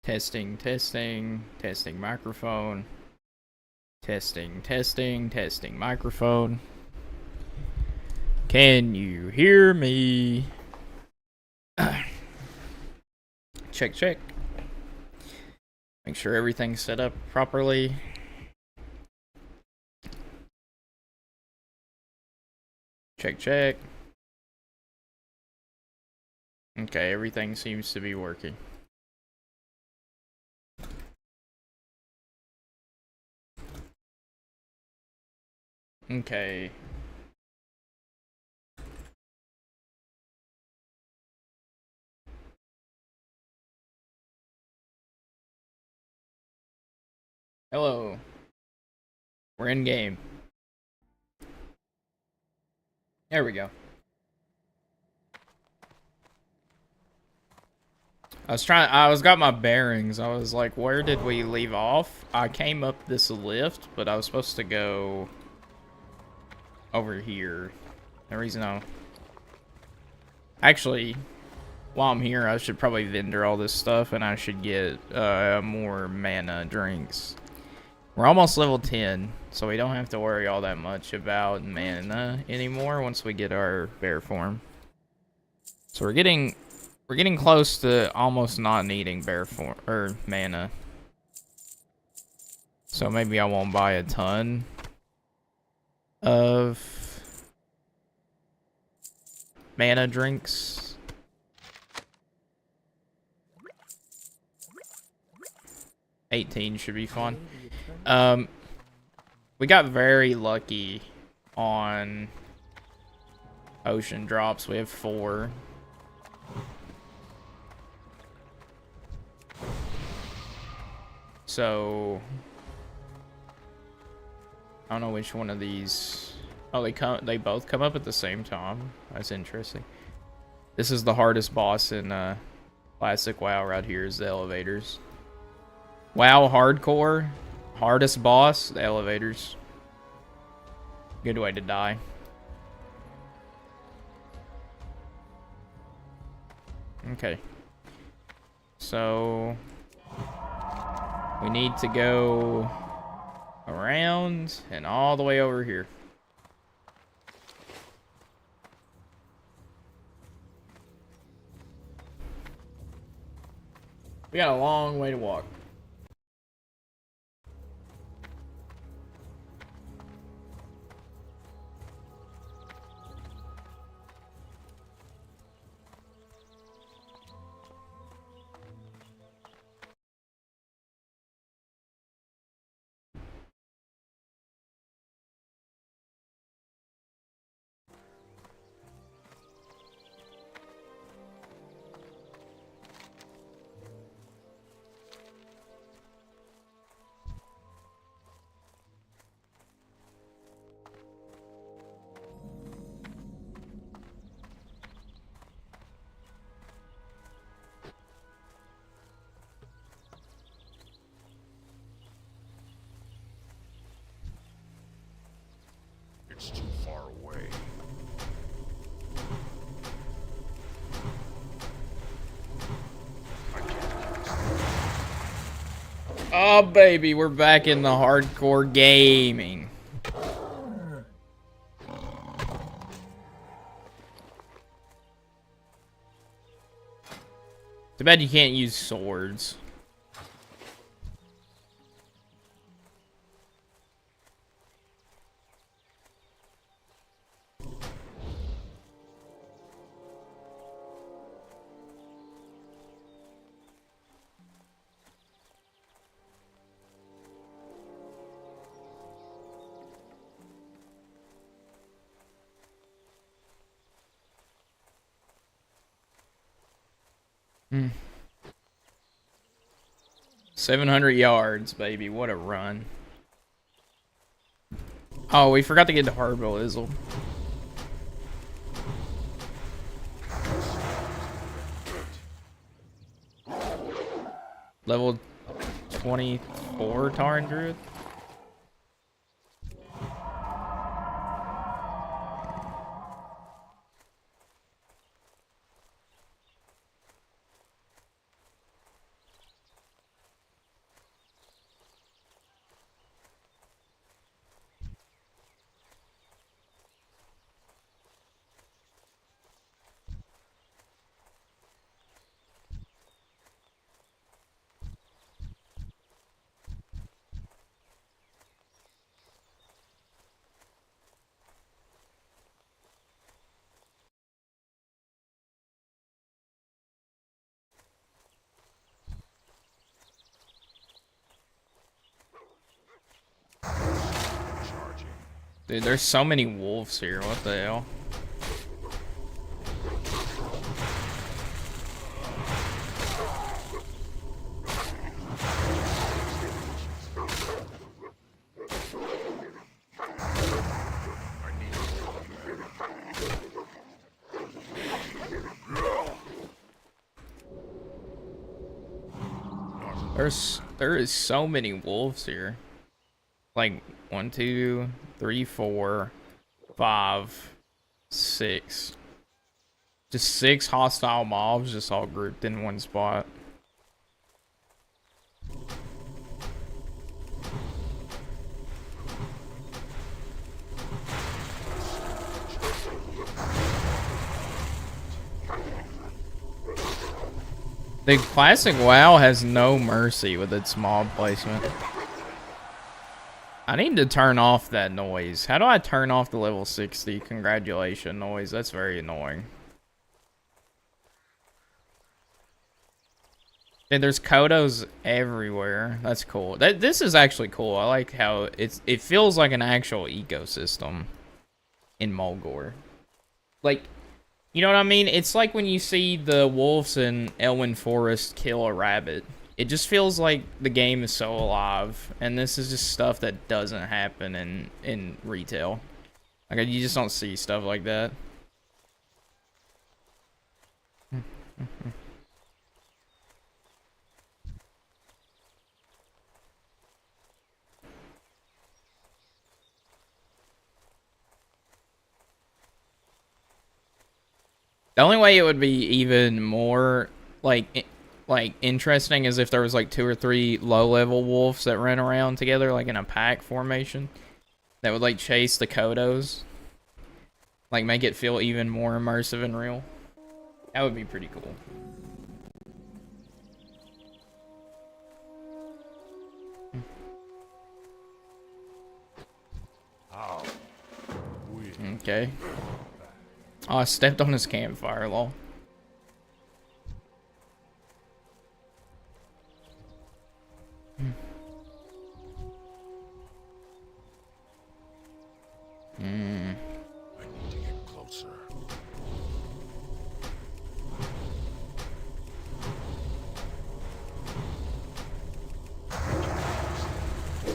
Testing, testing, testing microphone. Testing, testing, testing microphone. Can you hear me? Check, check. Make sure everything's set up properly. Check, check. Okay, everything seems to be working. Okay. Hello. We're in game. There we go. I got my bearings. I was like, where did we leave off? I came up this lift, but I was supposed to go over here. The reason actually, while I'm here, I should probably vendor all this stuff, and I should get more mana drinks. We're almost level 10, so we don't have to worry all that much about mana anymore once we get our bear form. So we're getting close to almost not needing bear form or mana. So maybe I won't buy a ton of mana drinks. $18 should be fun. We got very lucky on ocean drops. We have 4. So I don't know which one of these. Oh, they both come up at the same time. That's interesting. This is the hardest boss in classic WoW right here is the elevators. WoW hardcore, hardest boss, the elevators. Good way to die. Okay. So we need to go around and all the way over here. We got a long way to walk. It's too far away. Oh, baby, we're back in the hardcore gaming. Too bad you can't use swords. Hmm. 700 yards, baby. What a run. Oh, we forgot to get to Herbalism. Level 24 Taran Druid. Dude, there's so many wolves here. What the hell? There is so many wolves here. Like 1, 2, 3, 4, 5, 6. Just 6 hostile mobs just all grouped in one spot. The classic WoW has no mercy with its mob placement. I need to turn off that noise. How do I turn off the level 60 congratulations noise? That's very annoying. And there's Kodos everywhere. That's cool. This is actually cool. I like how it feels like an actual ecosystem in Mulgore. Like, you know what I mean? It's like when you see the wolves in Elwyn Forest kill a rabbit. It just feels like the game is so alive, and this is just stuff that doesn't happen in retail. Like, you just don't see stuff like that. The only way it would be even more like interesting is if there was like 2 or 3 low-level wolves that ran around together like in a pack formation that would like chase the Kodos, like make it feel even more immersive and real. That would be pretty cool. Okay. Oh, I stepped on his campfire, lol. I need to get closer.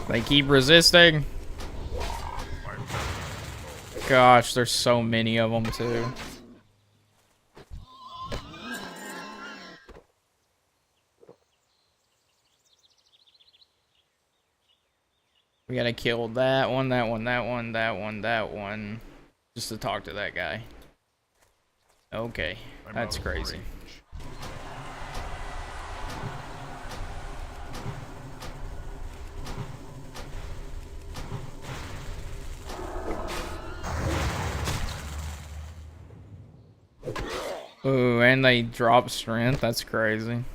They keep resisting. Gosh, there's so many of them too. We gotta kill that one, that one, that one, that one, that one, just to talk to that guy. Okay, that's crazy. Ooh, and they drop strength. That's crazy.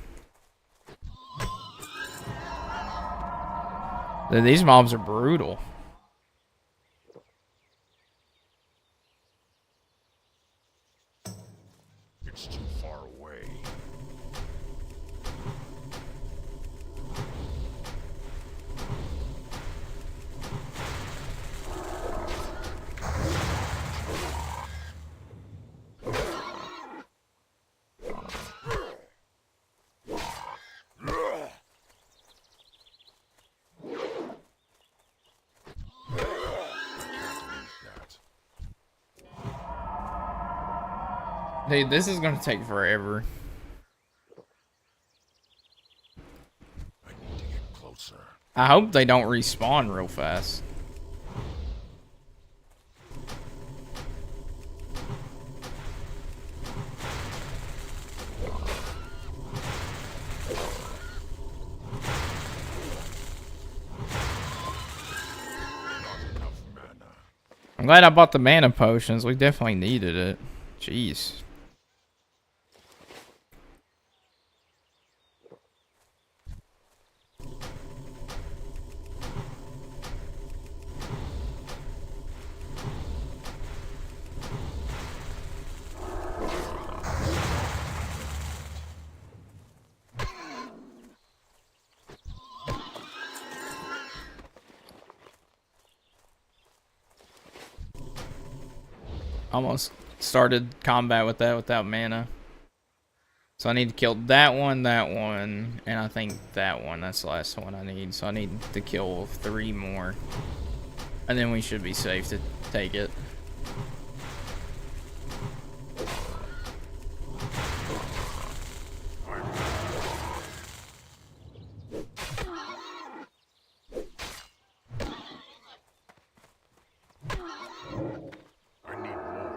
These mobs are brutal. It's too far away. Dude, this is gonna take forever. I need to get closer. I hope they don't respawn real fast. I'm glad I bought the mana potions. We definitely needed it. Jeez. Almost started combat with that without mana. So I need to kill that one, and I think that one. That's the last one I need. So I need to kill 3 more. And then we should be safe to take it.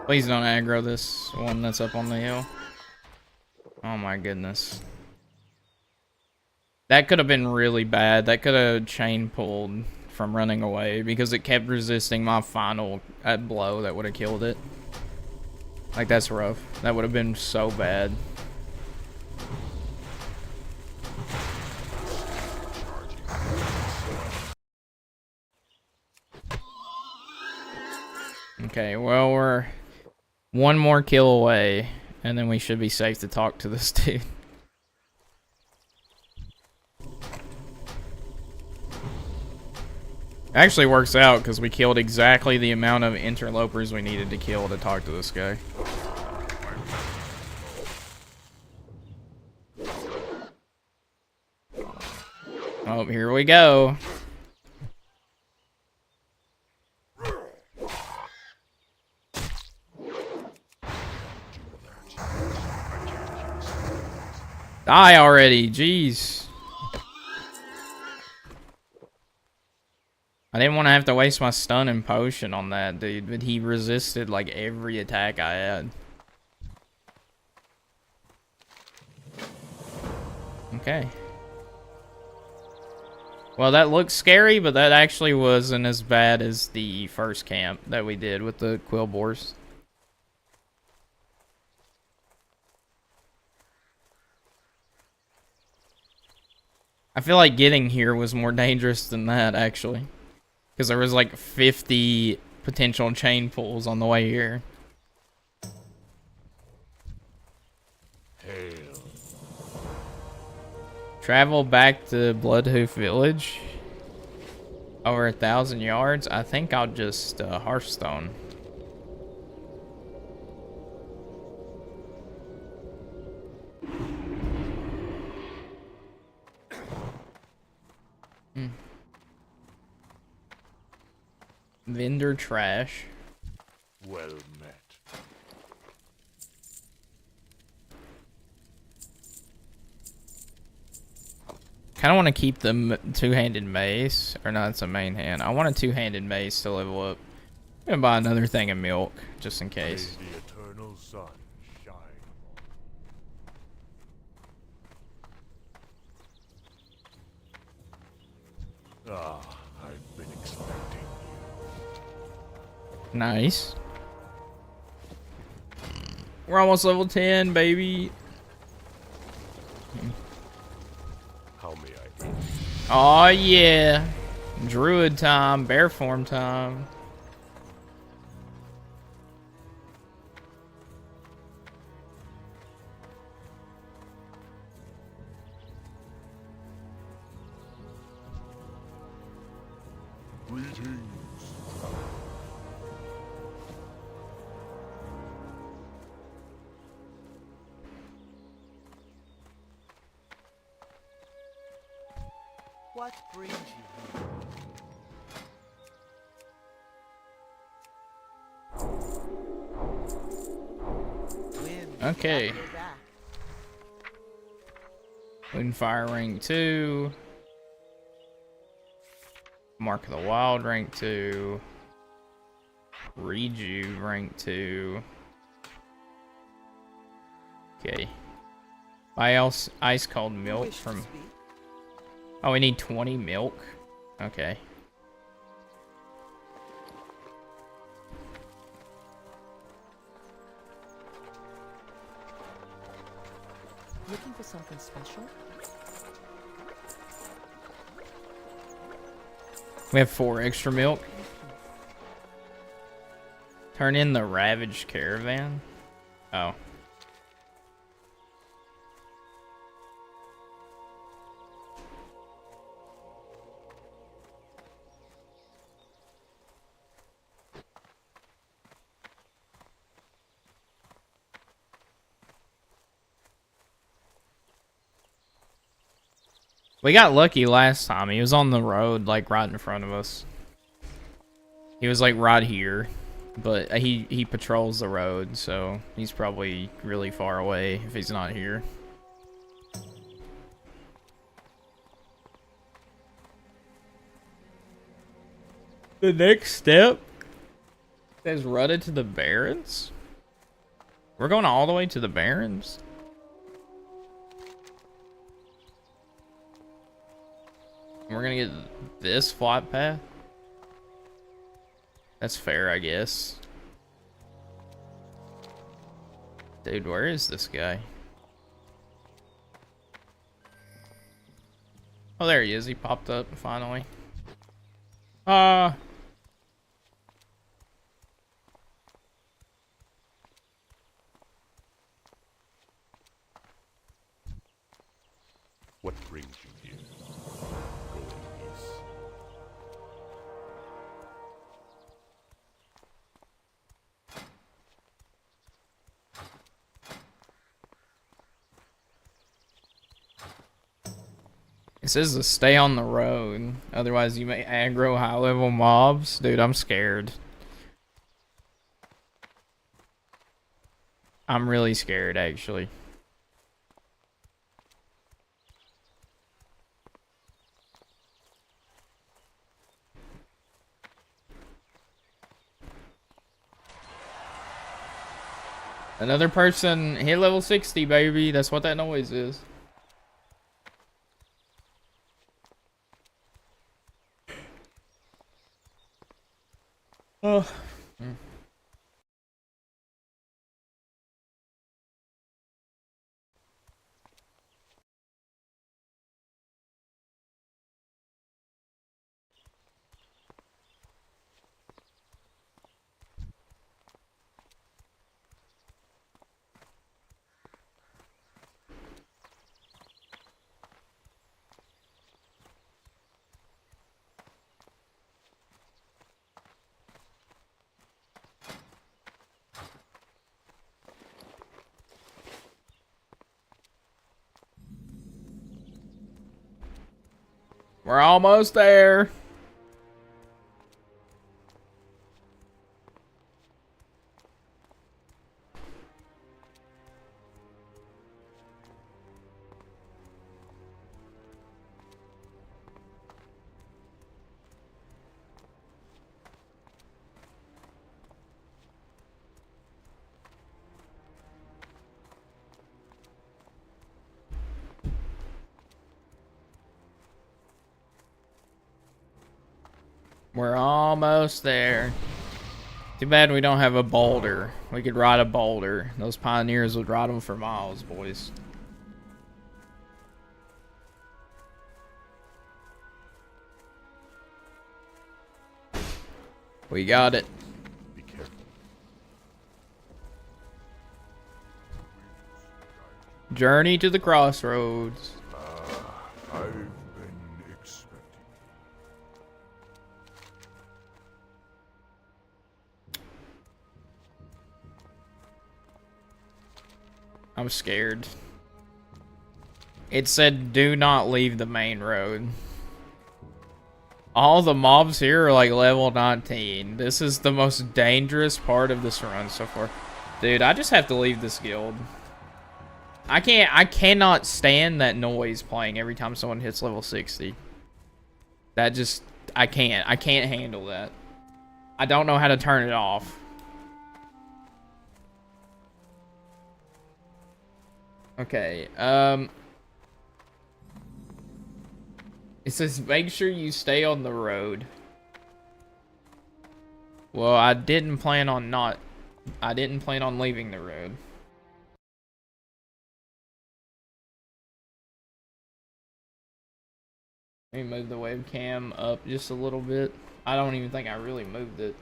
Please don't aggro this one that's up on the hill. Oh my goodness. That could have been really bad. That could have chain pulled from running away because it kept resisting my final blow that would have killed it. Like, that's rough. That would have been so bad. Okay, well, we're 1 more kill away, and then we should be safe to talk to this dude. Actually works out because we killed exactly the amount of interlopers we needed to kill to talk to this guy. Oh, here we go. Die already, jeez. I didn't want to have to waste my stun and potion on that dude, but he resisted like every attack I had. Okay. Well, that looks scary, but that actually wasn't as bad as the first camp that we did with the quill boars. I feel like getting here was more dangerous than that, actually. Because there was like 50 potential chain pulls on the way here. Hail. Travel back to Bloodhoof Village. Over 1,000 yards. I think I'll just Hearthstone. Vendor trash. Well met. Kind of want to keep the two-handed mace. Or no, it's a main hand. I want a two-handed mace to level up. I'm gonna buy another thing of milk, just in case. May the eternal sun shine on. Ah, I've been expecting you. Nice. We're almost level 10, baby. How may I aid? Oh yeah. Druid time, bear form time. Greetings. What brings you here? Okay. Windfire rank 2. Mark of the Wild rank 2. Reju rank 2. Okay. Buy else ice cold milk from. Oh, we need 20 milk. Okay. Looking for something special? We have 4 extra milk. Turn in the Ravaged Caravan. Oh. We got lucky last time. He was on the road, like, right in front of us. He was, like, right here. But he patrols the road, so he's probably really far away if he's not here. The next step says run to the Barrens. We're going all the way to the Barrens. We're gonna get this flight path. That's fair, I guess. Dude, where is this guy? Oh, there he is. He popped up finally. What brings you here? Going east. It says to stay on the road, otherwise you may aggro high-level mobs. Dude, I'm scared. I'm really scared, actually. Another person hit level 60, baby. That's what that noise is. Oh. We're almost there. We're almost there. Too bad we don't have a boulder. We could ride a boulder. Those pioneers would ride them for miles, boys. We got it. Be careful. Journey to the crossroads. I've been expecting. I'm scared. It said do not leave the main road. All the mobs here are like level 19. This is the most dangerous part of this run so far. Dude, I just have to leave this guild. I cannot stand that noise playing every time someone hits level 60. That just, I can't handle that. I don't know how to turn it off. Okay, it says make sure you stay on the road. Well, I didn't plan on leaving the road. Let me move the webcam up just a little bit. I don't even think I really moved it.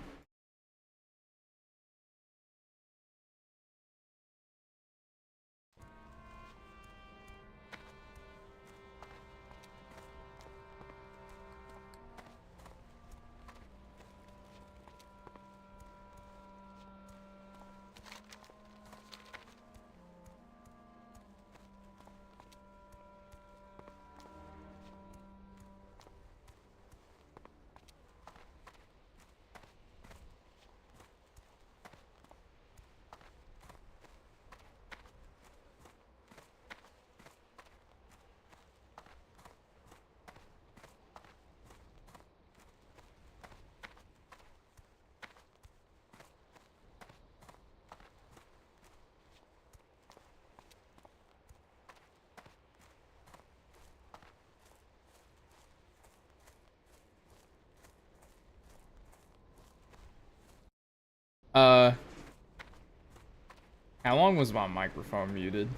How long was my microphone muted?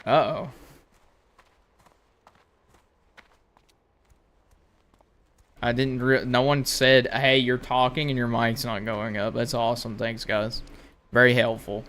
Uh-oh. I didn't no one said, hey, you're talking and your mic's not going up. That's awesome. Thanks, guys. Very helpful.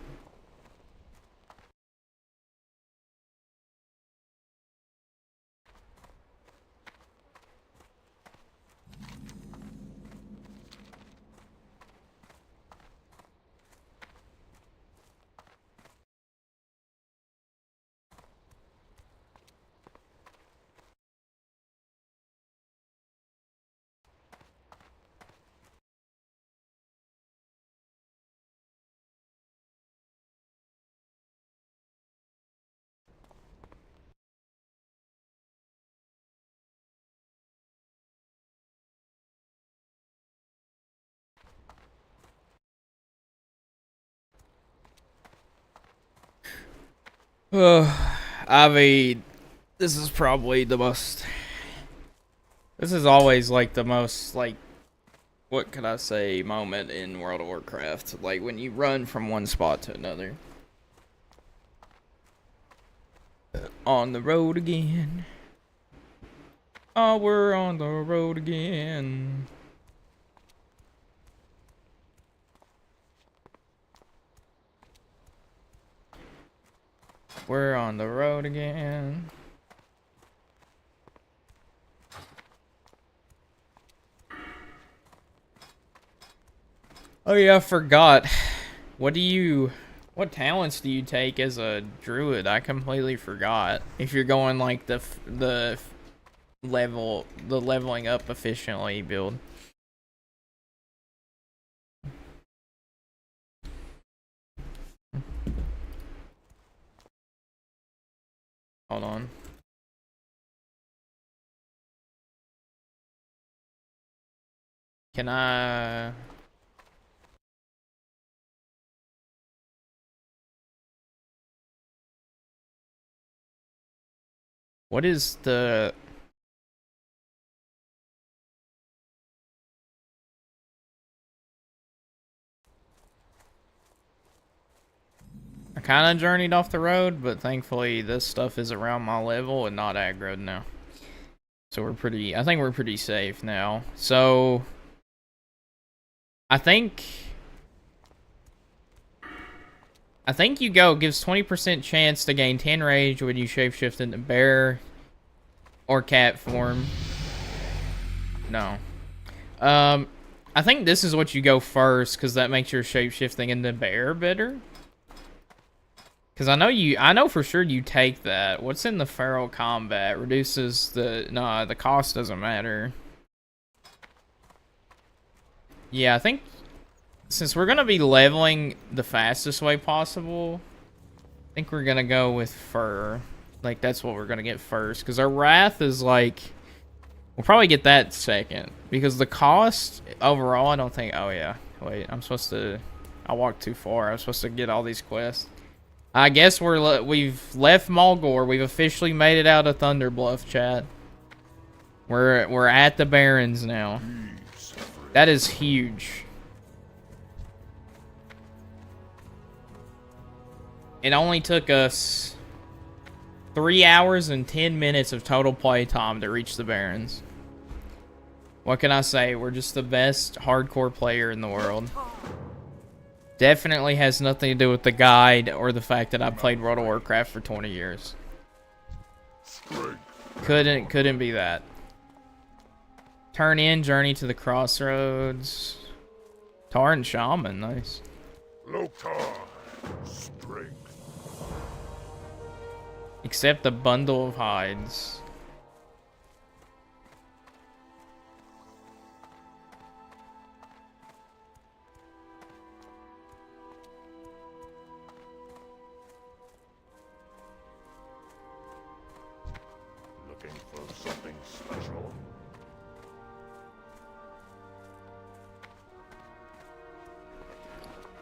I mean, this is probably the most... This is always, like, the most, like... What could I say? Moment in World of Warcraft. Like, when you run from one spot to another. On the road again. Oh, we're on the road again. We're on the road again. Oh yeah, I forgot. What talents do you take as a druid? I completely forgot. If you're going like the leveling up efficiently build. Hold on. Can I... What is the... I kind of journeyed off the road, but thankfully this stuff is around my level and not aggroed now. So we're pretty... I think we're pretty safe now. So... I think you go gives 20% chance to gain 10 rage when you shapeshift into bear or cat form. No. I think this is what you go first because that makes your shapeshifting into bear better. Because I know for sure you take that. What's in the feral combat reduces the... No, the cost doesn't matter. Yeah, I think since we're going to be leveling the fastest way possible, I think we're going to go with fur. Like, that's what we're going to get first. Because our wrath is like... We'll probably get that second. Because the cost overall, I don't think... Oh, yeah. Wait, I'm supposed to... I walked too far. I was supposed to get all these quests. I guess we've left Mulgore. We've officially made it out of Thunderbluff, chat. We're at the Barrens now. That is huge. It only took us 3 hours and 10 minutes of total play time to reach the Barrens. What can I say? We're just the best hardcore player in the world. Definitely has nothing to do with the guide or the fact that I played World of Warcraft for 20 years. Couldn't be that. Turn in, journey to the crossroads. Tar and Shaman, nice. Lokar, strength. Except the bundle of hides. Looking for something special?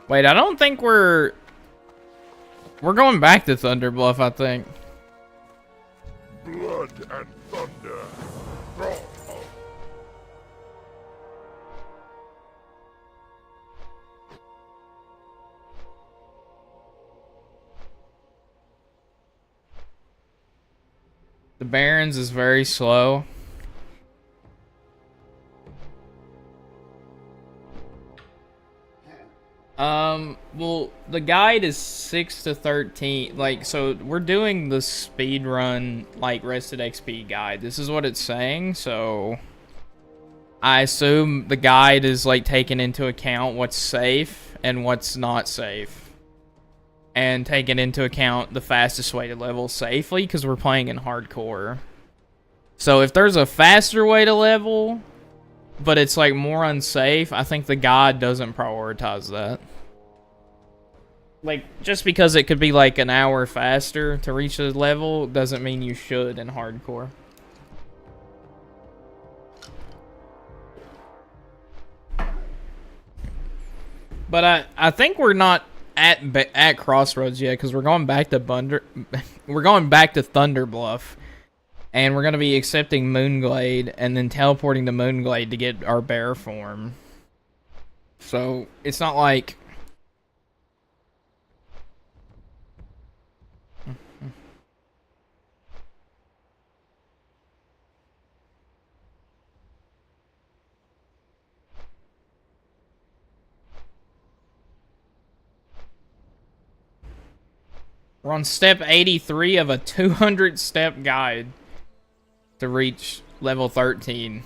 Wait, I don't think we're going back to Thunderbluff, I think. Blood and thunder. Brawl. Barrens is very slow. Well, the guide is 6 to 13. Like, so we're doing the speed run, like, rested XP guide. This is what it's saying, so I assume the guide is, like, taking into account what's safe and what's not safe. And taking into account the fastest way to level safely, because we're playing in hardcore. So if there's a faster way to level, but it's, like, more unsafe, I think the guide doesn't prioritize that. Like, just because it could be, like, an hour faster to reach a level doesn't mean you should in hardcore. But I think we're not at Crossroads yet, because we're going back to Thunder Bluff. And we're going to be accepting Moonglade and then teleporting to Moonglade to get our bear form. So, it's not like... We're on step 83 of a 200-step guide to reach level 13.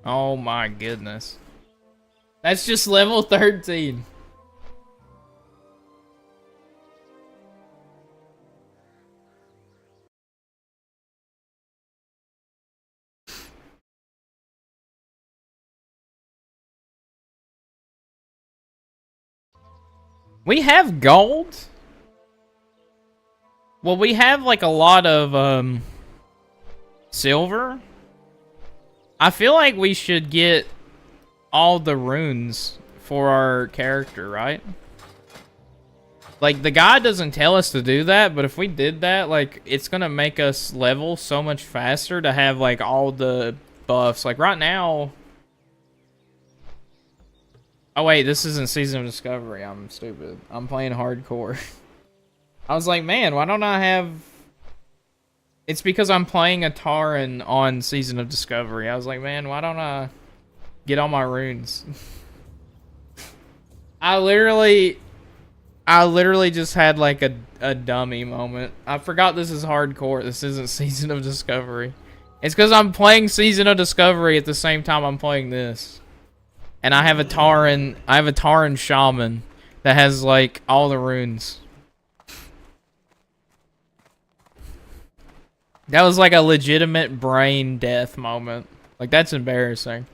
Oh my goodness. That's just level 13. We have gold? Well, we have like a lot of silver. I feel like we should get all the runes for our character, right? Like, the guide doesn't tell us to do that, but if we did that, like, it's gonna make us level so much faster to have, like, all the buffs. Like, right now... Oh, wait, this isn't Season of Discovery. I'm stupid. I'm playing hardcore. I was like, man, why don't I have... It's because I'm playing a Tauren on Season of Discovery. I was like, man, why don't I get all my runes? I literally just had like a dummy moment. I forgot this is hardcore. This isn't Season of Discovery. It's because I'm playing Season of Discovery at the same time I'm playing this. And I have a Tauren shaman that has like all the runes. That was like a legitimate brain death moment. Like, that's embarrassing.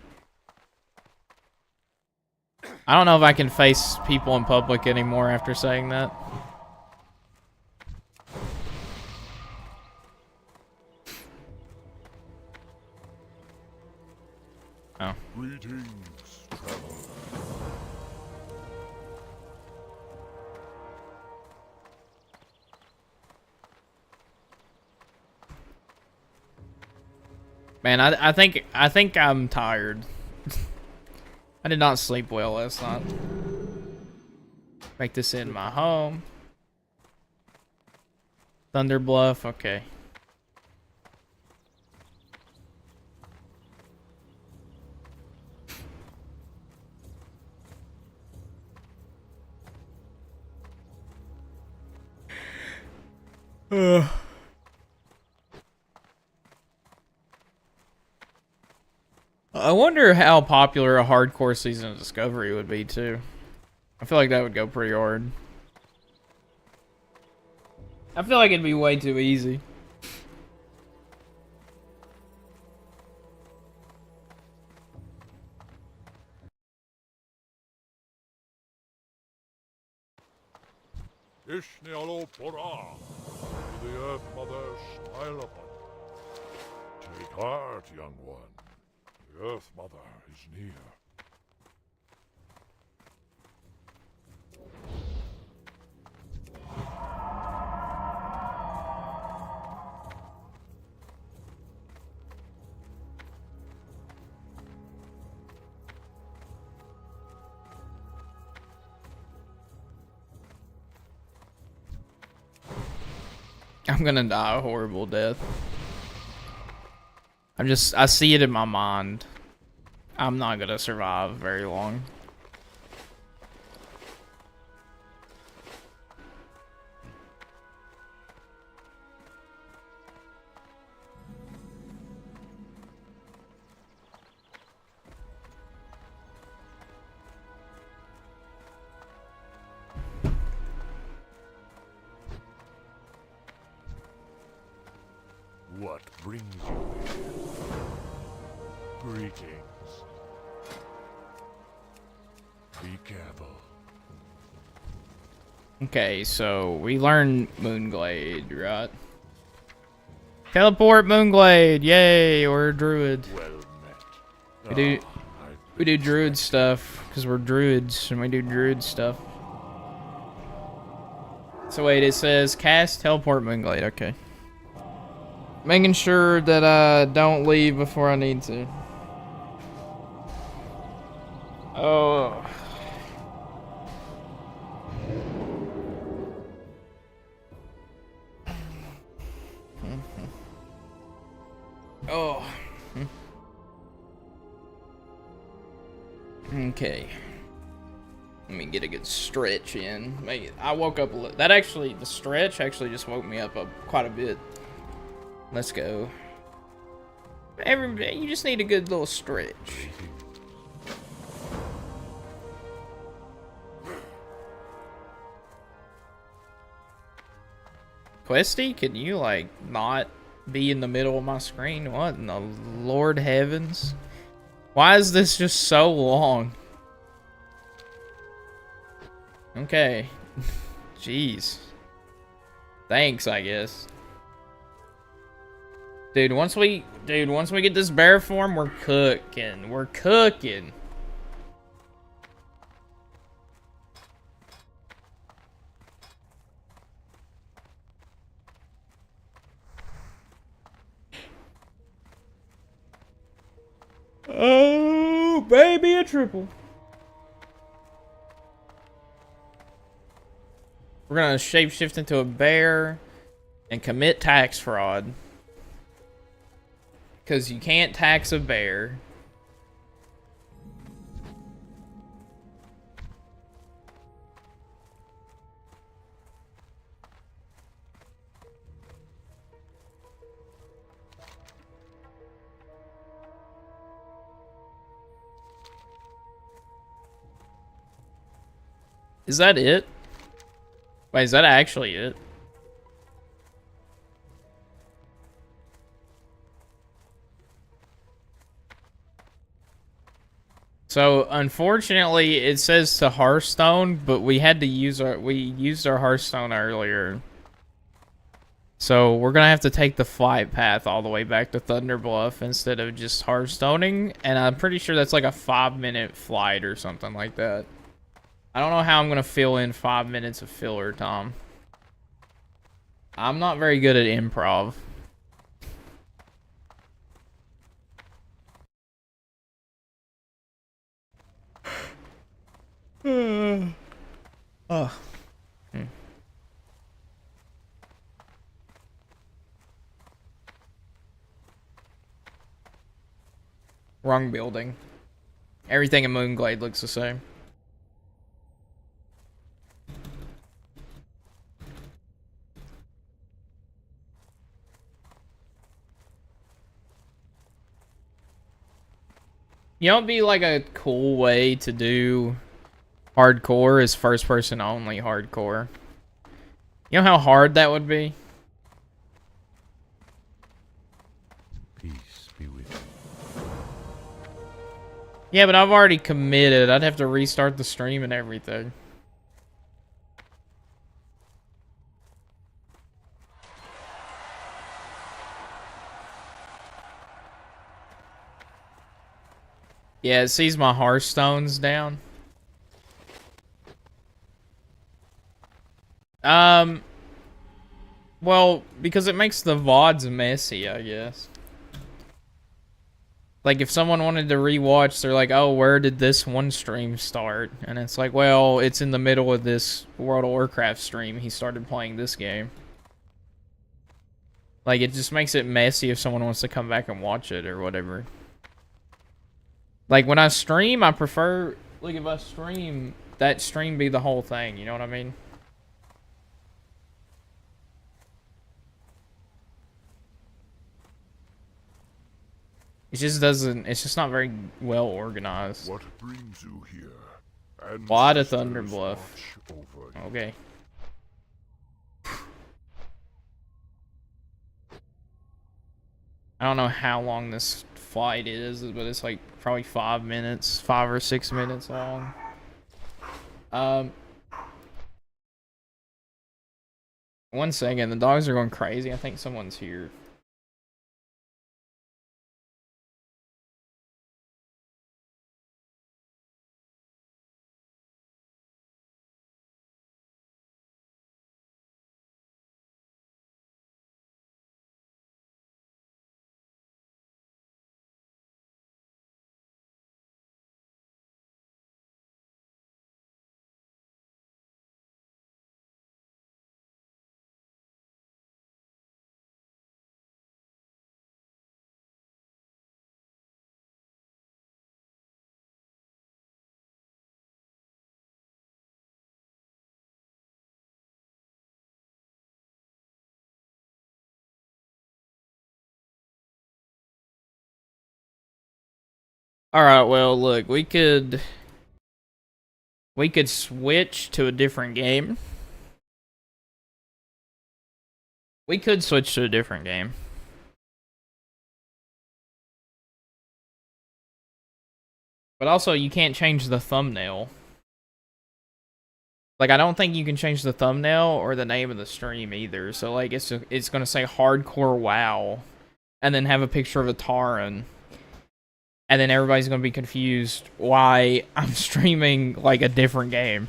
I don't know if I can face people in public anymore after saying that. Oh. Greetings, traveler. Man, I think I'm tired. I did not sleep well last night. Make this in my home. Thunder Bluff, okay. I wonder how popular a hardcore Season of Discovery would be, too. I feel like that would go pretty hard. I feel like it'd be way too easy. Ishnialo Pora, may the Earth Mother smile upon you. Take heart, young one. The Earth Mother is near. I'm gonna die a horrible death. I see it in my mind. I'm not gonna survive very long. What brings you here? Greetings. Be careful. Okay, so we learned Moonglade, right? Teleport Moonglade! Yay, we're a druid. Well met. We do druid stuff, because we're druids, and we do druid stuff. So wait, it says cast teleport Moonglade, okay. Making sure that I don't leave before I need to. Oh. Oh. Okay. Let me get a good stretch in. I woke up the stretch actually just woke me up quite a bit. Let's go. You just need a good little stretch. Questy, can you like not be in the middle of my screen? What in the Lord heavens? Why is this just so long? Okay. Jeez. Thanks, I guess. Dude, once we get this bear form, we're cooking. We're cooking. Oh, baby, a triple. We're gonna shapeshift into a bear and commit tax fraud. Because you can't tax a bear. Is that it? Wait, is that actually it? So unfortunately, it says to Hearthstone, but we used our Hearthstone earlier. So we're gonna have to take the flight path all the way back to Thunder Bluff instead of just Hearthstoning, and I'm pretty sure that's like a 5-minute flight or something like that. I don't know how I'm gonna fill in 5 minutes of filler, Tom. I'm not very good at improv. Oh. Wrong building. Everything in Moonglade looks the same. You know, it'd be like a cool way to do hardcore is first person only hardcore. You know how hard that would be? Peace be with you. Yeah, but I've already committed. I'd have to restart the stream and everything. Yeah, it sees my Hearthstones down. Well, because it makes the VODs messy, I guess. Like, if someone wanted to rewatch, they're like, oh, where did this one stream start? And it's like, well, it's in the middle of this World of Warcraft stream. He started playing this game. Like, it just makes it messy if someone wants to come back and watch it or whatever. Like, when I stream, I prefer, like, if I stream, that stream be the whole thing, you know what I mean? It just doesn't, it's just not very well organized. What brings you here? Lot of Ancestors Thunderbluff. watch over you. Okay. I don't know how long this flight is, but it's like probably 5 minutes, 5 or 6 minutes long. One second, the dogs are going crazy. I think someone's here. Alright, well, look, we could switch to a different game. We could switch to a different game. But also, you can't change the thumbnail. Like, I don't think you can change the thumbnail or the name of the stream either. So, like, it's gonna say Hardcore WoW, and then have a picture of a Tauren. And then everybody's gonna be confused why I'm streaming, like, a different game.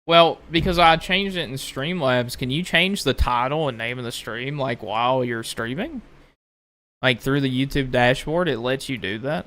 Well, because I changed it in Streamlabs, can you change the title and name of the stream, like, while you're streaming? Like, through the YouTube dashboard, it lets you do that?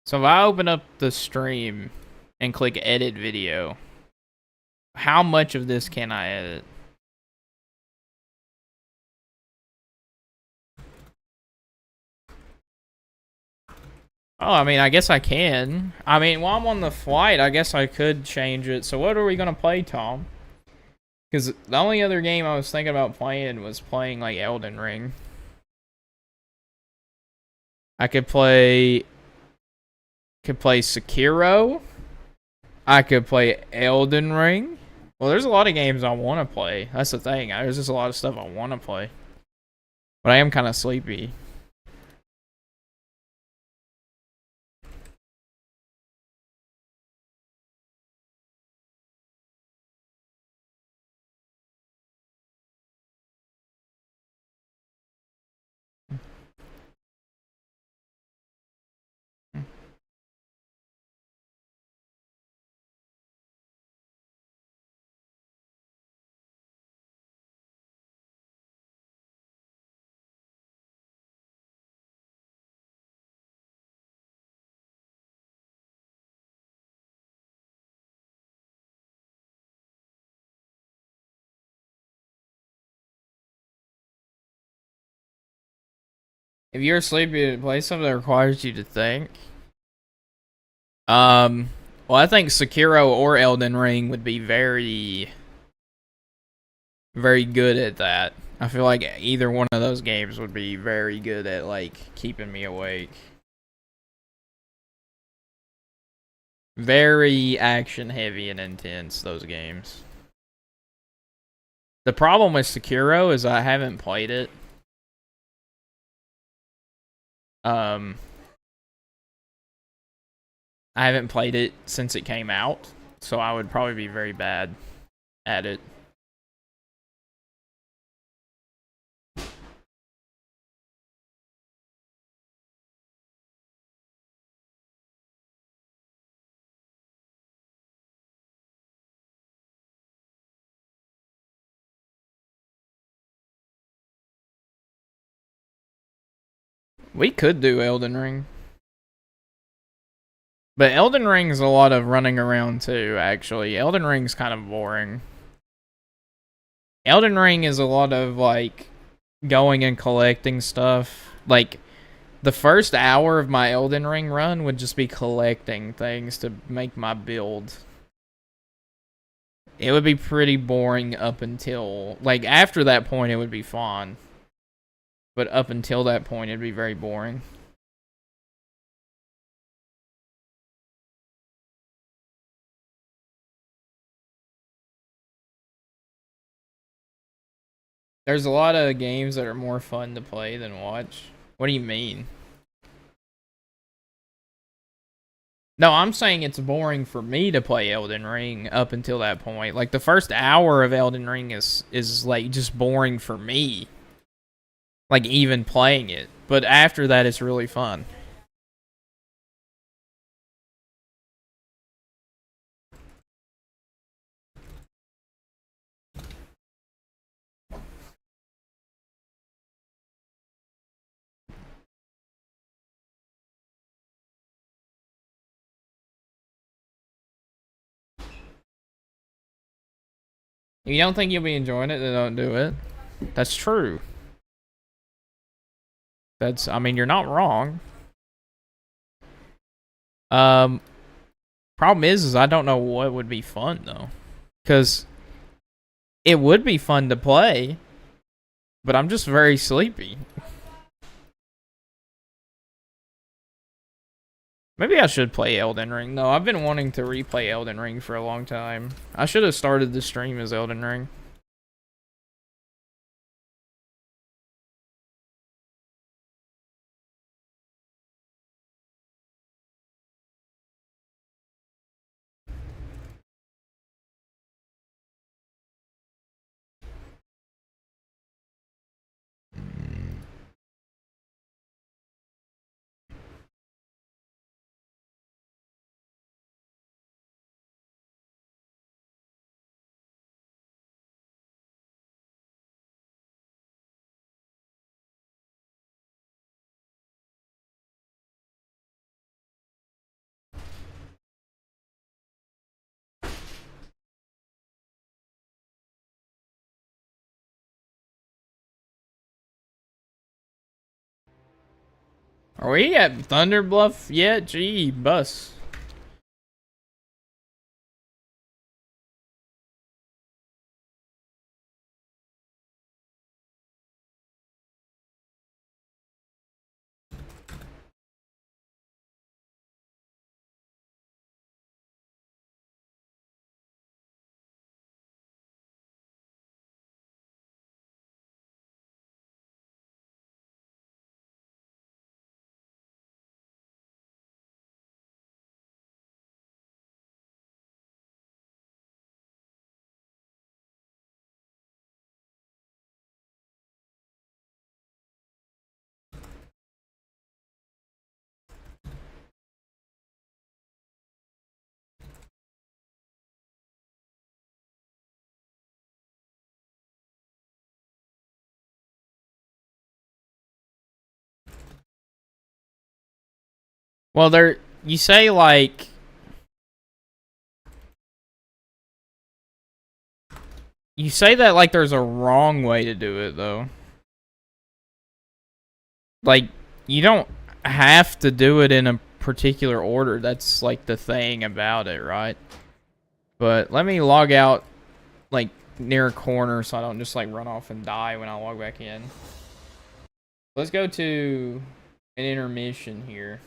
So if I open up the stream and click edit video, how much of this can I edit? Oh, I mean, I guess I can. I mean, while I'm on the flight, I guess I could change it. So what are we going to play, Tom? Because the only other game I was thinking about playing was playing, like, Elden Ring. I could play Sekiro. I could play Elden Ring. Well, there's a lot of games I want to play. That's the thing. There's just a lot of stuff I want to play. But I am kind of sleepy. If you're sleepy, play something that requires you to think. Well, I think Sekiro or Elden Ring would be very, very good at that. I feel like either one of those games would be very good at, like, keeping me awake. Very action heavy and intense, those games. The problem with Sekiro is I haven't played it. I haven't played it since it came out, so I would probably be very bad at it. We could do Elden Ring. But Elden Ring's a lot of running around too, actually. Elden Ring's kind of boring. Elden Ring is a lot of, like, going and collecting stuff. Like, the first hour of my Elden Ring run would just be collecting things to make my build. It would be pretty boring up until... Like, after that point, it would be fun. But up until that point, it'd be very boring. There's a lot of games that are more fun to play than watch. What do you mean? No, I'm saying it's boring for me to play Elden Ring up until that point. Like, the first hour of Elden Ring is like, just boring for me. Like, even playing it. But after that, it's really fun. If you don't think you'll be enjoying it, then don't do it. That's true. I mean, you're not wrong. Problem is I don't know what would be fun, though. Because it would be fun to play, but I'm just very sleepy. Maybe I should play Elden Ring, though. I've been wanting to replay Elden Ring for a long time. I should have started the stream as Elden Ring. Are we at Thunder Bluff yet? Gee, bus. Well, you say, like... You say that like there's a wrong way to do it, though. Like, you don't have to do it in a particular order. That's, like, the thing about it, right? But let me log out, like, near a corner so I don't just, like, run off and die when I log back in. Let's go to an intermission here.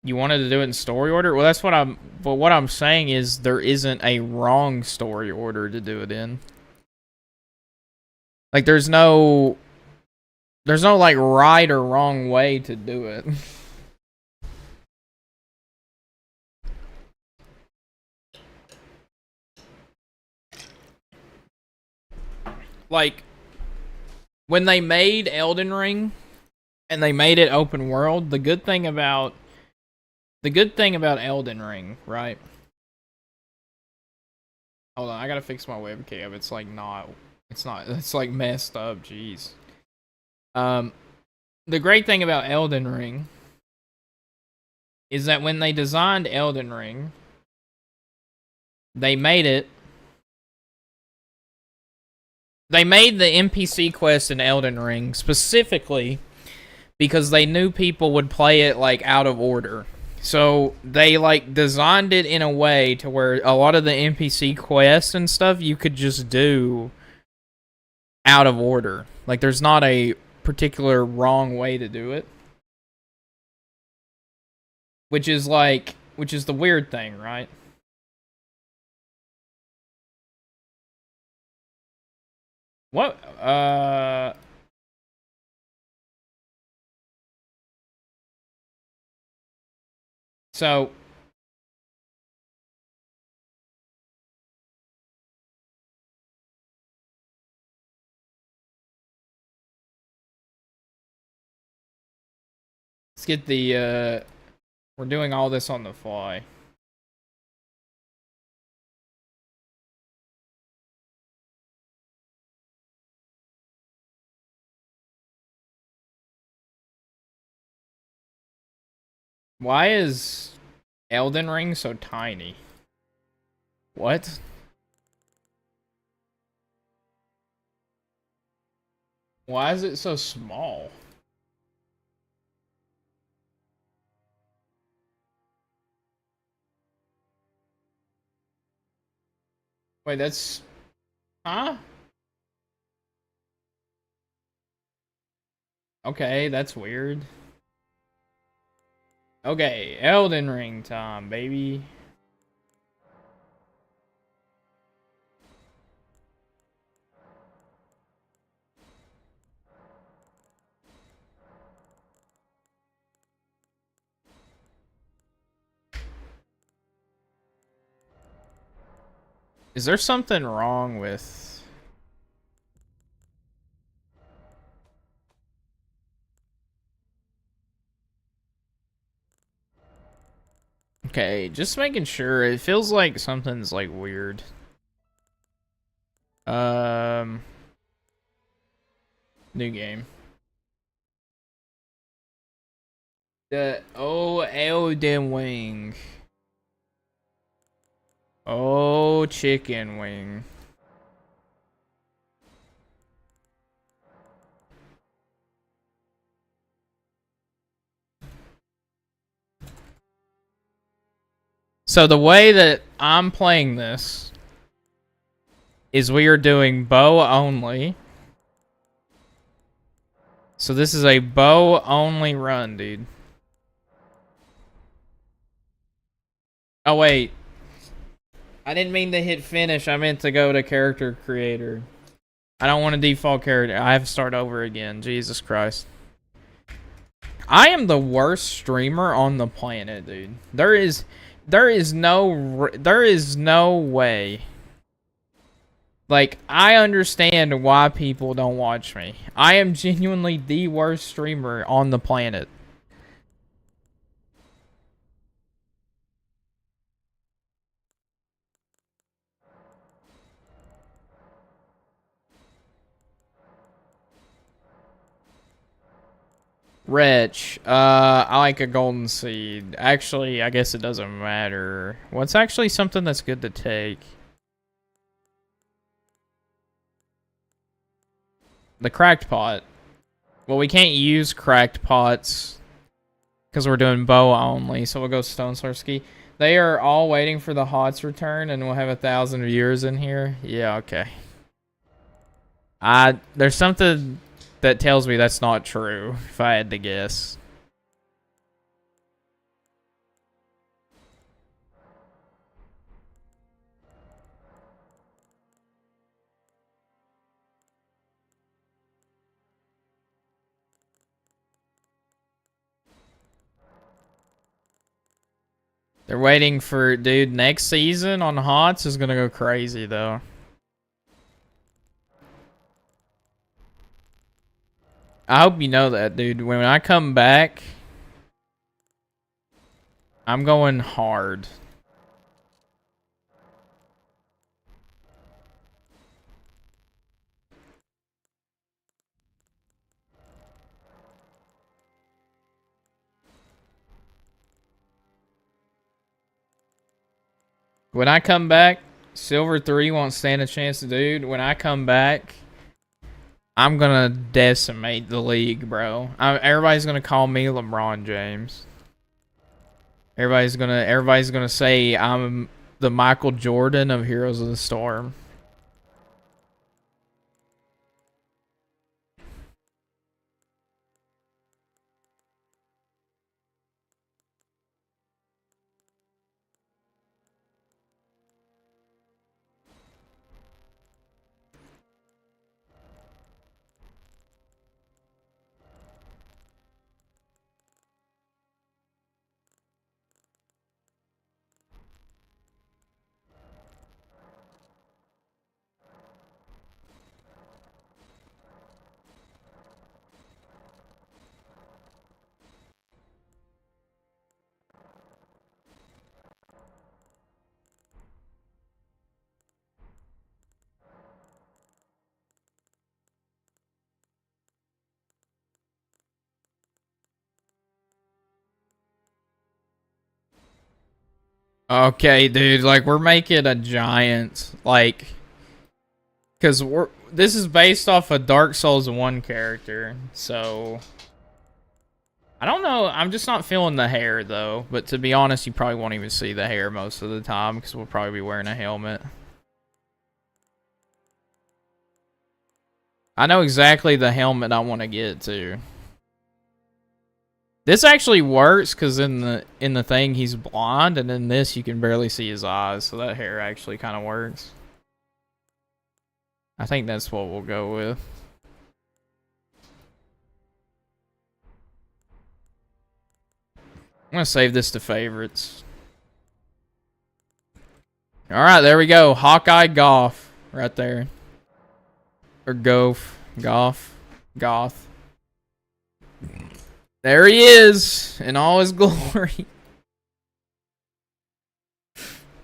You wanted to do it in story order? Well, that's what I'm... But what I'm saying is there isn't a wrong story order to do it in. Like, there's no... There's no, like, right or wrong way to do it. Like, when they made Elden Ring, and they made it open world, the good thing about Elden Ring, right? Hold on, I gotta fix my webcam. It's like not... It's like messed up, jeez. The great thing about Elden Ring is that when they designed Elden Ring, they made the NPC quest in Elden Ring specifically because they knew people would play it like out of order. So they like designed it in a way to where a lot of the NPC quests and stuff you could just do out of order. Like there's not a particular wrong way to do it. Which is the weird thing, right? What? So... Let's get the, we're doing all this on the fly. Why is Elden Ring so tiny? What? Why is it so small? Wait, that's... Huh? Okay, that's weird. Okay, Elden Ring time, baby. Is there something wrong with... Okay, just making sure. It feels like something's like weird. New game. Elden Wing. Oh, chicken wing. So the way that I'm playing this is we are doing bow only. So this is a bow only run, dude. Oh wait. I didn't mean to hit finish. I meant to go to character creator. I don't want a default character. I have to start over again. Jesus Christ. I am the worst streamer on the planet, dude. There is no way. Like, I understand why people don't watch me. I am genuinely the worst streamer on the planet. Wretch. I like a golden seed. Actually, I guess it doesn't matter. What's actually something that's good to take? The cracked pot. Well, we can't use cracked pots because we're doing bow only, so we'll go Stone Swarsky. They are all waiting for the HOTS return, and we'll have 1,000 viewers in here. Yeah, okay. There's something that tells me that's not true, if I had to guess. They're waiting for, dude, next season on HOTS is gonna go crazy, though. I hope you know that, dude. When I come back, I'm going hard. When I come back, Silver 3 won't stand a chance, dude. When I come back, I'm gonna decimate the league, bro. Everybody's gonna call me LeBron James. Everybody's gonna say I'm the Michael Jordan of Heroes of the Storm. Okay, dude, like we're making a giant, like, cause this is based off a Dark Souls 1 character, so I don't know. I'm just not feeling the hair though. But to be honest, you probably won't even see the hair most of the time because we'll probably be wearing a helmet. I know exactly the helmet I want to get to. This actually works because in the thing he's blonde, and in this you can barely see his eyes, so that hair actually kind of works. I think that's what we'll go with. I'm gonna save this to favorites. All right, there we go. Hawkeye Gough right there, or Gough, Goth. There he is in all his glory.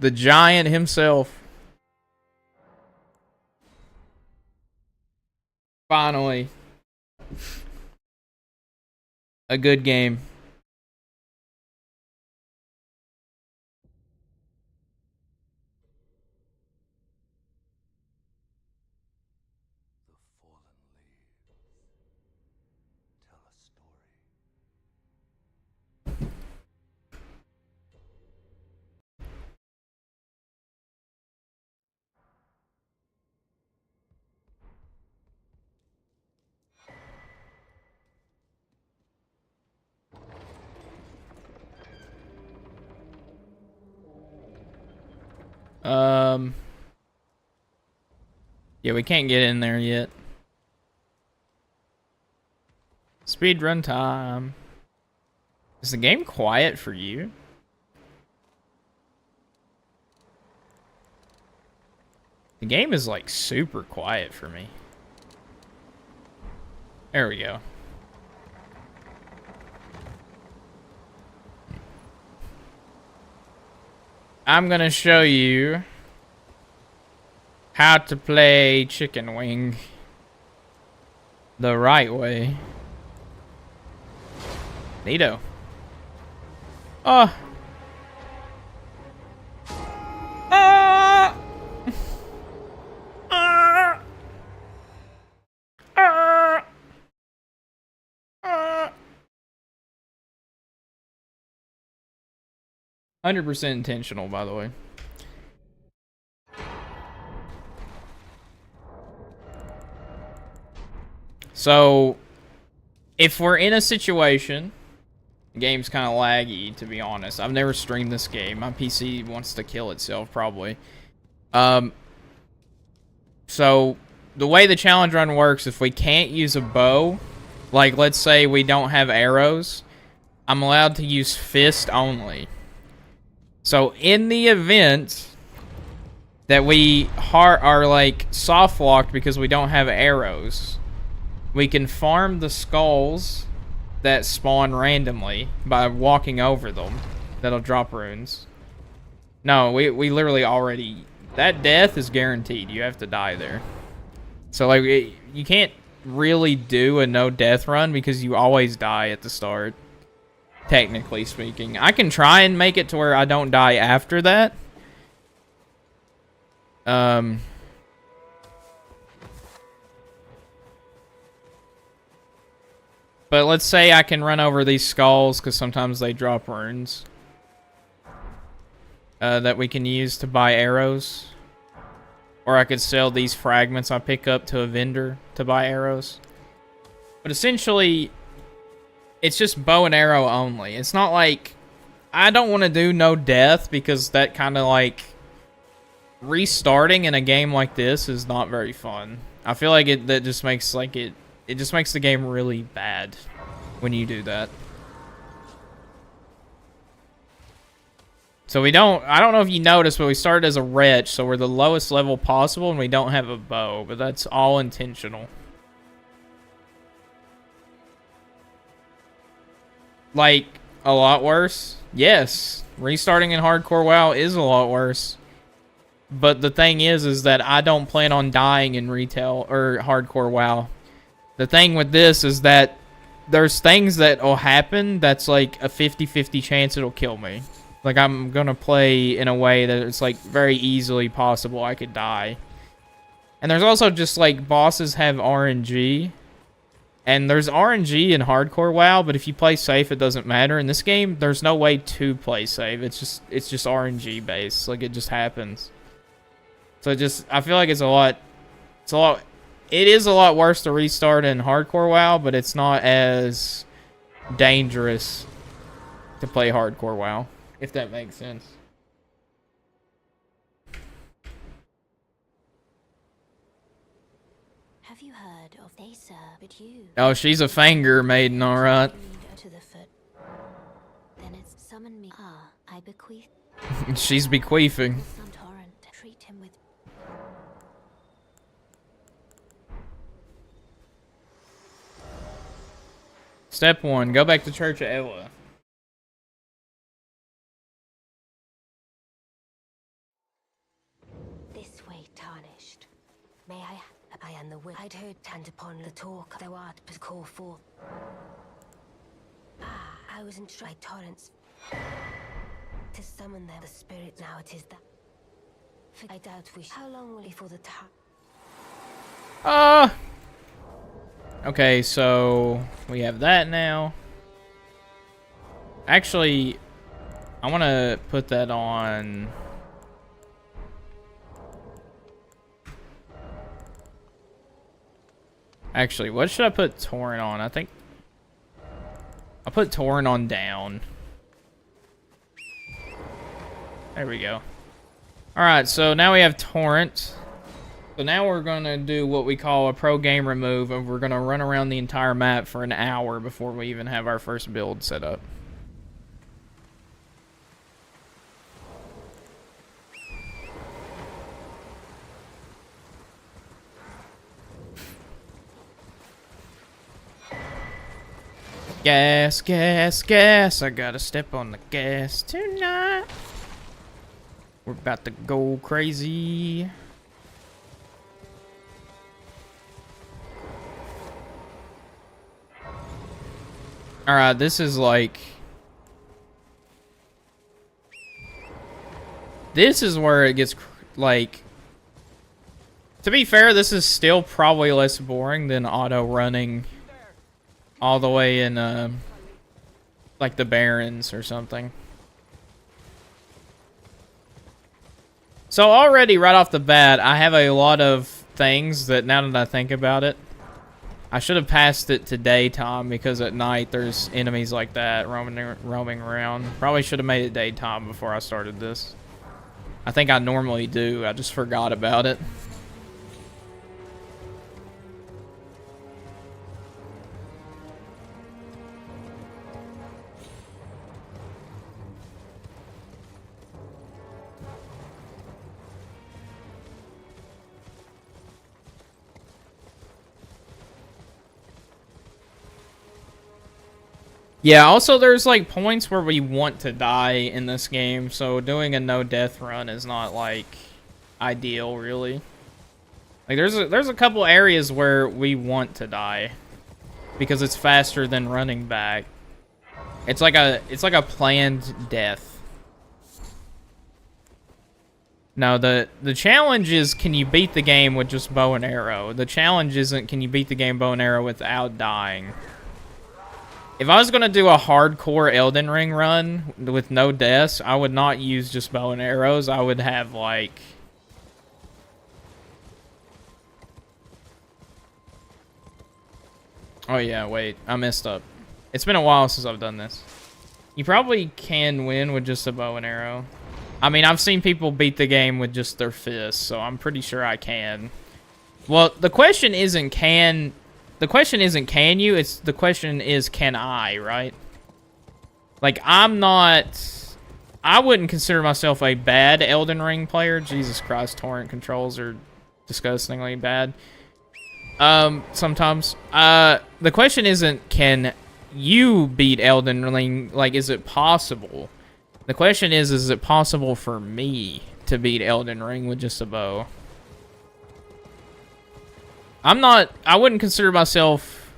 The giant himself. Finally. A good game. The fallen leaves tell a story. Yeah, we can't get in there yet. Speedrun time. Is the game quiet for you? The game is like super quiet for me. There we go. I'm gonna show you how to play Chicken Wing the right way. Neato. Oh. Ah. Ah. Ah. Ah. 100% intentional, by the way. So, if we're in a situation, the game's kind of laggy, to be honest. I've never streamed this game. My PC wants to kill itself, probably. So, the way the challenge run works, if we can't use a bow, like, let's say we don't have arrows, I'm allowed to use fist only. So in the event that we are like soft locked because we don't have arrows, we can farm the skulls that spawn randomly by walking over them. That'll drop runes. No, we literally already... That death is guaranteed. You have to die there. So, like, you can't really do a no-death run because you always die at the start. Technically speaking. I can try and make it to where I don't die after that. But let's say I can run over these skulls because sometimes they drop runes. That we can use to buy arrows. Or I could sell these fragments I pick up to a vendor to buy arrows. But essentially, it's just bow and arrow only. It's not like... I don't want to do no death because that kind of like... Restarting in a game like this is not very fun. I feel like that just makes like it just makes the game really bad when you do that. So I don't know if you noticed, but we started as a wretch, so we're the lowest level possible, and we don't have a bow, but that's all intentional. Like, a lot worse? Yes. Restarting in Hardcore WoW is a lot worse. But the thing is that I don't plan on dying in retail, or Hardcore WoW. The thing with this is that there's things that will happen that's like a 50-50 chance it'll kill me. Like, I'm gonna play in a way that it's, like, very easily possible I could die. And there's also just, like, bosses have RNG. And there's RNG in Hardcore WoW, but if you play safe, it doesn't matter. In this game, there's no way to play safe. It's just RNG based. Like, it just happens. So I feel like it is a lot worse to restart in Hardcore WoW, but it's not as dangerous to play Hardcore WoW. If that makes sense. Have you heard of they, sir? But you. Oh, she's a Fanger maiden, alright. To the foot. Then it's summon me. Ah, I bequeath. She's bequeathing. Some torrent. Treat him with. Step 1, go back to Church of Ella. This way, tarnished. May I am the will. I'd heard and upon the talk thou art but call forth. Ah, I was in by torrents. To summon them, the spirit now it is that. I doubt we. How long will before the time? Okay, so we have that now. Actually, I want to put that on. Actually, what should I put Torrent on? I think I'll put Torrent on down. There we go. Alright, so now we have Torrent. So now we're going to do what we call a pro game remove, and we're going to run around the entire map for an hour before we even have our first build set up. Gas, gas, gas. I gotta step on the gas tonight. We're about to go crazy. Alright, this is like... This is where it gets, like... To be fair, this is still probably less boring than auto-running all the way in, like the Barrens or something. So already, right off the bat, I have a lot of things that, now that I think about it, I should have passed it to daytime because at night there's enemies like that roaming around. Probably should have made it daytime before I started this. I think I normally do. I just forgot about it. Yeah, also there's like points where we want to die in this game, so doing a no death run is not like ideal really. Like there's a couple areas where we want to die because it's faster than running back. It's like a planned death. No, the challenge is, can you beat the game with just bow and arrow? The challenge isn't, can you beat the game bow and arrow without dying? If I was going to do a hardcore Elden Ring run with no deaths, I would not use just bow and arrows. I would have, like... Oh, yeah, wait. I messed up. It's been a while since I've done this. You probably can win with just a bow and arrow. I mean, I've seen people beat the game with just their fists, so I'm pretty sure I can. Well, the question isn't can... The question isn't can you, it's the question is can I, right? Like, I wouldn't consider myself a bad Elden Ring player. Jesus Christ, torrent controls are disgustingly bad. Sometimes. The question isn't can you beat Elden Ring, like, is it possible? The question is it possible for me to beat Elden Ring with just a bow? I wouldn't consider myself...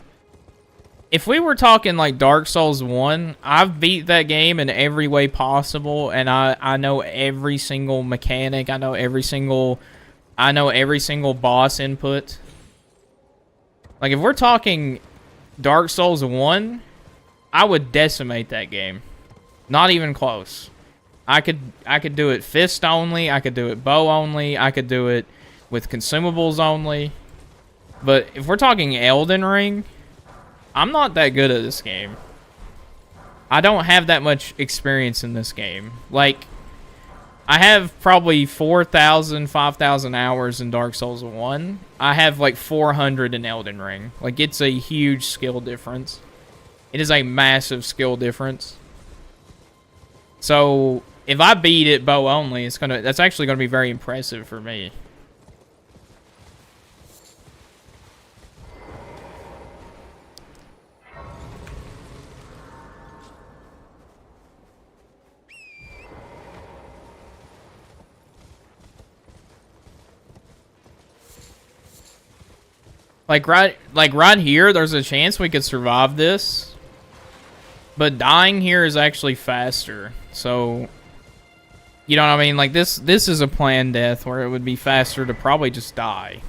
If we were talking like Dark Souls 1, I've beat that game in every way possible, and I know every single mechanic, I know every single boss input. Like, if we're talking Dark Souls 1, I would decimate that game. Not even close. I could do it fist only, I could do it bow only, I could do it with consumables only. But if we're talking Elden Ring, I'm not that good at this game. I don't have that much experience in this game. Like, I have probably 4,000, 5,000 hours in Dark Souls 1. I have like 400 in Elden Ring. Like, it's a huge skill difference. It is a massive skill difference. So, if I beat it bow only, that's actually gonna be very impressive for me. Like right here, there's a chance we could survive this. But dying here is actually faster. So, you know what I mean? Like, this is a planned death where it would be faster to probably just die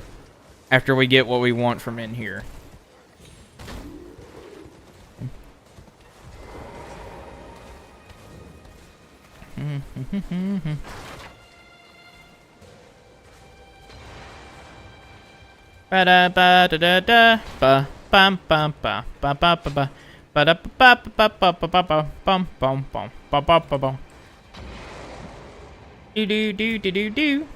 after we get what we want from in here. Ba da ba da da da ba bam bam ba ba ba ba ba ba da ba ba ba ba ba ba bum bum bum ba ba ba ba do do do do do do.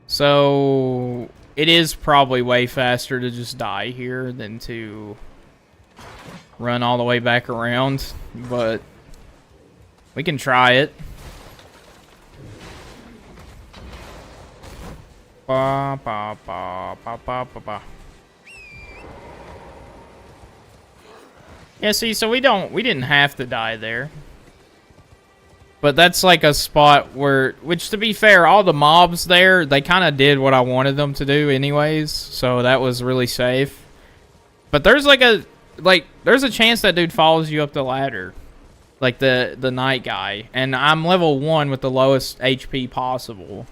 So, it is probably way faster to just die here than to run all the way back around, but we can try it. Ba, ba, ba, ba, ba, ba, ba. Yeah, see, so we didn't have to die there. But that's like a spot where, which to be fair, all the mobs there, they kind of did what I wanted them to do anyways. So that was really safe. But there's there's a chance that dude follows you up the ladder. Like the night guy. And I'm level 1 with the lowest HP possible.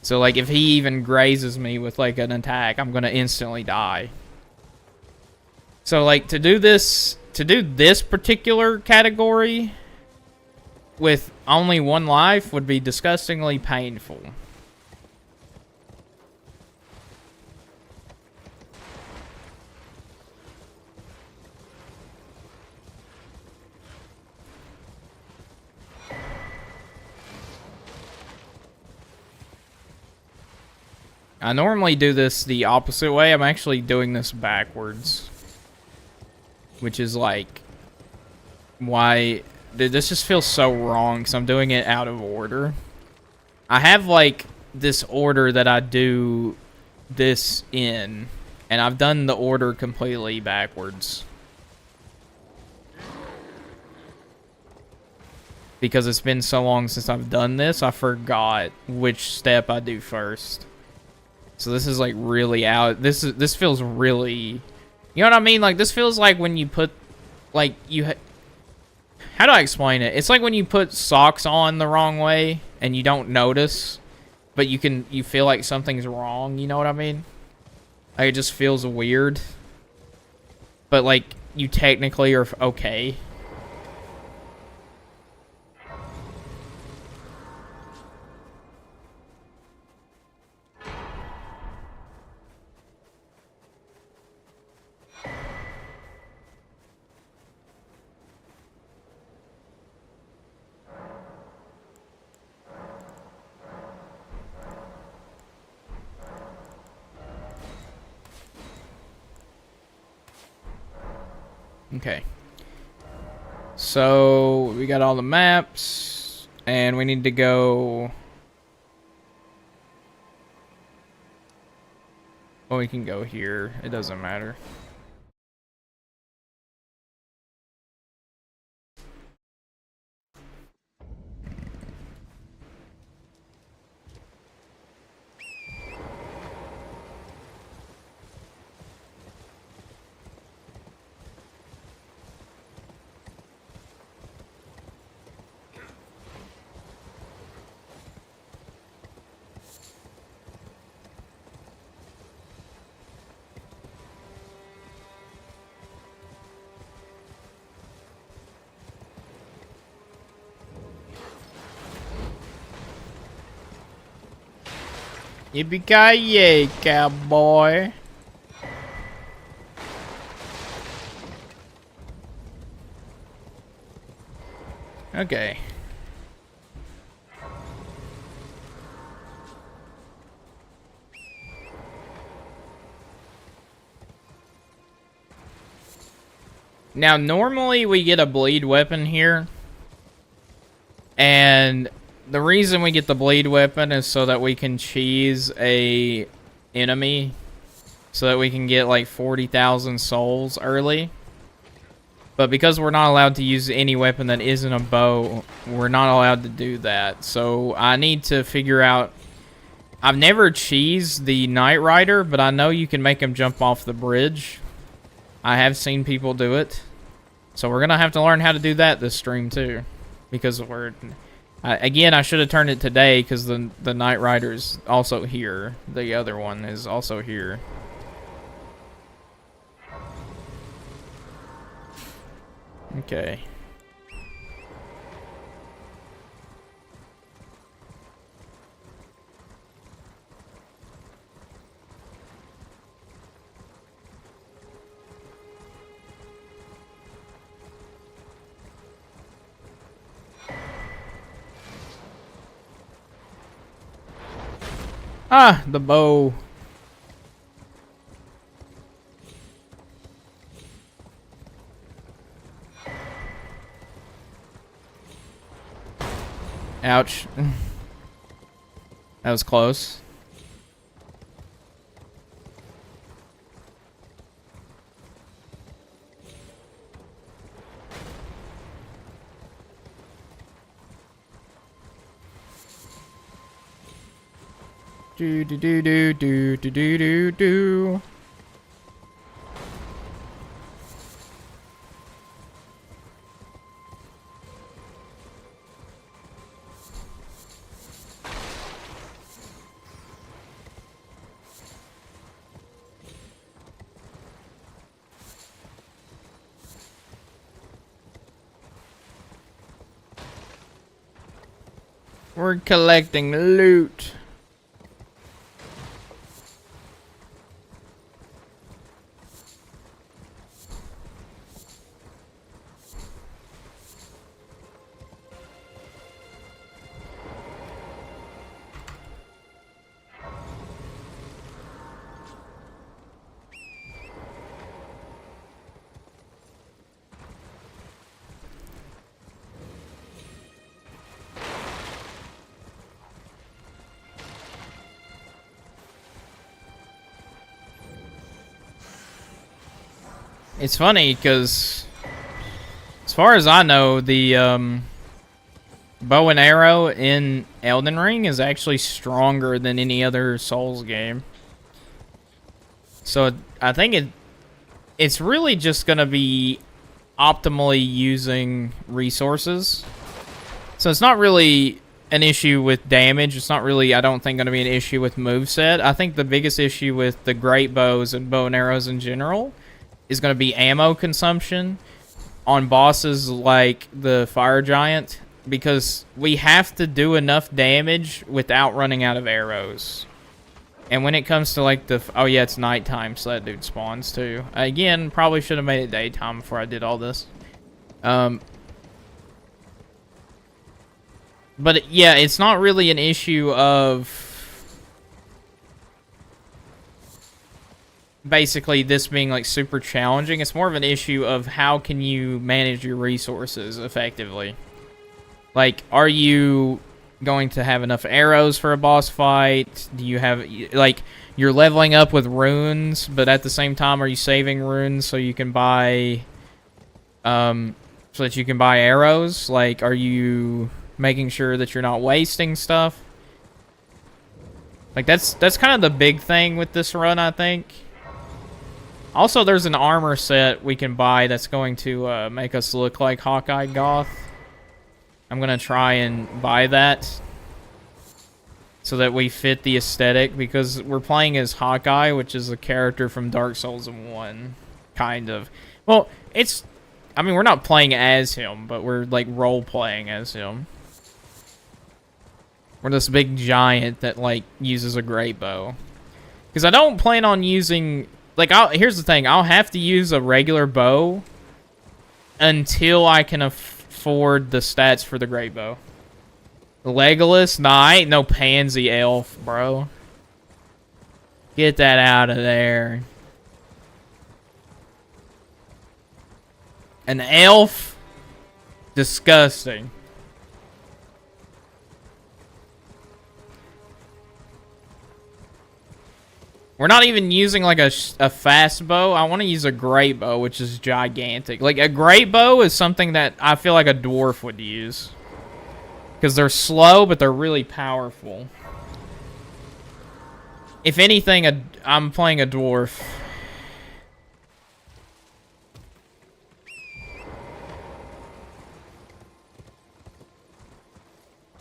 So like if he even grazes me with like an attack, I'm going to instantly die. So like to do this particular category with only 1 life would be disgustingly painful. I normally do this the opposite way. I'm actually doing this backwards. Which is like... why... This just feels so wrong, because I'm doing it out of order. I have, like, this order that I do this in, and I've done the order completely backwards. Because it's been so long since I've done this, I forgot which step I do first. So this is, like, really out. This feels really... You know what I mean? Like, this feels like when you put... Like, how do I explain it? It's like when you put socks on the wrong way and you don't notice, but you feel like something's wrong, you know what I mean? Like it just feels weird. But like you technically are okay. Okay. So, we got all the maps, and we need to go... Well, we can go here. It doesn't matter. Yippee-ki-yay, cowboy. Okay. Now, normally we get a bleed weapon here. And the reason we get the bleed weapon is so that we can cheese a enemy. So that we can get like 40,000 souls early. But because we're not allowed to use any weapon that isn't a bow, we're not allowed to do that. So I need to figure out... I've never cheesed the Knight Rider, but I know you can make him jump off the bridge. I have seen people do it. So we're going to have to learn how to do that this stream too. Because we're... again, I should have turned it today because the Knight Rider's also here. The other one is also here. Okay. Ah, the bow. Ouch. That was close. Do do do do do do do do do. We're collecting loot. It's funny because, as far as I know, the bow and arrow in Elden Ring is actually stronger than any other Souls game. So I think it's really just gonna be optimally using resources. So it's not really an issue with damage. It's not really, I don't think, going to be an issue with moveset. I think the biggest issue with the great bows and bow and arrows in general is going to be ammo consumption on bosses like the fire giant, because we have to do enough damage without running out of arrows. And when it comes to like the, oh yeah, it's nighttime, so that dude spawns too. Again, probably should have made it daytime before I did all this. But yeah, it's not really an issue of basically this being like super challenging. It's more of an issue of how can you manage your resources effectively. Like, are you going to have enough arrows for a boss fight? Do you have, like, you're leveling up with runes, but at the same time, are you saving runes so you can buy, so that you can buy arrows? Like, are you making sure that you're not wasting stuff? Like, that's kind of the big thing with this run, I think. Also, there's an armor set we can buy that's going to make us look like Hawkeye Goth. I'm going to try and buy that so that we fit the aesthetic, because we're playing as Hawkeye, which is a character from Dark Souls 1, kind of. Well, it's, I mean, we're not playing as him, but we're, like, role-playing as him. We're this big giant that, like, uses a great bow. Because I don't plan on using, like, here's the thing. I'll have to use a regular bow until I can afford the stats for the great bow. Legolas? Nah, I ain't no pansy elf, bro. Get that out of there. An elf? Disgusting. We're not even using like a fast bow. I want to use a great bow, which is gigantic. Like, a great bow is something that I feel like a dwarf would use, because they're slow, but they're really powerful. If anything, I'm playing a dwarf.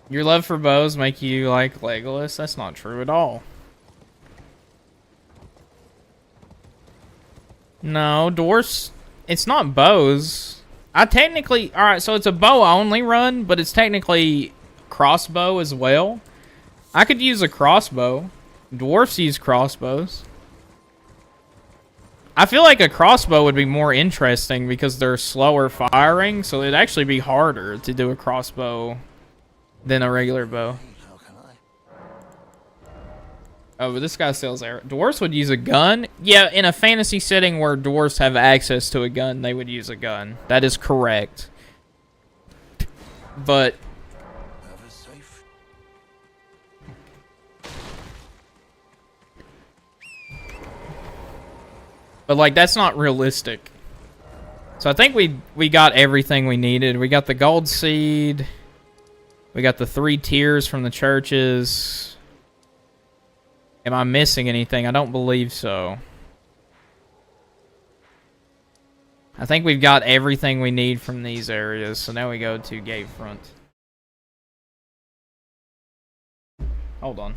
Your love for bows make you like Legolas? That's not true at all. No, dwarfs, it's not bows. I technically, alright, so it's a bow only run, but it's technically crossbow as well. I could use a crossbow. Dwarfs use crossbows. I feel like a crossbow would be more interesting because they're slower firing, so it'd actually be harder to do a crossbow than a regular bow. Oh, but this guy sells arrows. Dwarves would use a gun? Yeah, in a fantasy setting where dwarves have access to a gun, they would use a gun. That is correct. But like, that's not realistic. So I think we got everything we needed. We got the gold seed. We got the 3 tiers from the churches. Am I missing anything? I don't believe so. I think we've got everything we need from these areas. So now we go to Gatefront. Hold on.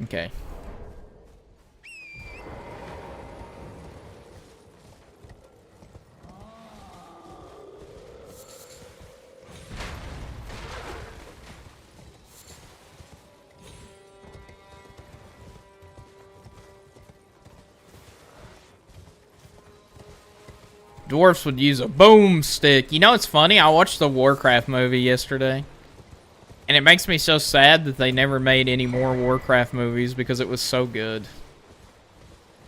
Okay. Dwarfs would use a boomstick. You know, it's funny. I watched the Warcraft movie yesterday, and it makes me so sad that they never made any more Warcraft movies because it was so good.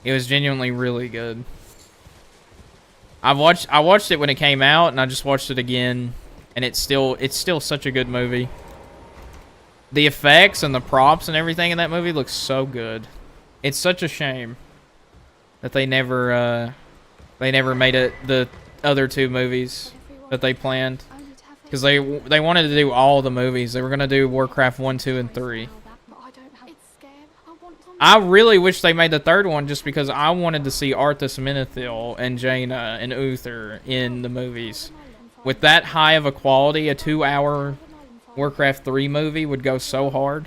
It was genuinely really good. I watched it when it came out, and I just watched it again, and it's still such a good movie. The effects and the props and everything in that movie looks so good. It's such a shame that they never made it the other two movies that they planned, because they wanted to do all the movies. They were gonna do Warcraft 1, 2, and 3. I really wish they made the third one just because I wanted to see Arthas Menethil and Jaina and Uther in the movies. With that high of a quality, a 2-hour Warcraft 3 movie would go so hard.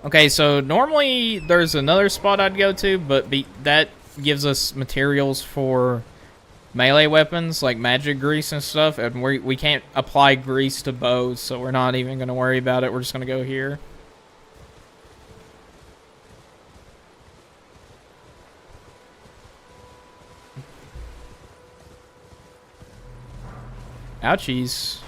Okay, so normally there's another spot I'd go to, but that gives us materials for melee weapons like magic grease and stuff, and we can't apply grease to bows, so we're not even going to worry about it. We're just going to go here. Ouchies.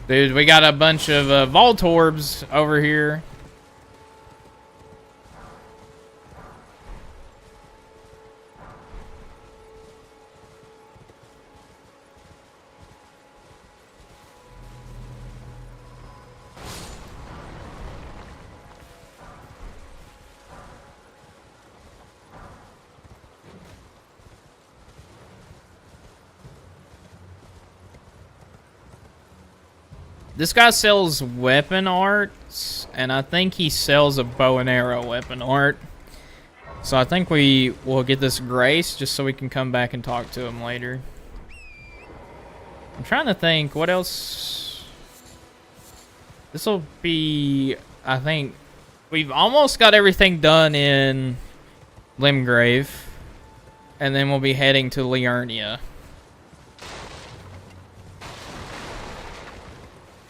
Dude, we got a bunch of Voltorbs over here. This guy sells weapon arts, and I think he sells a bow and arrow weapon art. So I think we will get this Grace just so we can come back and talk to him later. I'm trying to think what else. This will be, I think, we've almost got everything done in Limgrave, and then we'll be heading to Liurnia.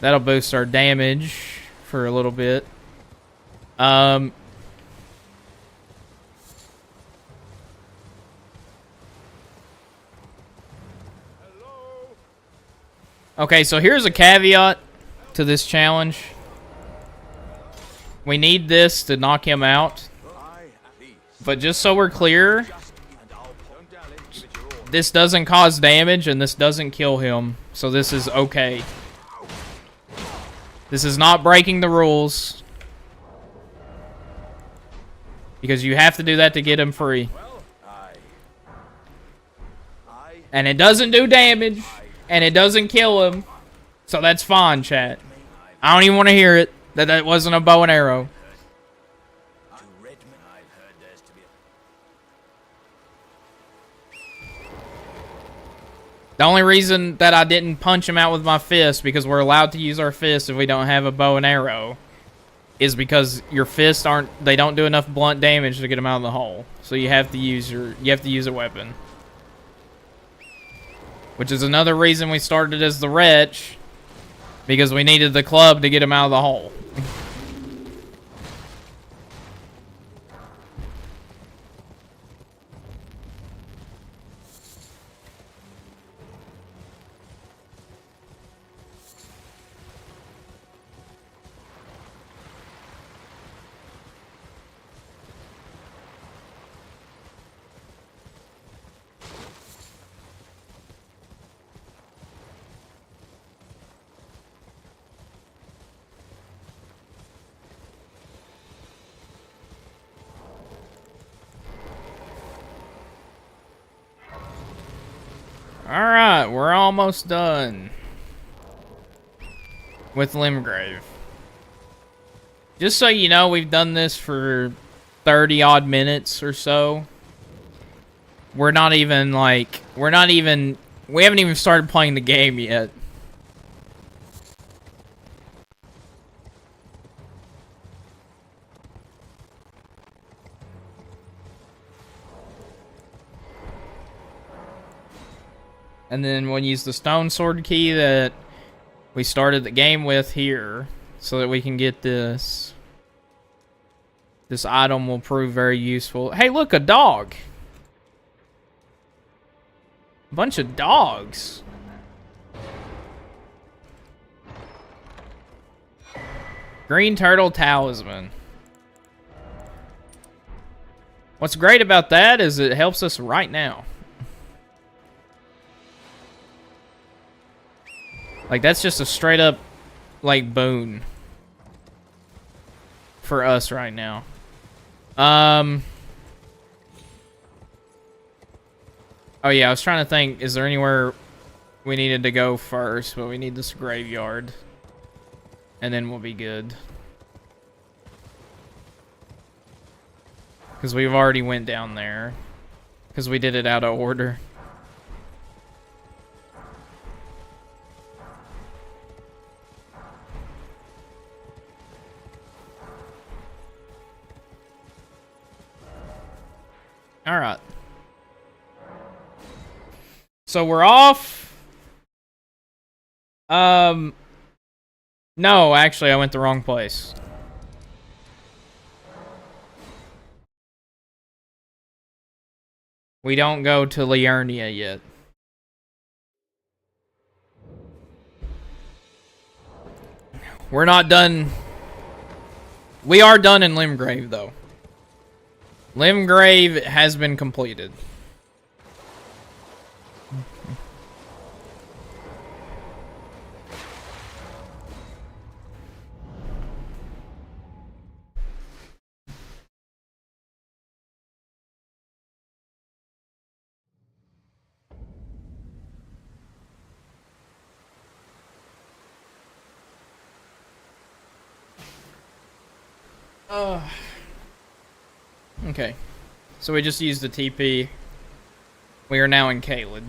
That'll boost our damage for a little bit. Okay, so here's a caveat to this challenge. We need this to knock him out. But just so we're clear, this doesn't cause damage and this doesn't kill him. So this is okay. This is not breaking the rules. Because you have to do that to get him free. And it doesn't do damage. And it doesn't kill him. So that's fine, chat. I don't even want to hear it. That wasn't a bow and arrow. The only reason that I didn't punch him out with my fist, because we're allowed to use our fist if we don't have a bow and arrow, is because your fists they don't do enough blunt damage to get him out of the hole. So you have to use a weapon. Which is another reason we started as the Wretch, because we needed the club to get him out of the hole. Alright, we're almost done with Limgrave. Just so you know, we've done this for 30 odd minutes or so. We haven't even started playing the game yet. And then we'll use the stone sword key that we started the game with here, so that we can get this. This item will prove very useful. Hey, look, a dog. A bunch of dogs. Green turtle talisman. What's great about that is it helps us right now. Like, that's just a straight up, like, boon for us right now. Oh yeah, I was trying to think, is there anywhere we needed to go first? But we need this graveyard. And then we'll be good. Because we've already went down there. Because we did it out of order. Alright. So we're off. No, actually I went the wrong place. We don't go to Liurnia yet. We're not done. We are done in Limgrave, though. Limgrave has been completed. Okay. So we just used the TP. We are now in Caelid.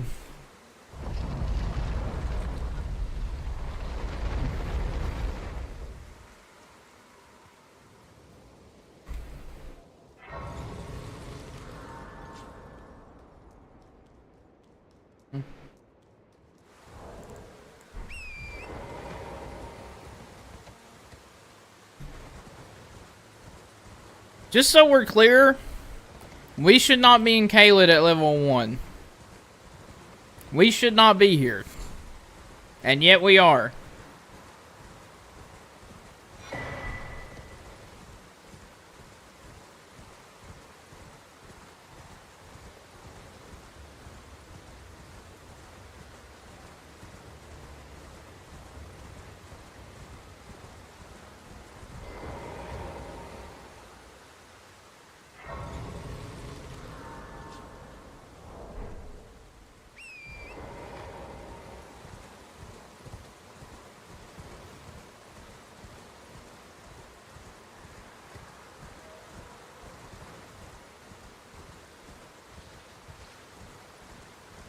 Just so we're clear, we should not be in Caelid at level 1. We should not be here. And yet we are.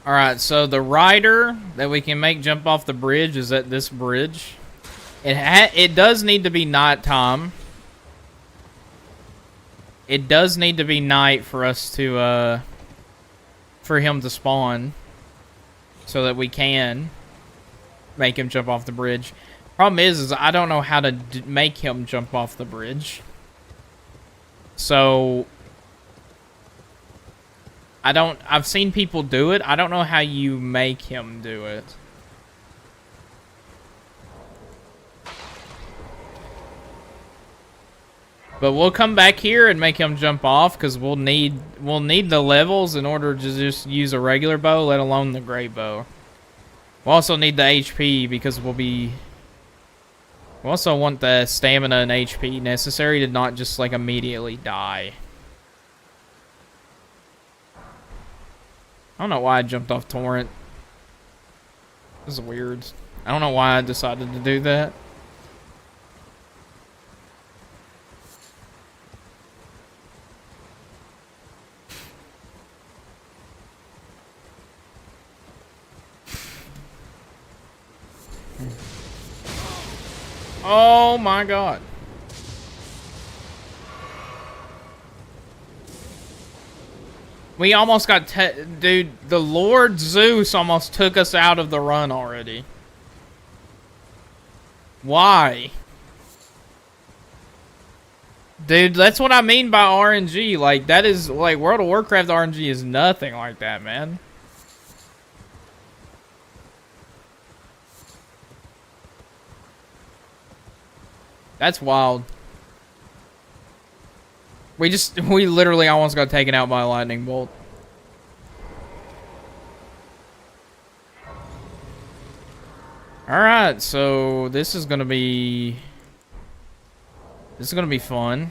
Alright, so the rider that we can make jump off the bridge is at this bridge. It does need to be nighttime. It does need to be night for us to, for him to spawn. So that we can make him jump off the bridge. Problem is I don't know how to make him jump off the bridge. So I've seen people do it. I don't know how you make him do it. But we'll come back here and make him jump off because we'll need the levels in order to just use a regular bow, let alone the great bow. We'll also need the HP because we also want the stamina and HP necessary to not just like immediately die. I don't know why I jumped off Torrent. This is weird. I don't know why I decided to do that. Oh my god. We almost got dude, the Lord Zeus almost took us out of the run already. Why? Dude, that's what I mean by RNG. Like, that is, like, World of Warcraft RNG is nothing like that, man. That's wild. We literally almost got taken out by a lightning bolt. Alright, so this is gonna be fun.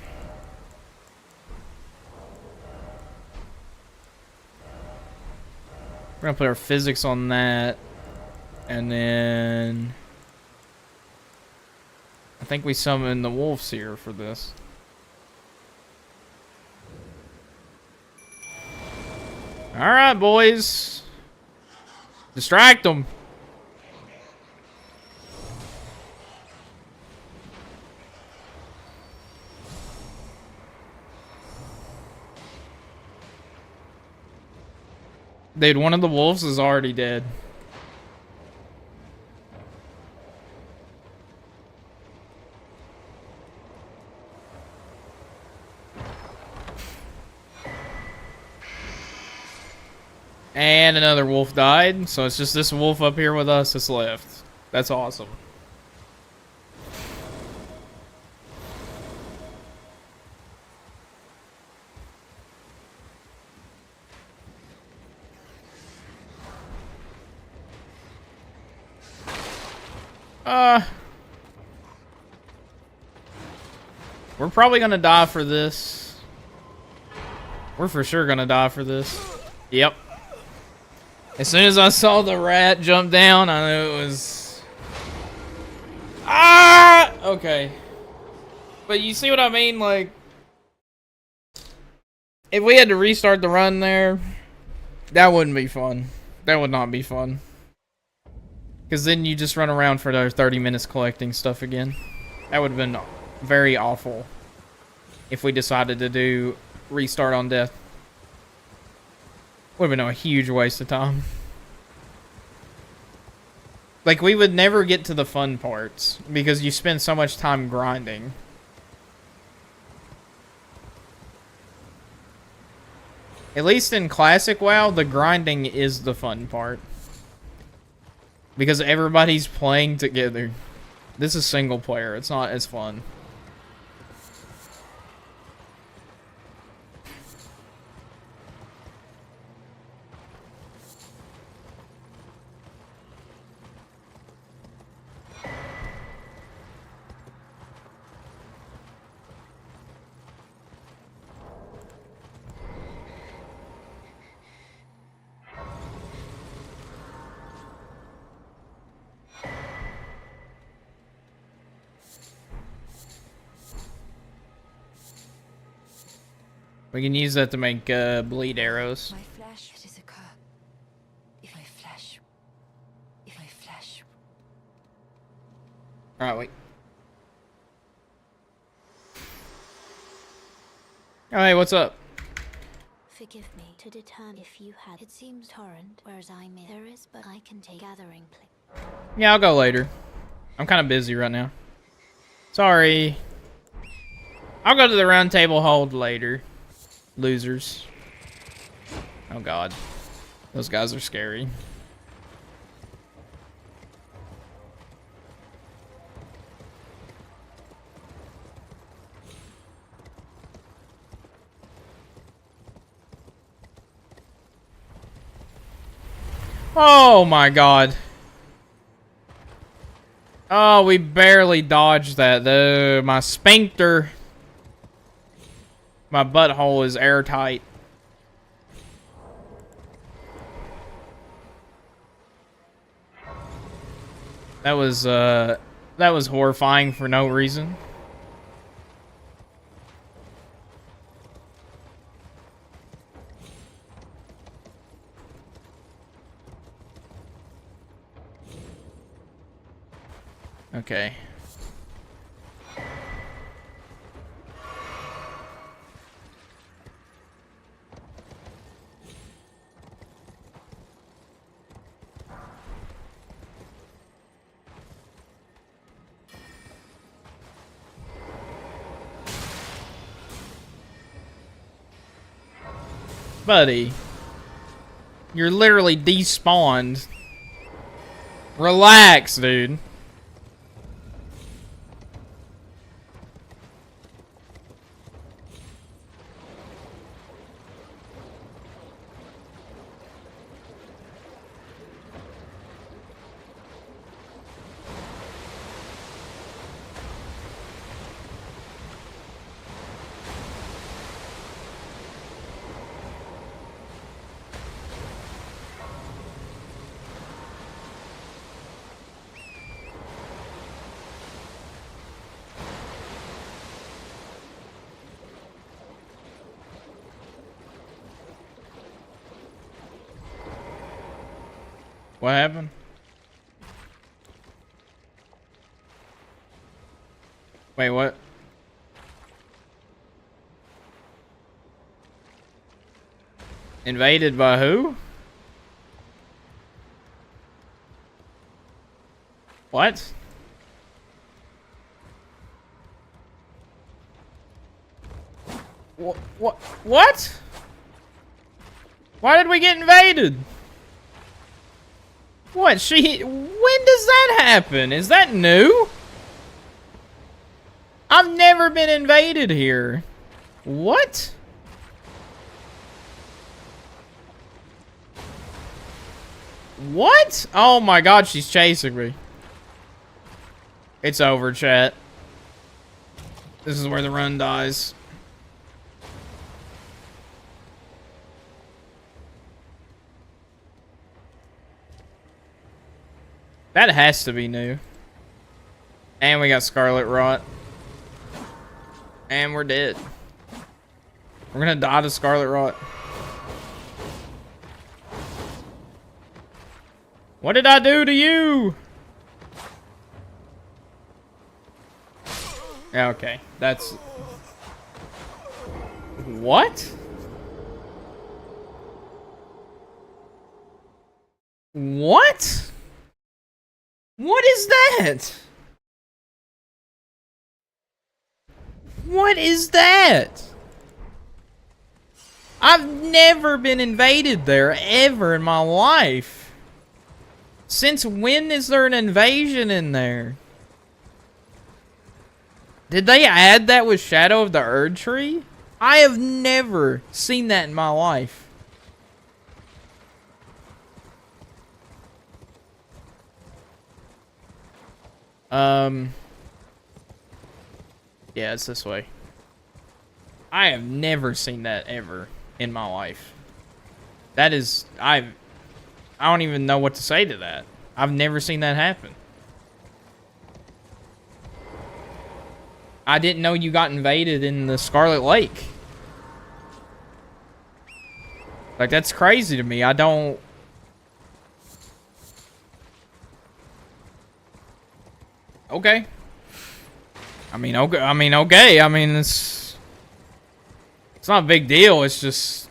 We're gonna put our physics on that, and then I think we summon the wolves here for this. Alright, boys. Distract them. Dude, one of the wolves is already dead. And another wolf died, so it's just this wolf up here with us that's left. That's awesome. We're probably gonna die for this. We're for sure gonna die for this. Yep. As soon as I saw the rat jump down, I knew it was... Ah! Okay. But you see what I mean? Like, if we had to restart the run there, that wouldn't be fun. That would not be fun. Because then you just run around for another 30 minutes collecting stuff again. That would have been very awful if we decided to do restart on death. Would have been a huge waste of time. Like, we would never get to the fun parts because you spend so much time grinding. At least in Classic WoW, the grinding is the fun part. Because everybody's playing together. This is single player. It's not as fun. We can use that to make bleed arrows. My flesh, it is a curse. If my flesh. Alright, wait. Oh, hey, what's up? Forgive me to determine if you had. It seems torrent, whereas I'm in. There is, but I can take gathering place. Yeah, I'll go later. I'm kind of busy right now. Sorry. I'll go to the round table hold later. Losers. Oh god. Those guys are scary. Oh my god. Oh, we barely dodged that though. My sphincter. My butthole is airtight. That was horrifying for no reason. Okay. Buddy, you're literally despawned. Relax, dude. What happened? Wait, what? Invaded by who? What? What? What? Why did we get invaded? What? When does that happen? Is that new? I've never been invaded here. What? What? Oh my god, she's chasing me. It's over, chat. This is where the run dies. That has to be new. And we got Scarlet Rot. And we're dead. We're gonna die to Scarlet Rot. What did I do to you? Yeah, okay. That's... What? What? What is that? What is that? I've never been invaded there ever in my life. Since when is there an invasion in there? Did they add that with Shadow of the Erd Tree? I have never seen that in my life. Yeah, it's this way. I have never seen that ever in my life. That is, I don't even know what to say to that. I've never seen that happen. I didn't know you got invaded in the Scarlet Lake. Like, that's crazy to me. I don't... Okay. I mean, okay. I mean, it's not a big deal. It's just...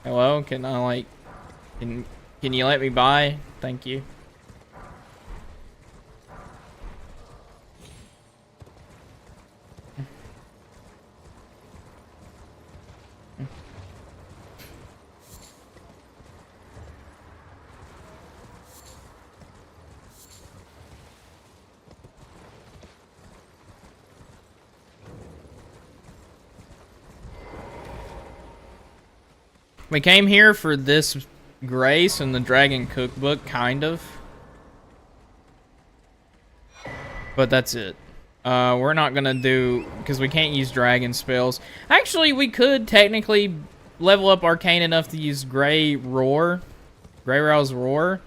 Hello? Can I, like... Can you let me by? Thank you. We came here for this grace and the dragon cookbook, kind of. But that's it. We're not gonna do... Because we can't use dragon spells. Actually, we could technically level up arcane enough to use Grey Row's Roar.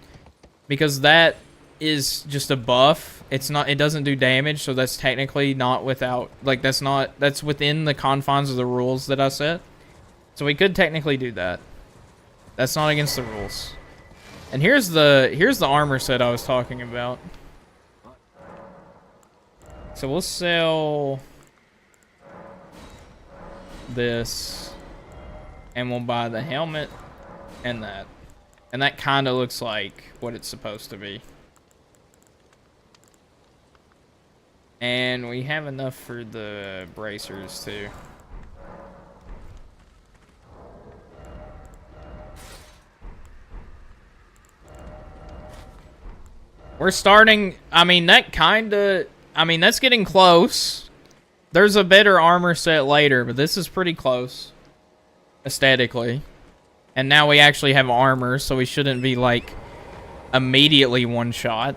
Because that is just a buff. It's not... It doesn't do damage, so that's technically not without... Like, that's not... That's within the confines of the rules that I set. So we could technically do that. That's not against the rules. And here's the armor set I was talking about. So we'll sell this, and we'll buy the helmet and that. And that kind of looks like what it's supposed to be. And we have enough for the bracers too. We're starting, I mean, that kind of, I mean, that's getting close. There's a better armor set later, but this is pretty close. Aesthetically. And now we actually have armor, so we shouldn't be, like, immediately one shot.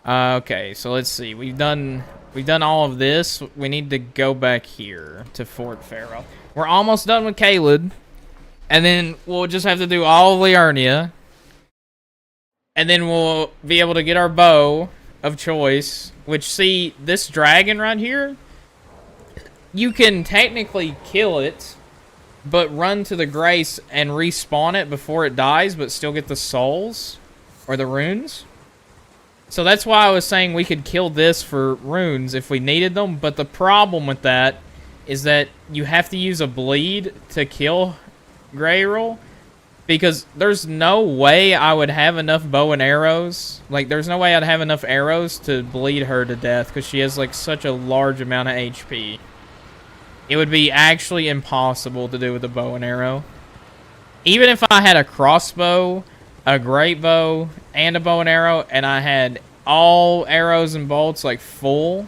Okay, so let's see. We've done all of this. We need to go back here to Fort Pharaoh. We're almost done with Caelid. And then we'll just have to do all of Liurnia. And then we'll be able to get our bow of choice. Which, see, this dragon right here, you can technically kill it but run to the Grace and respawn it before it dies, but still get the souls or the runes. So that's why I was saying we could kill this for runes if we needed them, but the problem with that is that you have to use a bleed to kill Greyroll, because there's no way I would have enough bow and arrows. Like, there's no way I'd have enough arrows to bleed her to death, because she has, like, such a large amount of HP. It would be actually impossible to do with a bow and arrow. Even if I had a crossbow, a great bow, and a bow and arrow, and I had all arrows and bolts, like, full,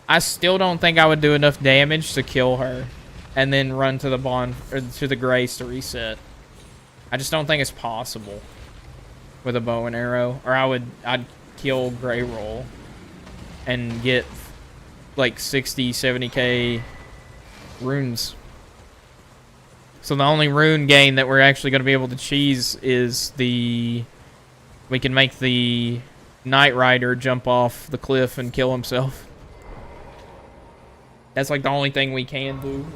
I still don't think I would do enough damage to kill her and then run to the bond, or to the Grace to reset. I just don't think it's possible with a bow and arrow, or I'd kill Greyroll and get like 60, 70k runes. So the only rune gain that we're actually going to be able to cheese is we can make the Knight Rider jump off the cliff and kill himself. That's like the only thing we can do.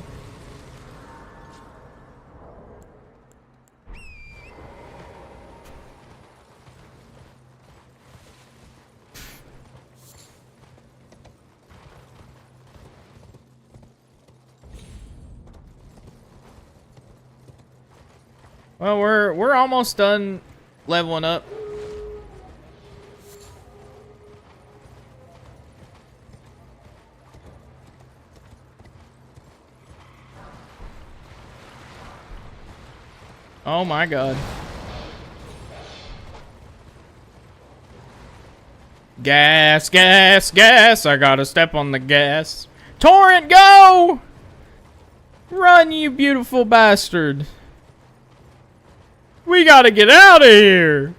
Well, we're almost done leveling up. Oh my god. Gas, gas, gas. I gotta step on the gas. Torrent, go! Run, you beautiful bastard. We gotta get out of here.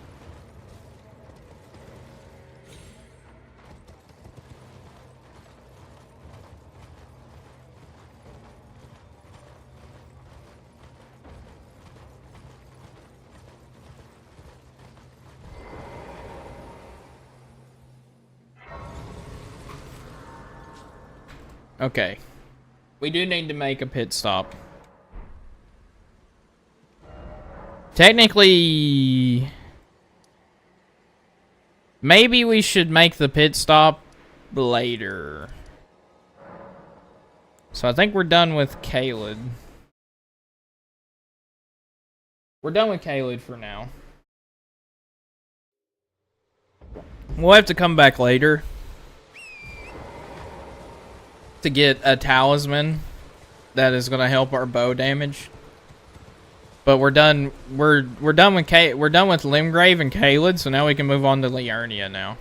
Okay. We do need to make a pit stop. Technically, maybe we should make the pit stop later. So I think we're done with Caelid. We're done with Caelid for now. We'll have to come back later to get a talisman that is going to help our bow damage. But we're done. We're done with Limgrave and Caelid, so now we can move on to Liurnia now.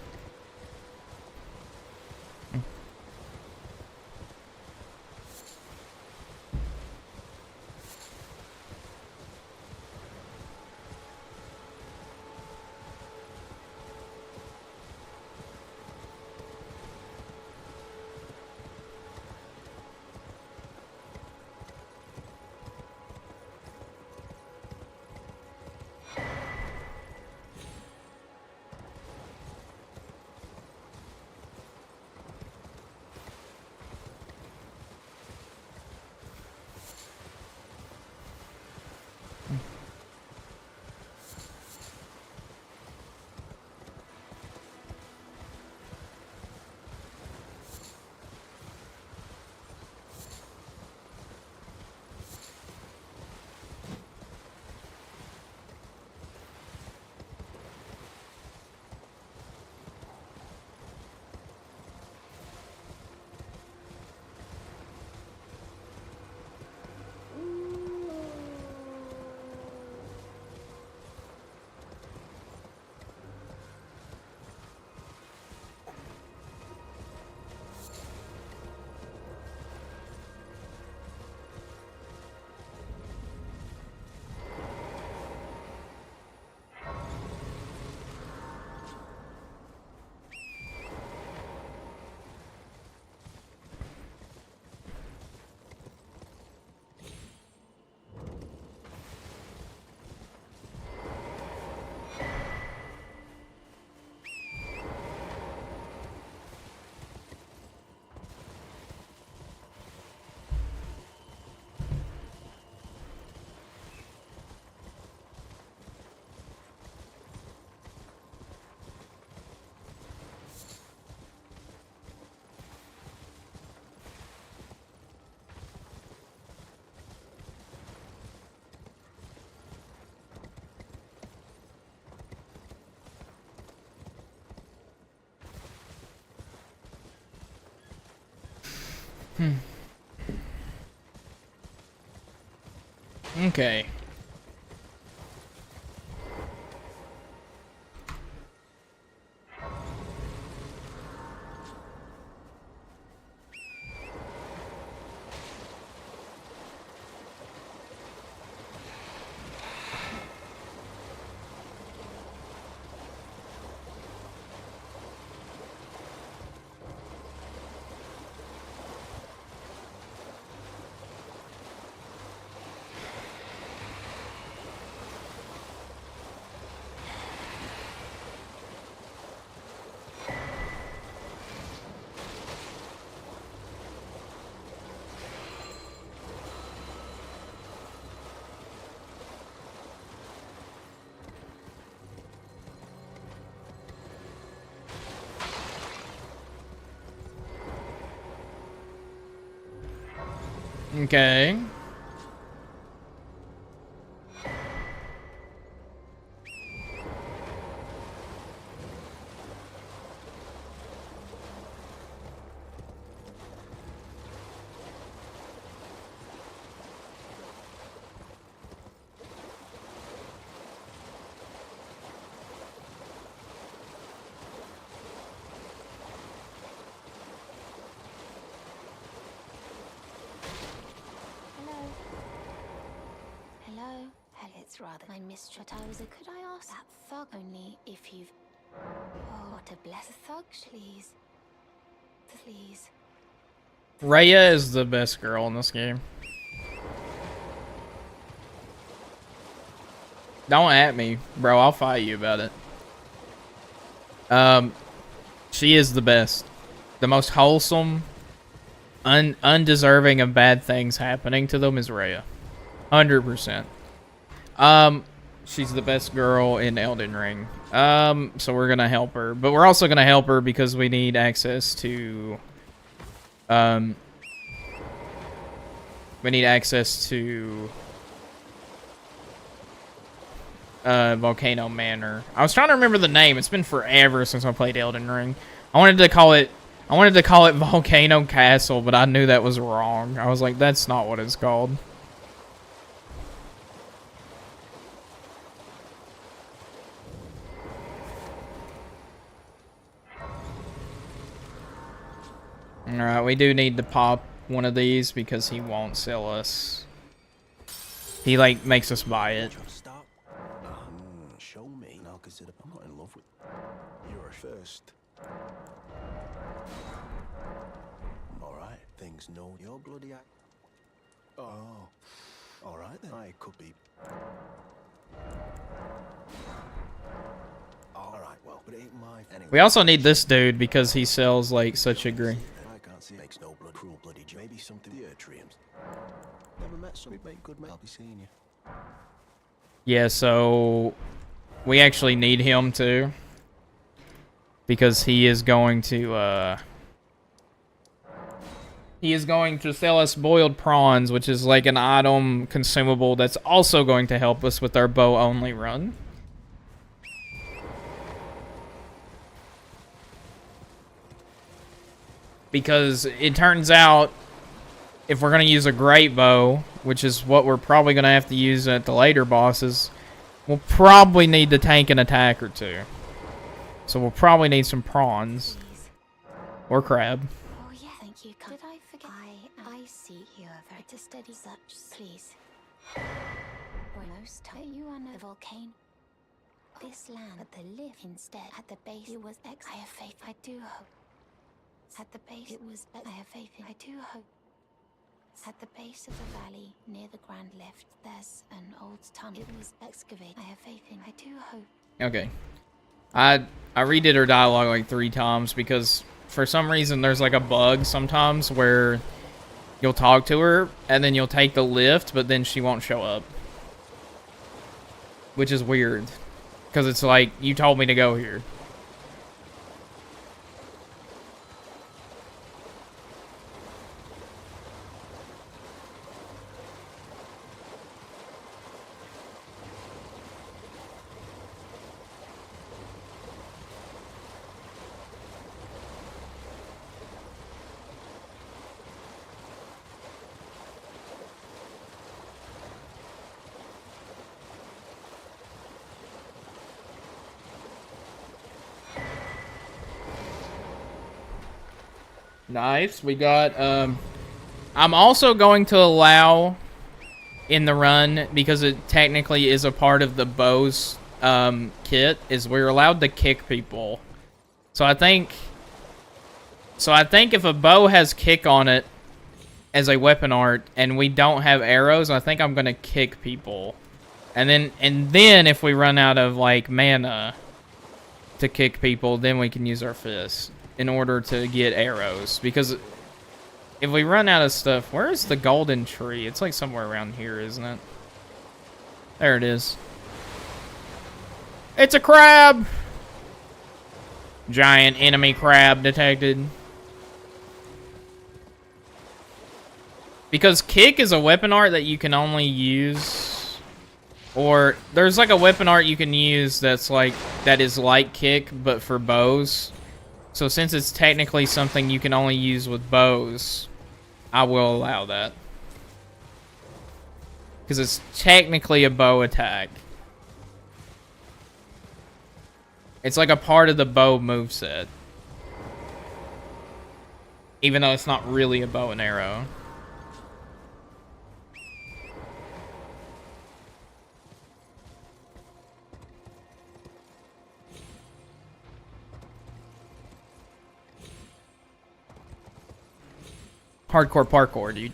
Okay. Okay. Hello? Hell, it's rather my mistress. I was a could I ask that thug only if you've oh what a blessed thug, please. Please. Rhea is the best girl in this game. Don't at me, bro. I'll fight you about it. She is the best. The most wholesome, undeserving of bad things happening to them is Rhea. 100%. She's the best girl in Elden Ring. So we're gonna help her. But we're also gonna help her because we need access to... we need access to... Volcano Manor. I was trying to remember the name. It's been forever since I played Elden Ring. I wanted to call it Volcano Castle, but I knew that was wrong. I was like, that's not what it's called. Alright, we do need to pop one of these because he won't sell us. He, like, makes us buy it. Show me, and I'll consider. I'm not in love with. You're first. All right, things know you're bloody. Oh, all right then. I could be. All right, well, but it ain't my. Anyway. We also need this dude because he sells, like, such a green. I can't see. Makes no blood, cruel bloody joke. Maybe something. The atriums. Never met some. We make good men. I'll be seeing you. Yeah, so we actually need him too, because he is going to sell us boiled prawns, which is like an item consumable that's also going to help us with our bow only run. Because it turns out if we're going to use a great bow, which is what we're probably going to have to use at the later bosses, we'll probably need to tank an attack or two. So we'll probably need some prawns. Or crab. Oh yeah, thank you. Did I forget? I see you are very to study such, please. Or most time you are the volcano. This land at the lift instead at the base it was I have faith. I do hope. At the base it was I have faith in. I do hope. At the base of the valley, near the Grand Lift, there's an old tunnel. It was excavated. I have faith in. I do hope. Okay. I redid her dialogue like 3 times because for some reason there's like a bug sometimes where you'll talk to her and then you'll take the lift, but then she won't show up. Which is weird. Because it's like, you told me to go here. Nice. We got, I'm also going to allow in the run, because it technically is a part of the bow's kit, is we're allowed to kick people. So I think if a bow has kick on it as a weapon art and we don't have arrows, I think I'm gonna kick people. And then if we run out of like mana to kick people, then we can use our fists in order to get arrows. Because if we run out of stuff, where is the golden tree? It's like somewhere around here, isn't it? There it is. It's a crab! Giant enemy crab detected. Because kick is a weapon art that you can only use, or there's like a weapon art you can use that's like, that is like kick, but for bows. So since it's technically something you can only use with bows, I will allow that. Because it's technically a bow attack. It's like a part of the bow moveset. Even though it's not really a bow and arrow. Hardcore parkour, dude.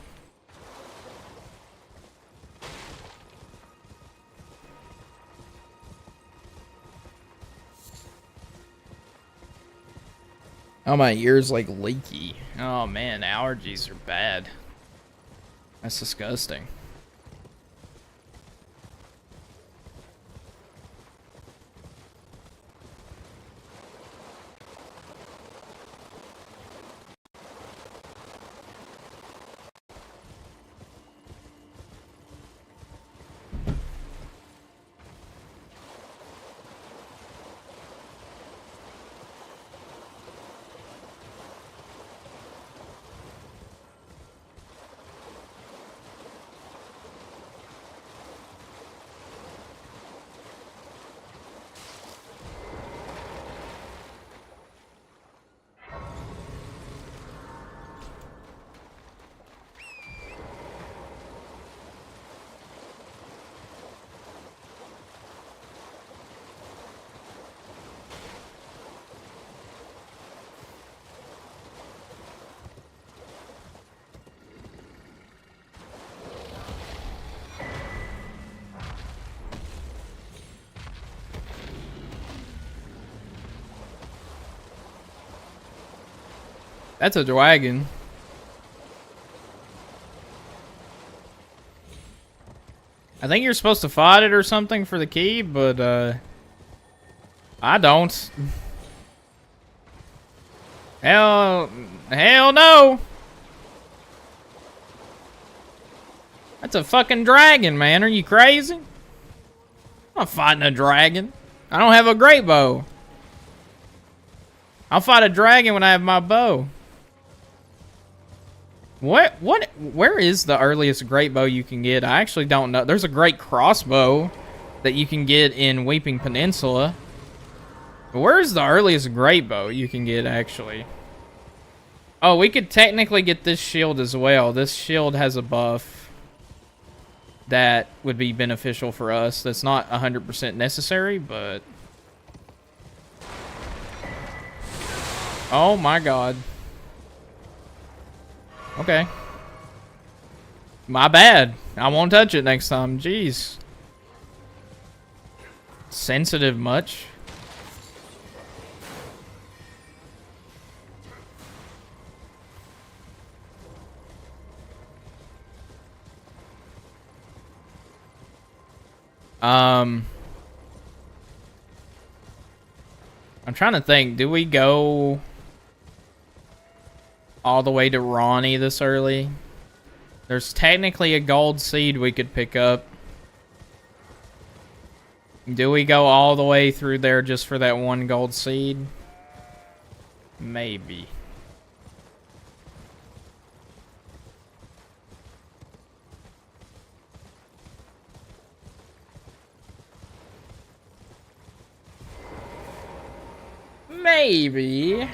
Oh, my ear's like leaky. Oh man, allergies are bad. That's disgusting. That's a dragon. I think you're supposed to fight it or something for the key, but I don't. Hell no! That's a fucking dragon, man. Are you crazy? I'm not fighting a dragon. I don't have a great bow. I'll fight a dragon when I have my bow. Where is the earliest great bow you can get? I actually don't know. There's a great crossbow that you can get in Weeping Peninsula. But where's the earliest great bow you can get, actually? Oh, we could technically get this shield as well. This shield has a buff that would be beneficial for us. That's not 100% necessary, but... Oh my god. Okay. My bad. I won't touch it next time. Jeez. Sensitive much? I'm trying to think. Do we go all the way to Ronnie this early? There's technically a gold seed we could pick up. Do we go all the way through there just for that one gold seed? Maybe. Maybe.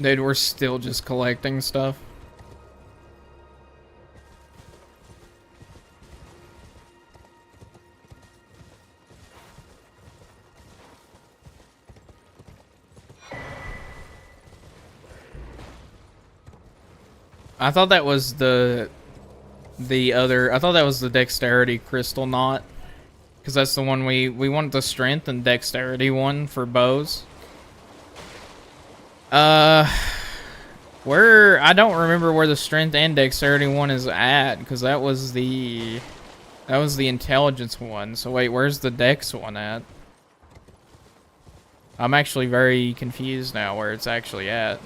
Dude, we're still just collecting stuff. I thought that was the other. I thought that was the dexterity crystal knot, because that's the one we want the strength and dexterity one for bows. Where I don't remember where the strength and dexterity one is at, because that was the intelligence one. So wait, where's the dex one at? I'm actually very confused now where it's actually at.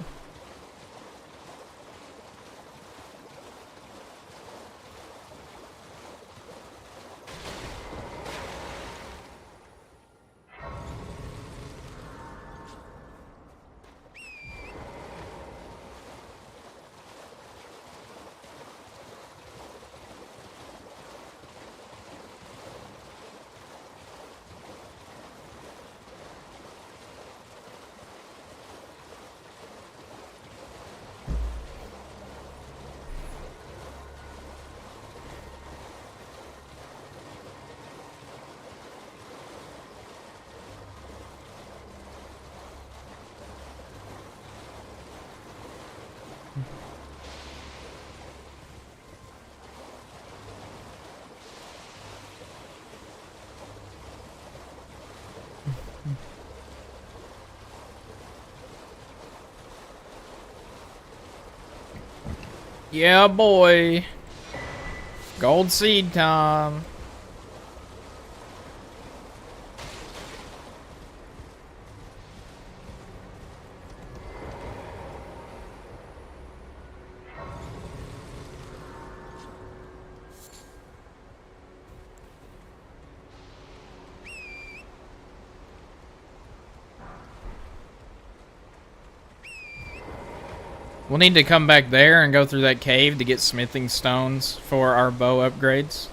Yeah, boy. Gold seed time. We'll need to come back there and go through that cave to get smithing stones for our bow upgrades.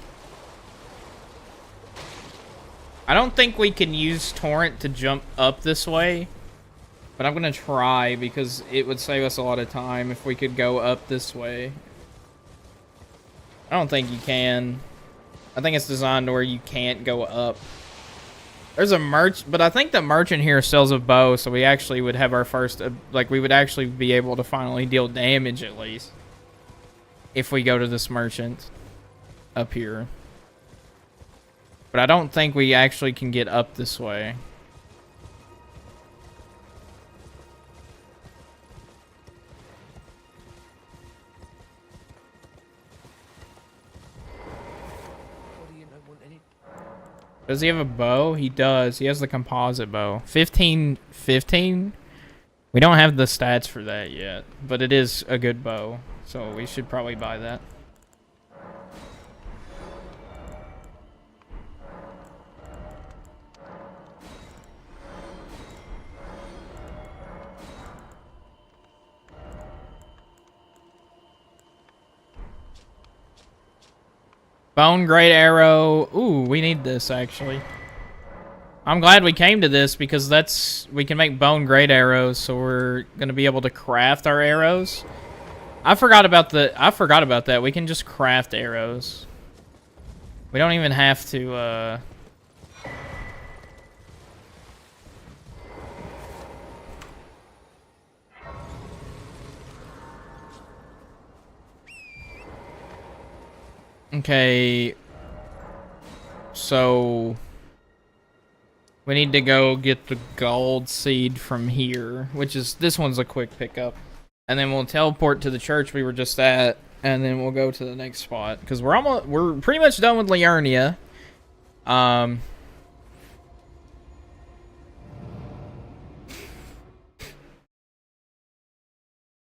I don't think we can use Torrent to jump up this way, but I'm gonna try because it would save us a lot of time if we could go up this way. I don't think you can. I think it's designed to where you can't go up. There's a but I think the merchant here sells a bow, so we actually would have our first, like, we would actually be able to finally deal damage at least. If we go to this merchant up here. But I don't think we actually can get up this way. Does he have a bow? He does. He has the composite bow. 15. We don't have the stats for that yet, but it is a good bow, so we should probably buy that. Bone great arrow. Ooh, we need this actually. I'm glad we came to this because we can make bone great arrows, so we're gonna be able to craft our arrows. I forgot about that. We can just craft arrows. We don't even have to Okay, so we need to go get the gold seed from here, which is, this one's a quick pickup. And then we'll teleport to the church we were just at, and then we'll go to the next spot. Because we're pretty much done with Liurnia.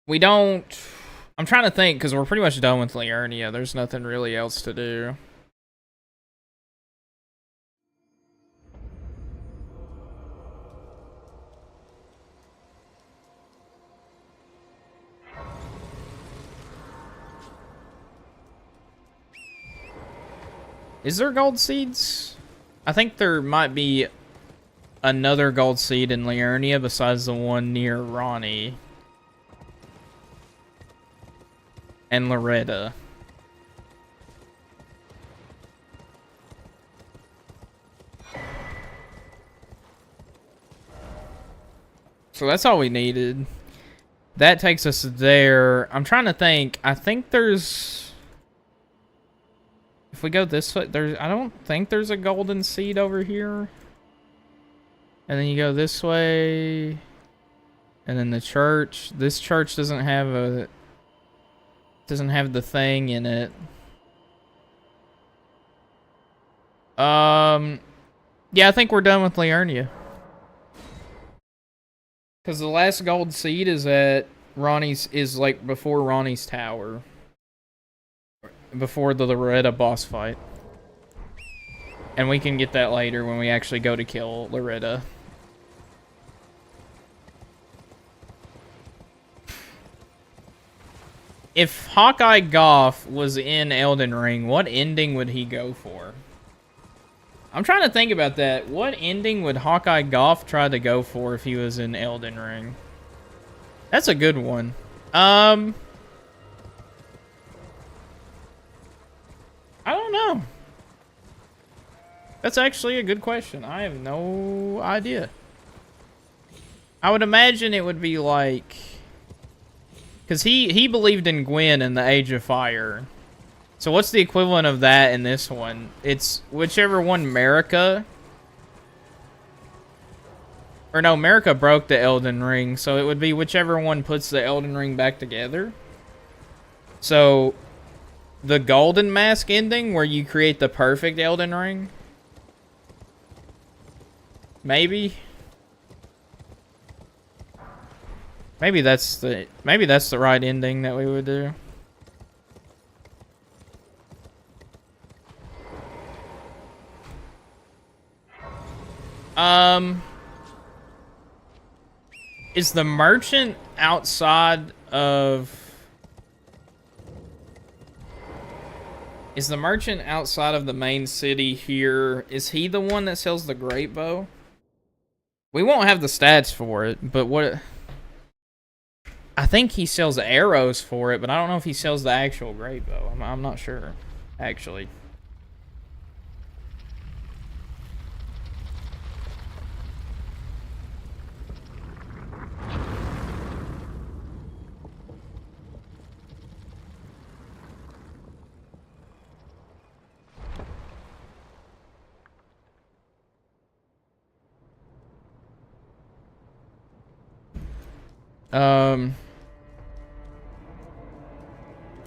We don't... I'm trying to think, because we're pretty much done with Liurnia. There's nothing really else to do. Is there gold seeds? I think there might be another gold seed in Liurnia besides the one near Ronnie. and Loretta. So that's all we needed. That takes us there. I'm trying to think. I think there's... If we go this way, I don't think there's a golden seed over here. And then you go this way. And then the church. This church doesn't have a... Doesn't have the thing in it. Yeah, I think we're done with Liurnia. Because the last gold seed is at Ronnie's, is like before Ronnie's tower. Before the Loretta boss fight. And we can get that later when we actually go to kill Loretta. If Hawkeye Gough was in Elden Ring, what ending would he go for? I'm trying to think about that. What ending would Hawkeye Gough try to go for if he was in Elden Ring? That's a good one. I don't know. That's actually a good question. I have no idea. I would imagine it would be like... Because he believed in Gwen in the Age of Fire. So what's the equivalent of that in this one? It's whichever one Marika... Or no, Marika broke the Elden Ring, so it would be whichever one puts the Elden Ring back together. So, the Golden Mask ending, where you create the perfect Elden Ring? Maybe? Maybe that's the right ending that we would do. Is the merchant outside of... Is the merchant outside of the main city here? Is he the one that sells the great bow? We won't have the stats for it, but what... I think he sells arrows for it, but I don't know if he sells the actual great bow. I'm not sure, actually.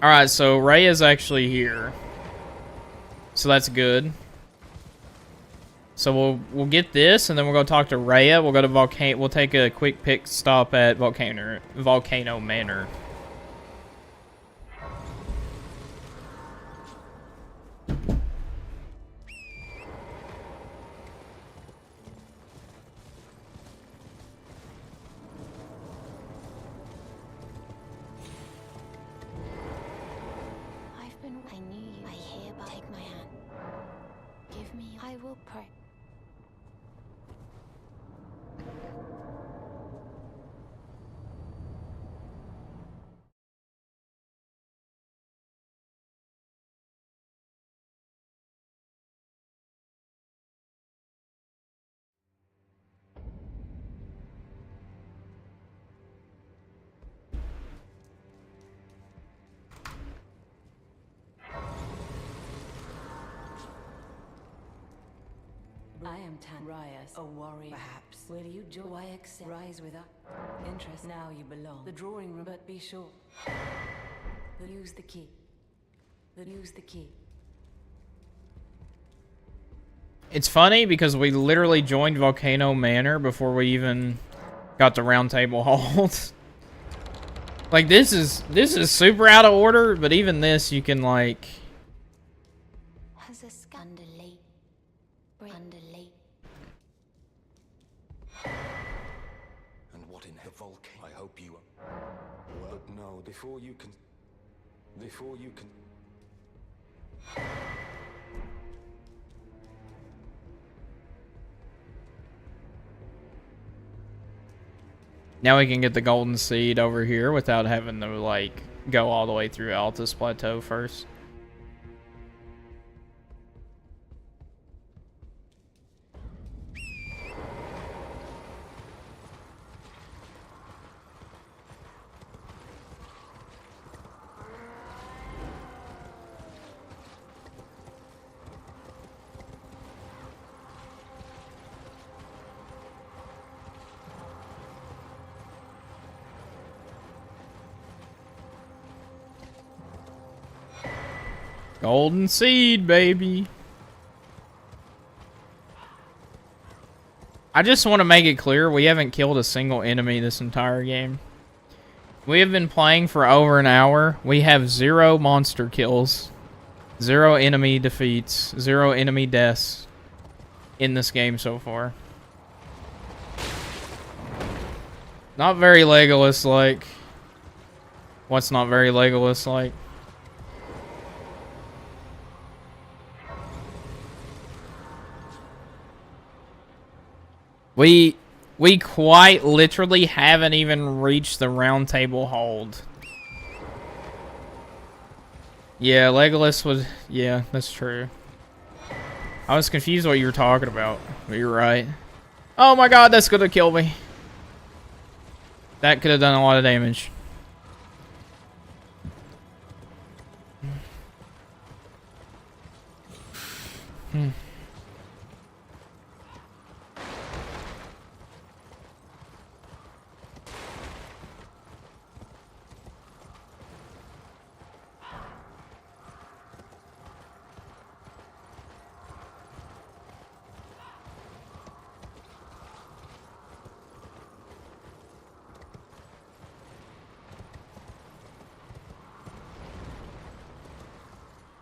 Alright, so Ray is actually here. So that's good. So we'll get this, and then we'll go talk to Rhea. We'll go to Volcano. We'll take a quick pit stop at Volcano Manor. I knew you. I hereby take my hand. Give me. I will pray. I am Tanrias, a warrior. Perhaps. Will you join? I accept. Rise with us. Interest. Now you belong. The drawing room, but be sure. Use the key. Use the key. It's funny because we literally joined Volcano Manor before we even got to Round Table Halt. Like this is super out of order, but even this you can like. Has a scandally. Underlay. And what in the volcano? I hope you... Well, no, before you can... Now we can get the golden seed over here without having to like go all the way through Altus Plateau first. Golden seed, baby. I just want to make it clear, we haven't killed a single enemy this entire game. We have been playing for over an hour. We have 0 monster kills, 0 enemy defeats, 0 enemy deaths in this game so far. Not very Legolas-like. What's not very Legolas-like? We quite literally haven't even reached the round table hold. Yeah, Legolas was... Yeah, that's true. I was confused what you were talking about, but you're right. Oh my god, that's gonna kill me. That could have done a lot of damage.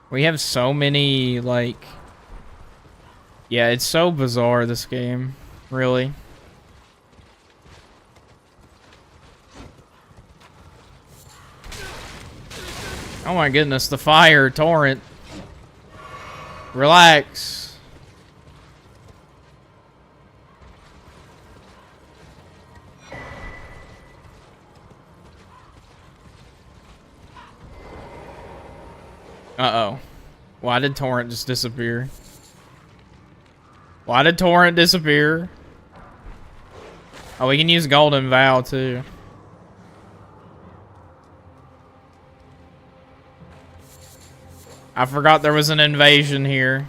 We have so many, like... Yeah, it's so bizarre, this game. Really. Oh my goodness, the fire torrent. Relax. Uh-oh. Why did torrent just disappear? Why did torrent disappear? Oh, we can use golden vow too. I forgot there was an invasion here.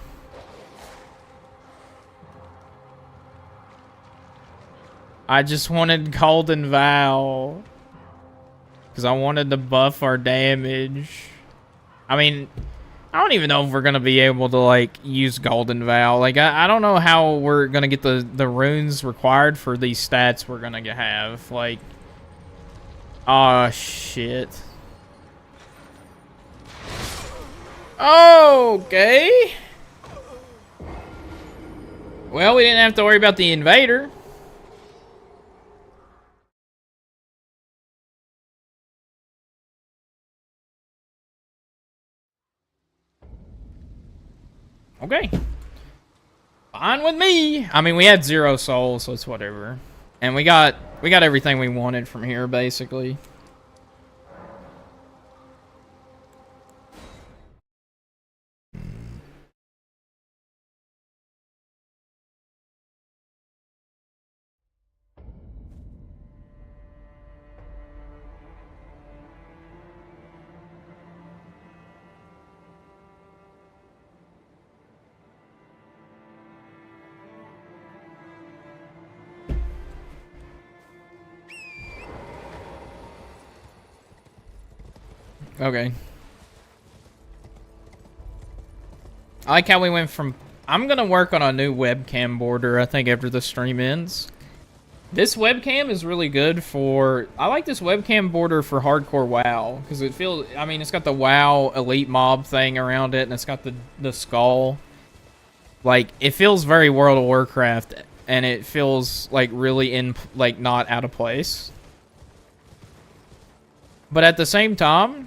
I just wanted golden vow. Because I wanted to buff our damage. I mean, I don't even know if we're going to be able to, like, use golden vow. Like, I don't know how we're going to get the runes required for these stats we're going to have. Like, oh, shit. Okay. Well, we didn't have to worry about the invader. Okay. Fine with me. I mean, we had 0 souls, so it's whatever. And we got everything we wanted from here, basically. Okay. I like how we went from... I'm going to work on a new webcam border, I think, after the stream ends. This webcam is really good for... I like this webcam border for hardcore WoW. Because it feels... I mean, it's got the WoW elite mob thing around it. And it's got the skull. Like, it feels very World of Warcraft. And it feels, like, really like, not out of place. But at the same time...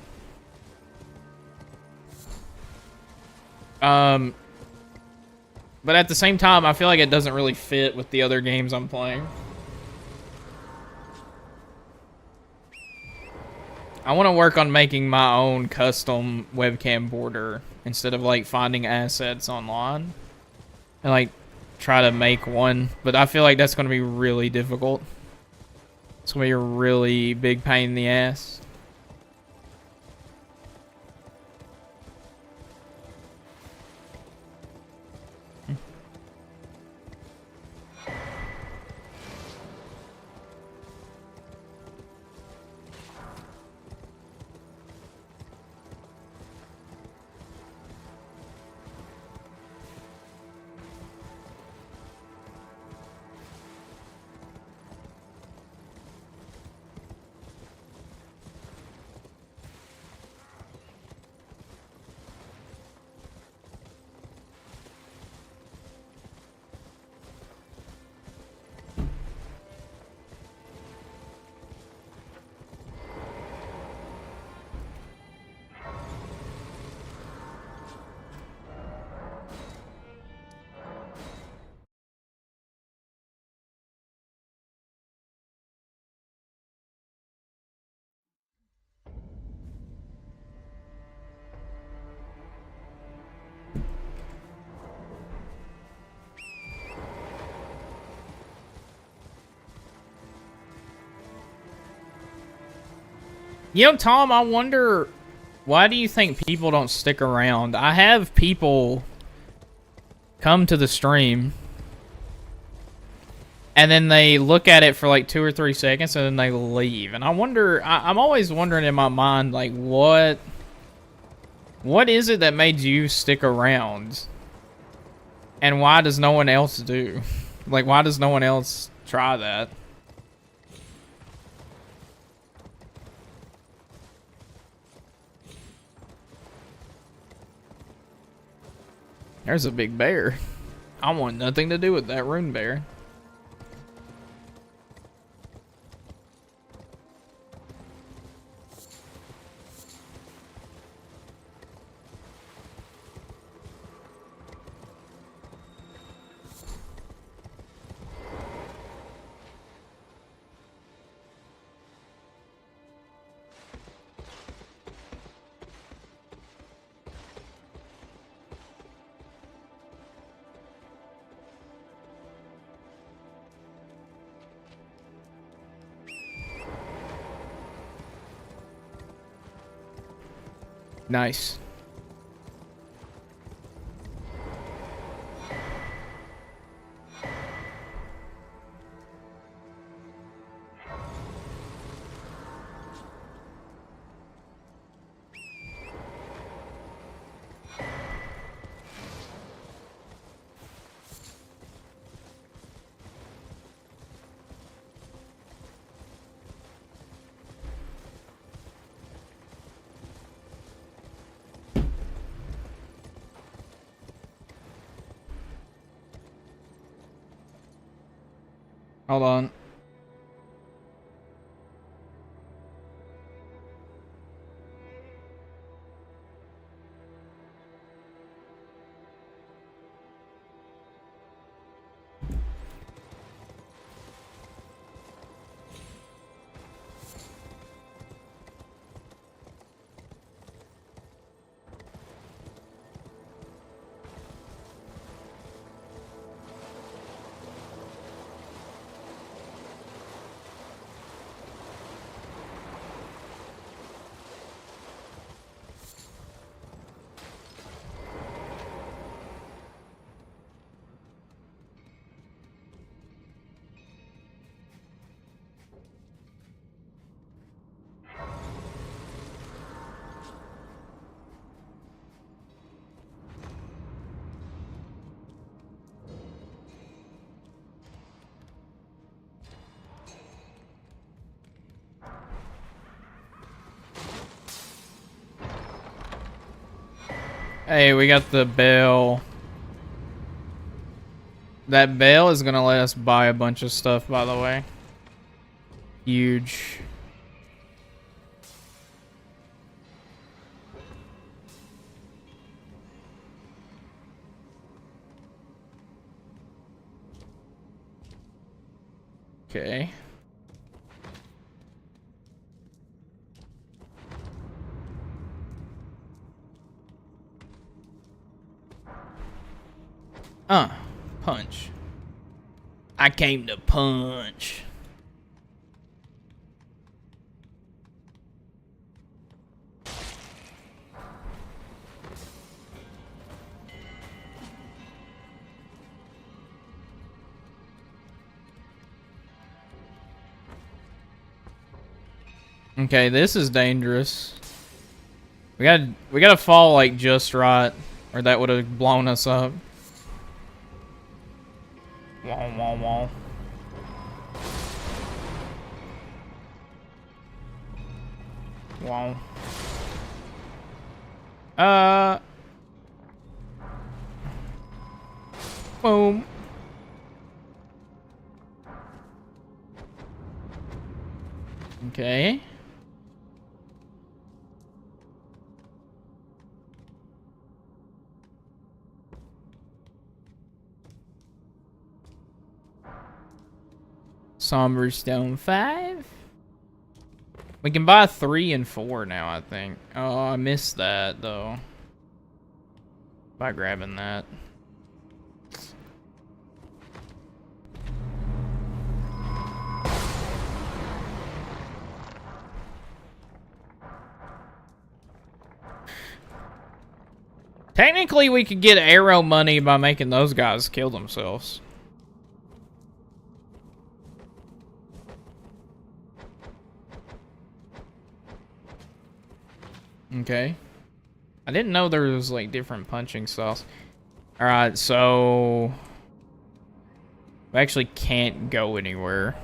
But at the same time, I feel like it doesn't really fit with the other games I'm playing. I want to work on making my own custom webcam border instead of like finding assets online and like try to make one. But I feel like that's going to be really difficult. It's going to be a really big pain in the ass. You know, Tom, I wonder, why do you think people don't stick around? I have people come to the stream, and then they look at it for like 2 or 3 seconds, and then they leave. And I wonder, I'm always wondering in my mind, like, what is it that made you stick around? And why does no one else do? Like, why does no one else try that? There's a big bear. I want nothing to do with that rune bear. Nice. Hold on. Hey, we got the bell. That bell is gonna let us buy a bunch of stuff, by the way. Huge. Okay. Punch. I came to punch. Okay, this is dangerous. We gotta fall like just right, or that would have blown us up. Wah, wah, wah. Wow. Boom. Okay. Somber Stone 5. We can buy 3 and 4 now, I think. Oh, I missed that, though. By grabbing that. Technically, we could get arrow money by making those guys kill themselves. Okay. I didn't know there was, like, different punching styles. Alright, so... we actually can't go anywhere.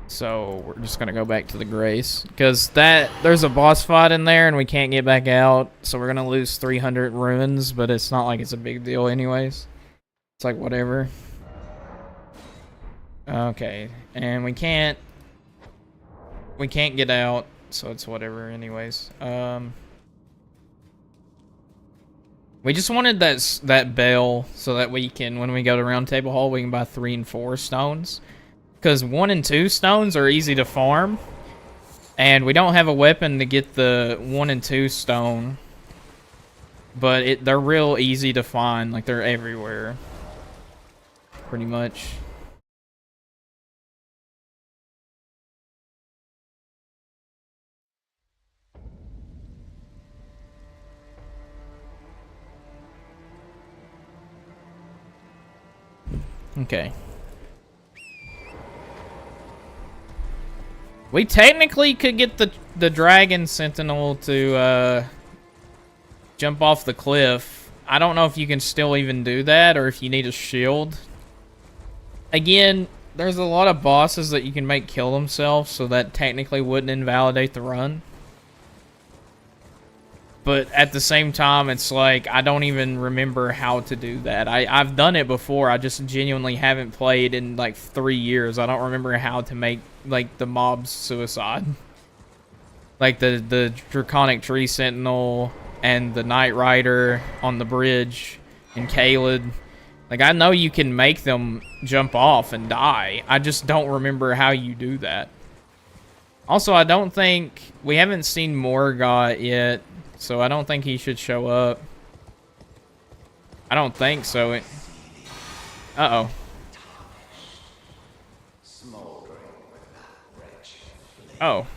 So, we're just gonna go back to the Grace. Because there's a boss fight in there, and we can't get back out. So, we're gonna lose 300 ruins, but it's not like it's a big deal anyways. It's like, whatever. Okay, and we can't get out. So it's whatever anyways. We just wanted that bell so that we can, when we go to Round Table Hall, we can buy 3 and 4 stones. Because 1 and 2 stones are easy to farm. And we don't have a weapon to get the 1 and 2 stone. But they're real easy to find. Like, they're everywhere. Pretty much. Okay. We technically could get the Dragon Sentinel to jump off the cliff. I don't know if you can still even do that or if you need a shield. Again, there's a lot of bosses that you can make kill themselves, so that technically wouldn't invalidate the run. But at the same time, it's like, I don't even remember how to do that. I've done it before, I just genuinely haven't played in like 3 years. I don't remember how to make, like, the mobs suicide. Like the Draconic Tree Sentinel and the Knight Rider on the bridge and Caelid. Like, I know you can make them jump off and die. I just don't remember how you do that. Also, I don't think... we haven't seen Morgoth yet. So I don't think he should show up. I don't think so. Uh-oh. Oh.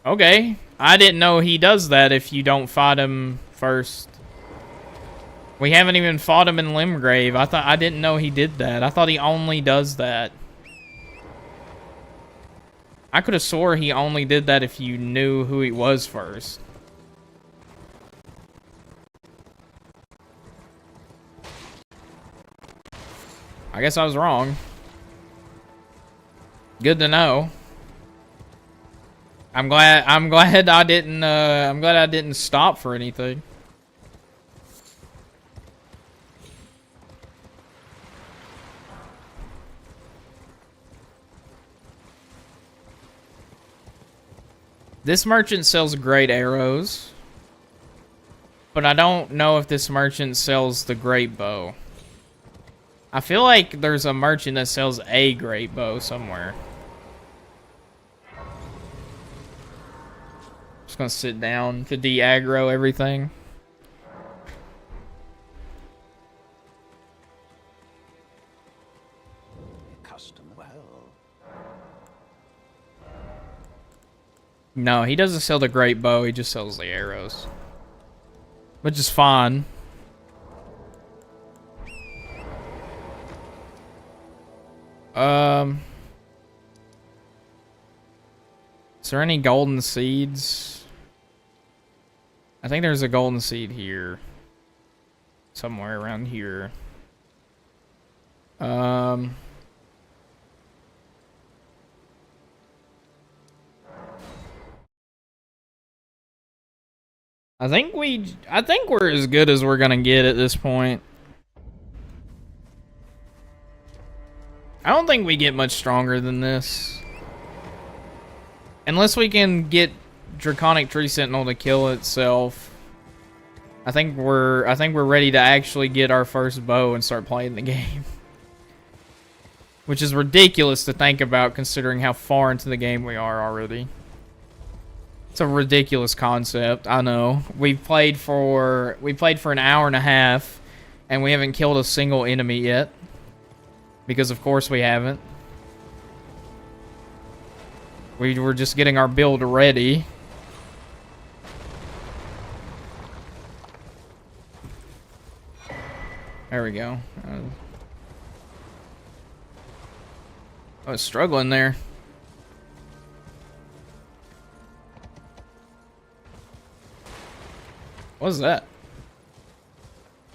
Okay. I didn't know he does that if you don't fight him first. We haven't even fought him in Limgrave. I didn't know he did that. I thought he only does that. I could have swore he only did that if you knew who he was first. I guess I was wrong. Good to know. I'm glad I didn't stop for anything. This merchant sells great arrows, but I don't know if this merchant sells the great bow. I feel like there's a merchant that sells a great bow somewhere. Just gonna sit down to de-aggro everything. customer. Well, No, he doesn't sell the great bow. He just sells the arrows, which is fine. Is there any golden seeds? I think there's a golden seed here. Somewhere around here. I think we're as good as we're gonna get at this point. I don't think we get much stronger than this. Unless we can get Draconic Tree Sentinel to kill itself. I think we're ready to actually get our first bow and start playing the game. Which is ridiculous to think about considering how far into the game we are already. It's a ridiculous concept, I know. We played for an hour and a half and we haven't killed a single enemy yet. Because of course we haven't. We were just getting our build ready. There we go. I was struggling there. What is that?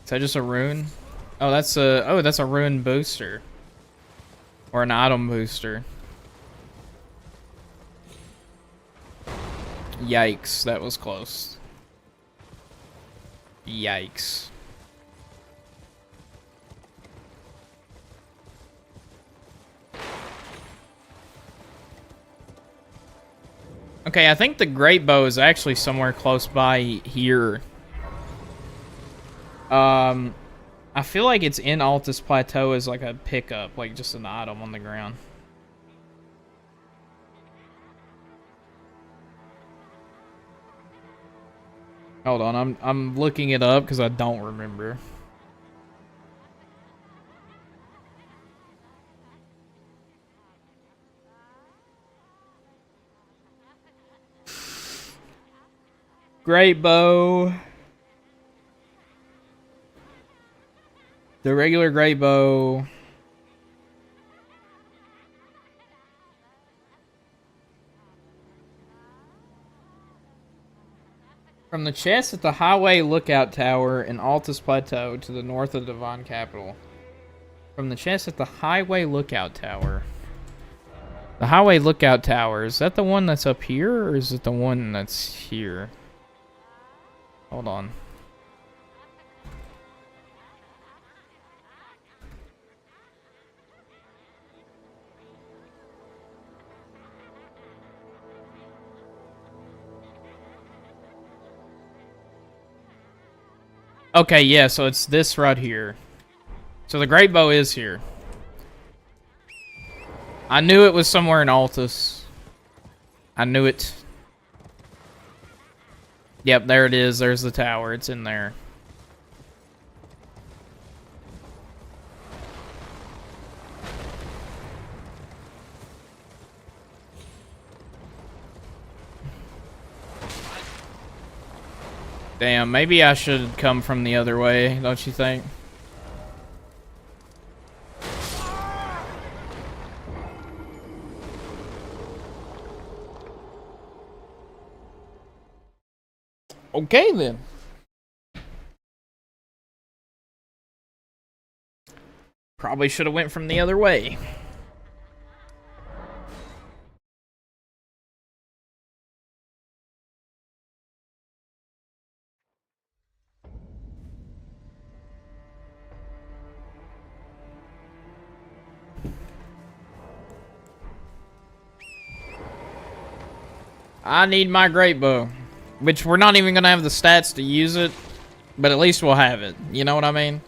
Is that just a rune? Oh, that's a rune booster. Or an item booster. Yikes, that was close. Yikes. Okay, I think the great bow is actually somewhere close by here. I feel like it's in Altus Plateau as like a pickup, like just an item on the ground. Hold on, I'm looking it up because I don't remember. Great bow. The regular great bow. From the chest at the Highway Lookout Tower in Altus Plateau to the north of the Divine Capital. From the chest at the Highway Lookout Tower. The Highway Lookout Tower, is that the one that's up here, or is it the one that's here? Hold on. Okay, yeah, so it's this right here. So the great bow is here. I knew it was somewhere in Altus. I knew it. Yep, there it is. There's the tower. It's in there. Damn, maybe I should come from the other way, don't you think? Okay, then. Probably should have went from the other way. I need my great bow. Which we're not even going to have the stats to use it. But at least we'll have it. You know what I mean?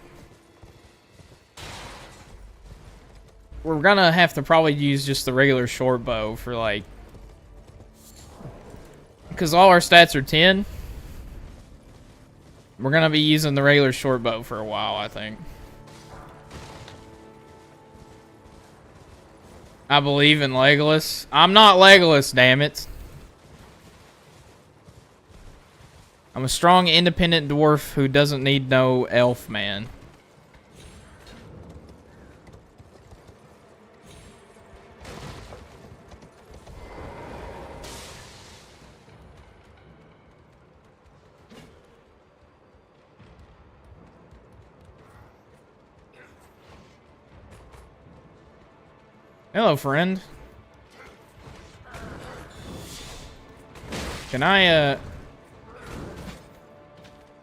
We're going to have to probably use just the regular short bow for like... Because all our stats are 10. We're going to be using the regular short bow for a while, I think. I believe in Legolas. I'm not Legolas, damn it. I'm a strong, independent dwarf who doesn't need no elf man. Hello, friend. Can I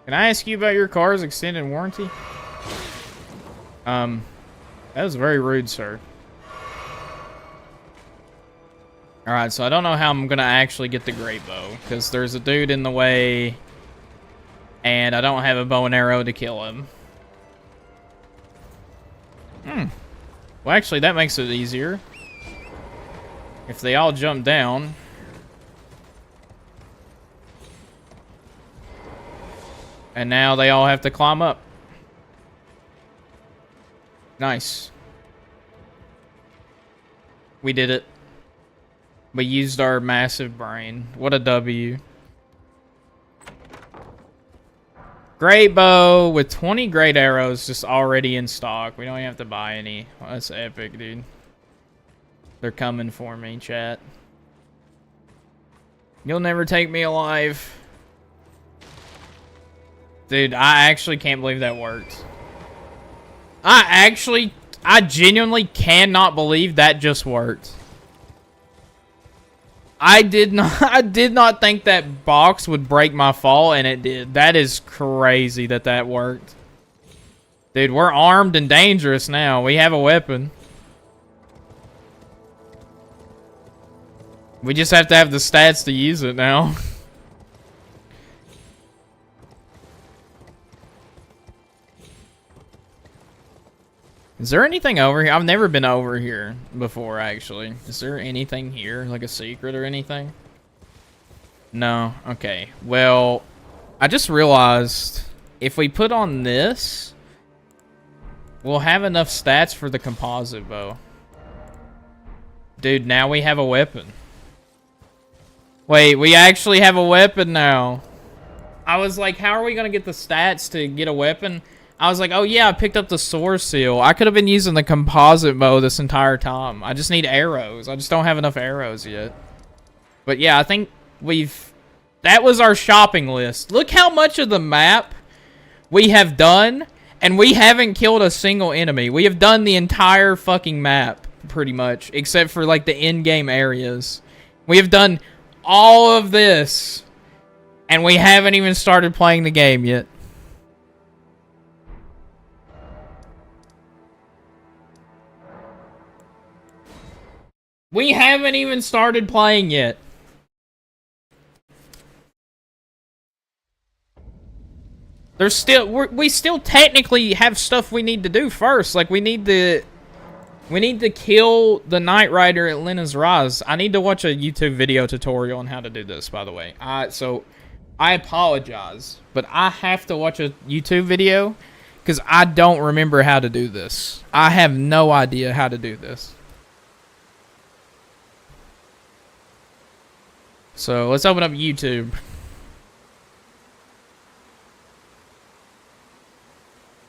ask you about your car's extended warranty? That was very rude, sir. Alright, so I don't know how I'm gonna actually get the great bow, because there's a dude in the way, and I don't have a bow and arrow to kill him. Well, actually, that makes it easier. If they all jump down. And now they all have to climb up. Nice. We did it. We used our massive brain. What a W. Great bow with 20 great arrows just already in stock. We don't even have to buy any. Well, that's epic, dude. They're coming for me, chat. You'll never take me alive. Dude, I actually can't believe that worked. I genuinely cannot believe that just worked. I did not think that box would break my fall, and it did. That is crazy that worked. Dude, we're armed and dangerous now. We have a weapon. We just have to have the stats to use it now. Is there anything over here? I've never been over here before, actually. Is there anything here? Like a secret or anything? No. Okay. Well, I just realized if we put on this, we'll have enough stats for the composite bow. Dude, now we have a weapon. Wait, we actually have a weapon now. I was like, how are we going to get the stats to get a weapon? I was like, oh yeah, I picked up the sword seal. I could have been using the composite bow this entire time. I just need arrows. I just don't have enough arrows yet. But yeah, I think that was our shopping list. Look how much of the map we have done, and we haven't killed a single enemy. We have done the entire fucking map, pretty much, except for like the in-game areas. We have done all of this, and we haven't even started playing the game yet. We haven't even started playing yet. There's still we still technically have stuff we need to do first. Like we need to kill the Knight Rider at Lena's Rise. I need to watch a YouTube video tutorial on how to do this, by the way. So I apologize, but I have to watch a YouTube video because I don't remember how to do this. I have no idea how to do this. So let's open up YouTube.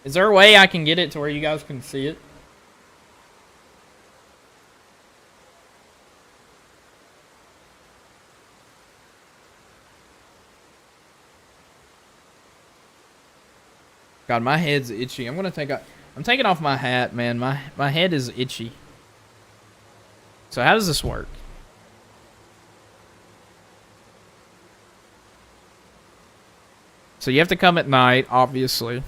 Is there a way I can get it to where you guys can see it? God, my head's itchy. I'm taking off my hat, man. My head is itchy. So how does this work? So you have to come at night, obviously.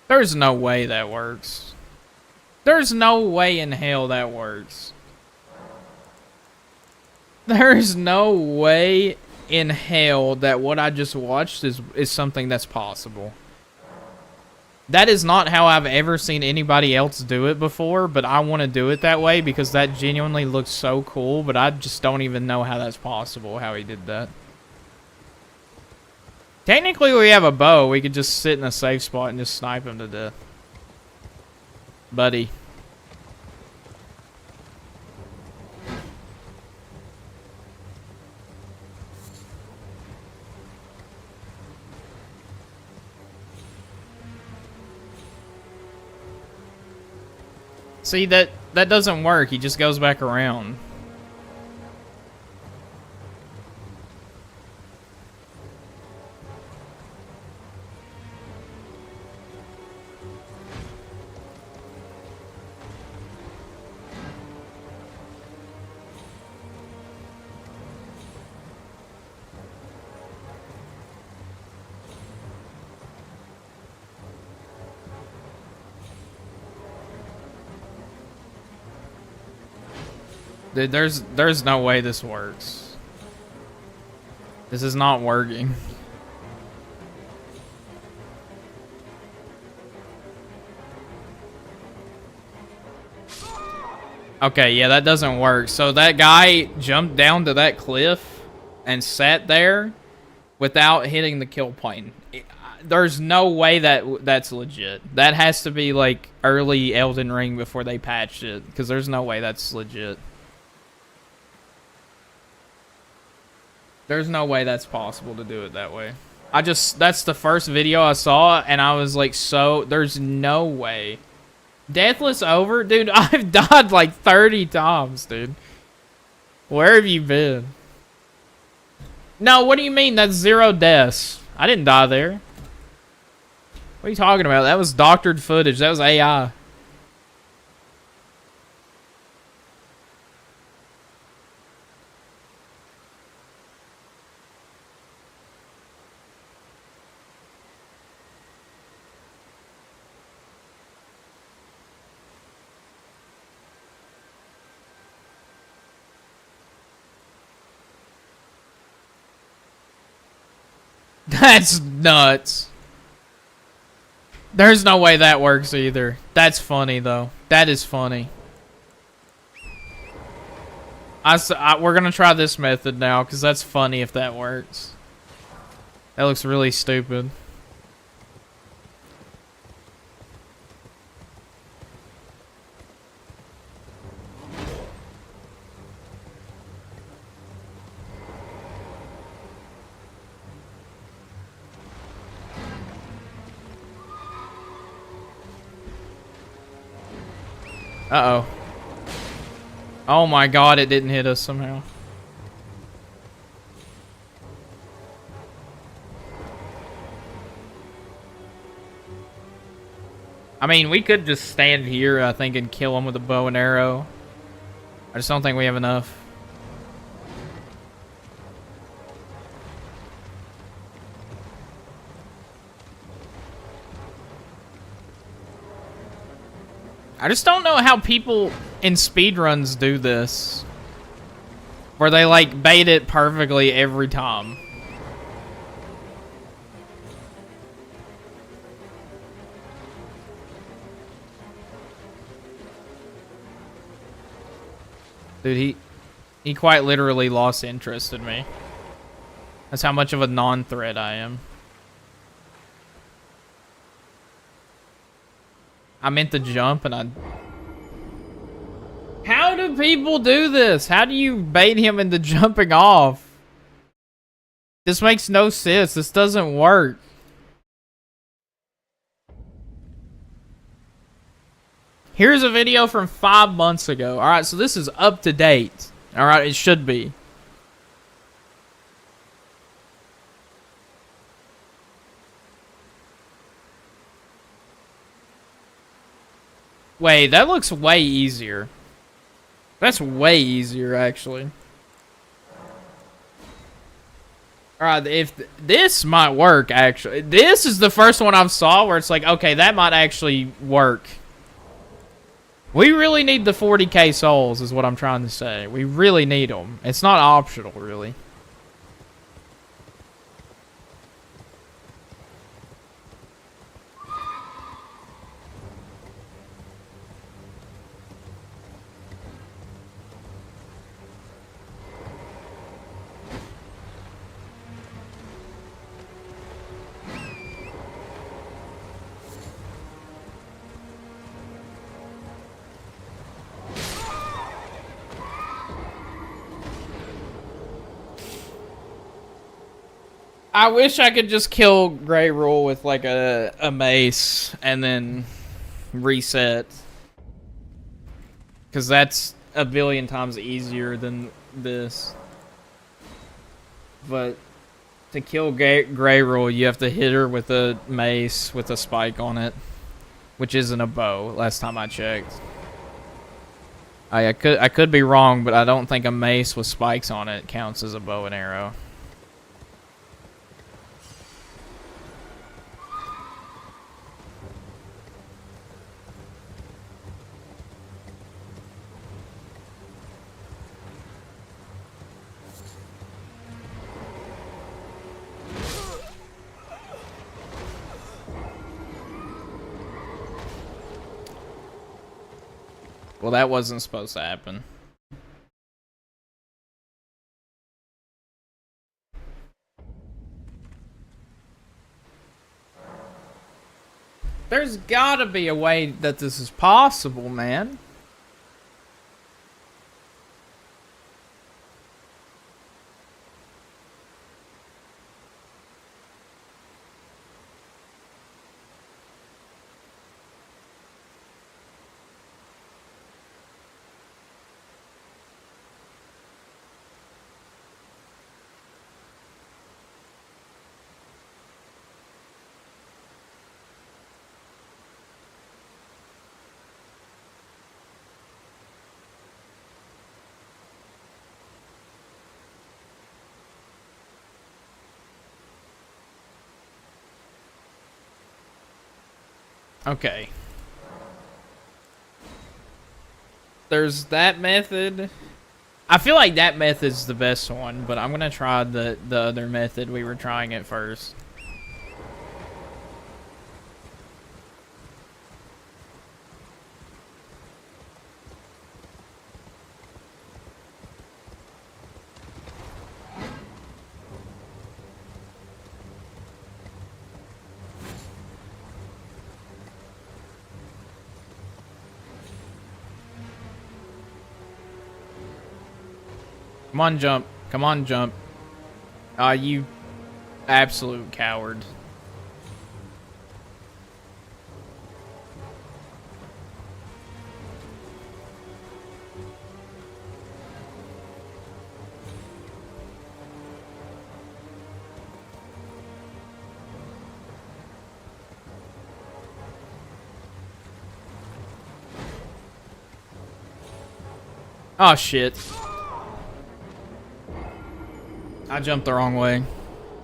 There's no way that works. There's no way in hell that works. There's no way in hell that what I just watched is something that's possible. That is not how I've ever seen anybody else do it before, but I want to do it that way because that genuinely looks so cool, but I just don't even know how that's possible, how he did that. Technically, we have a bow. We could just sit in a safe spot and just snipe him to death. Buddy. See, that doesn't work. He just goes back around. Dude, there's no way this works. This is not working. Okay, yeah, that doesn't work. So that guy jumped down to that cliff and sat there without hitting the kill point. There's no way that's legit. That has to be like early Elden Ring before they patched it, because there's no way that's legit. There's no way that's possible to do it that way. That's the first video I saw, and I was like, so, there's no way. Deathless over? Dude, I've died like 30 times, dude. Where have you been? No, what do you mean? That's 0 deaths. I didn't die there. What are you talking about? That was doctored footage. That was AI. That's nuts. There's no way that works either. That's funny, though. That is funny. We're going to try this method now, because that's funny if that works. That looks really stupid. Uh-oh. Oh my god, it didn't hit us somehow. I mean, we could just stand here, I think, and kill him with a bow and arrow. I just don't think we have enough. I just don't know how people in speedruns do this. Where they, like, bait it perfectly every time. Dude, he quite literally lost interest in me. That's how much of a non-threat I am. I meant to jump and I... How do people do this? How do you bait him into jumping off? This makes no sense. This doesn't work. Here's a video from 5 months ago. Alright, so this is up to date. Alright, it should be. Wait, that looks way easier. That's way easier, actually. Alright, if this might work, actually. This is the first one I've saw where it's like, okay, that might actually work. We really need the 40k souls, is what I'm trying to say. We really need them. It's not optional, really. I wish I could just kill Grey Rule with like a mace and then reset. Because that's a billion times easier than this. But to kill Grey Rule, you have to hit her with a mace with a spike on it. Which isn't a bow, last time I checked. I could be wrong, but I don't think a mace with spikes on it counts as a bow and arrow. Well, that wasn't supposed to happen. There's gotta be a way that this is possible, man. Okay. There's that method. I feel like that method's the best one, but I'm gonna try the other method we were trying at first. Come on, jump. Come on, jump. Ah, you absolute coward. Oh, shit. I jumped the wrong way.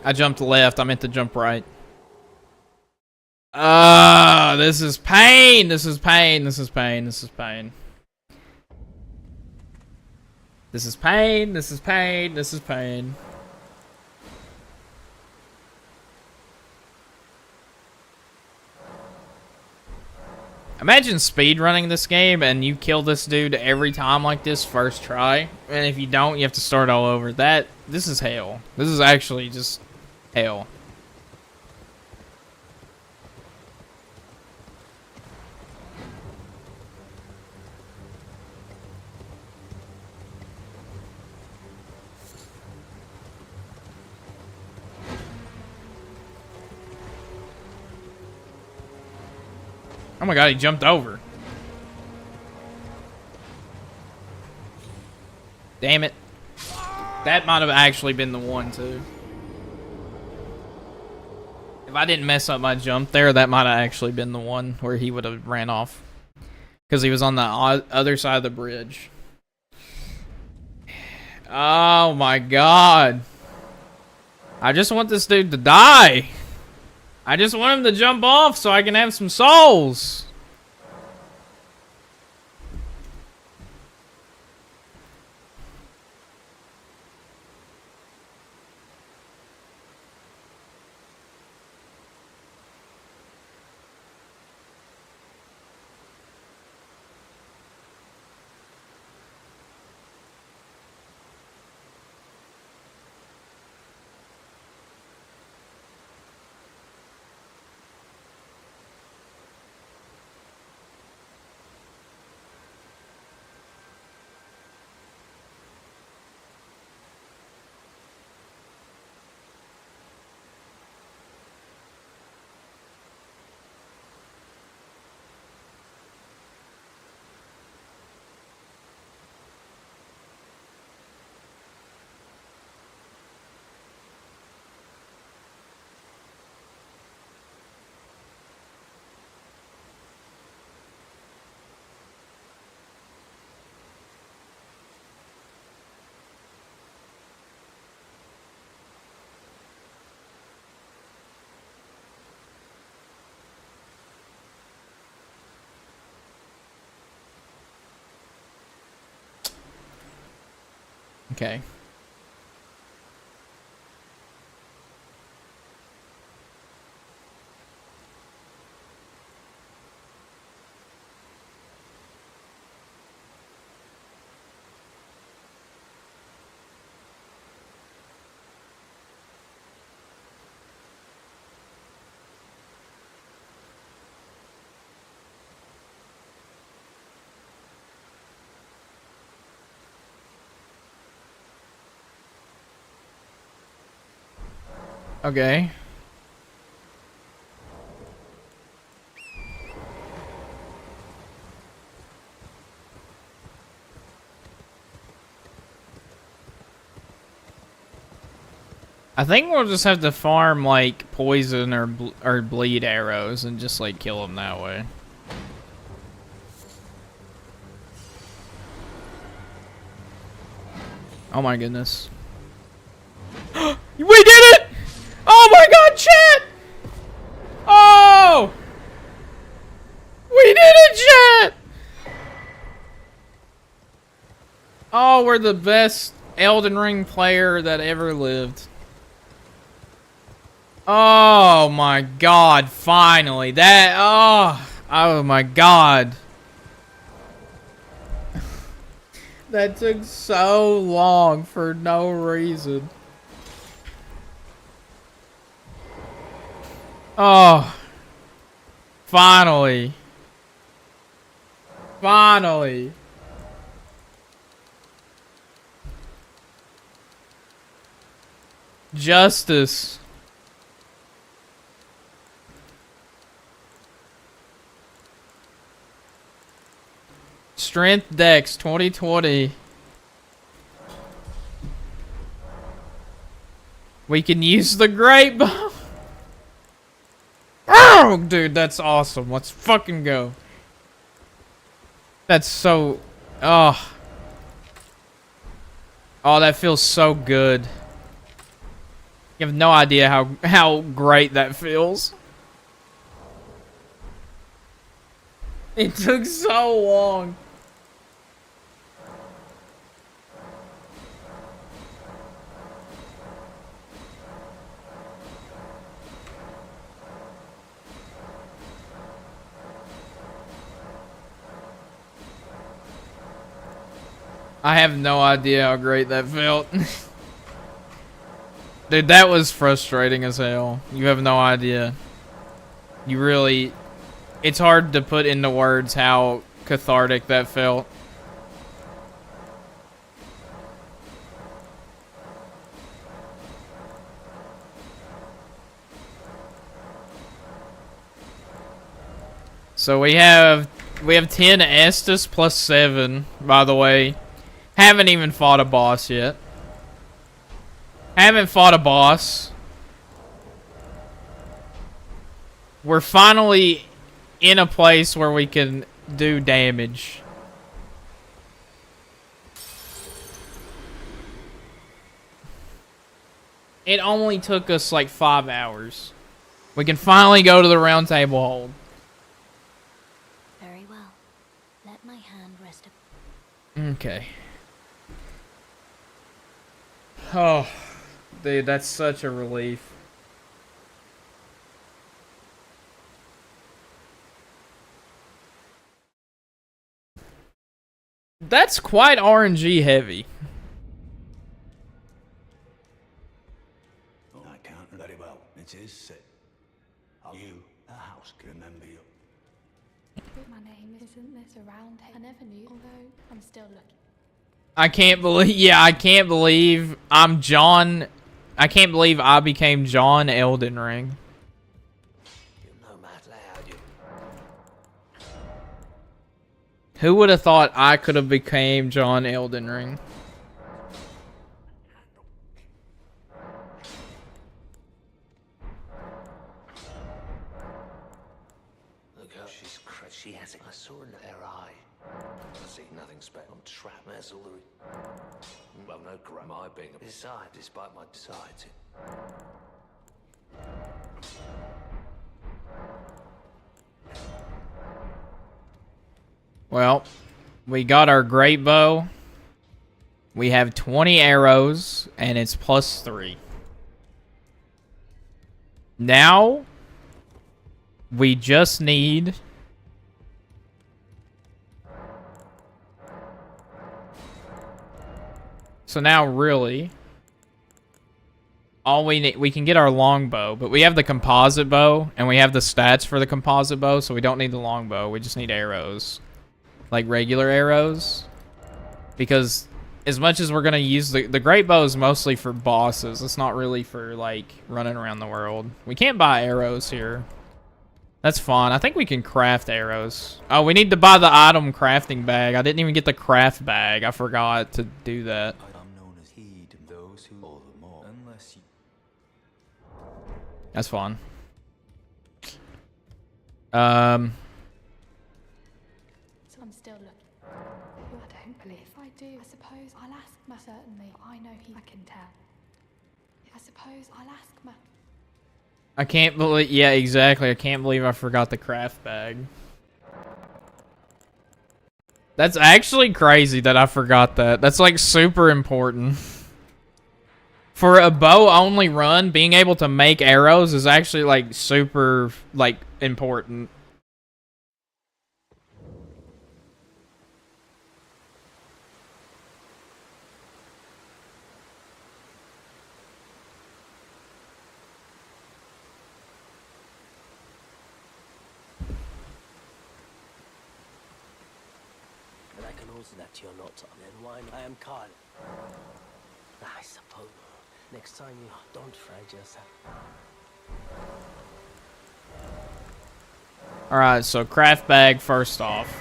I jumped left. I meant to jump right. This is pain. This is pain. This is pain. This is pain. This is pain. This is pain. This is pain. Imagine speedrunning this game and you kill this dude every time like this first try, and if you don't, you have to start all over. This is hell. This is actually just hell. Oh my god, he jumped over. Damn it. That might have actually been the one, too. If I didn't mess up my jump there, that might have actually been the one where he would have ran off. Because he was on the other side of the bridge. Oh my god. I just want this dude to die. I just want him to jump off so I can have some souls. Okay. Okay. I think we'll just have to farm like poison or bleed arrows and just like kill them that way. Oh my goodness. We did it! Oh my god, chat! Oh! We did it, chat! Oh, we're the best Elden Ring player that ever lived. Oh my god, finally. Oh my god. That took so long for no reason. Oh. Finally. Finally. Justice. Strength Dex 2020. We can use the great bow. Oh, dude, that's awesome. Let's fucking go. That's so... Oh. Oh, that feels so good. You have no idea how great that feels. It took so long. I have no idea how great that felt. Dude, that was frustrating as hell. You have no idea. You really... It's hard to put into words how cathartic that felt. So we have 10 Estus plus 7, by the way. Haven't even fought a boss yet. Haven't fought a boss. We're finally in a place where we can do damage. It only took us like 5 hours. We can finally go to the round table hold. Very well. Let my hand rest. Okay. Oh, dude, that's such a relief. That's quite RNG heavy. I can't very well. It is said. Are you a house? Remember you. My name isn't this around here. I never knew, although I'm still looking. I can't believe, yeah, I can't believe I'm John. I can't believe I became John Elden Ring. No matter how you. Who would have thought I could have became John Elden Ring? Look how she's crushed. She has it. I saw in her eye. I see nothing special. I'm trapped. That's all there is. Well, no crap. My being a decide, despite my decides it. Well, we got our great bow. We have 20 arrows, and it's +3. Now, we just need... So now, really, all we need... We can get our longbow, but we have the composite bow, and we have the stats for the composite bow, so we don't need the longbow. We just need arrows. Like regular arrows. Because as much as we're going to use... The great bow is mostly for bosses. It's not really for, like, running around the world. We can't buy arrows here. That's fine. I think we can craft arrows. Oh, we need to buy the item crafting bag. I didn't even get the craft bag. I forgot to do that. I'm known as heed and those who all the more. Unless you. That's fine. So I'm still looking. Well, I don't believe. If I do, I suppose I'll ask Ma. Certainly, I know I can tell. I suppose I'll ask Ma. I can't believe... Yeah, exactly. I can't believe I forgot the craft bag. That's actually crazy that I forgot that. That's, like, super important. For a bow-only run, being able to make arrows is actually, like, super, like, important. And I can also that you're not. Then why I am Carl. I suppose. Next time you don't fright yourself. Alright, so craft bag first off.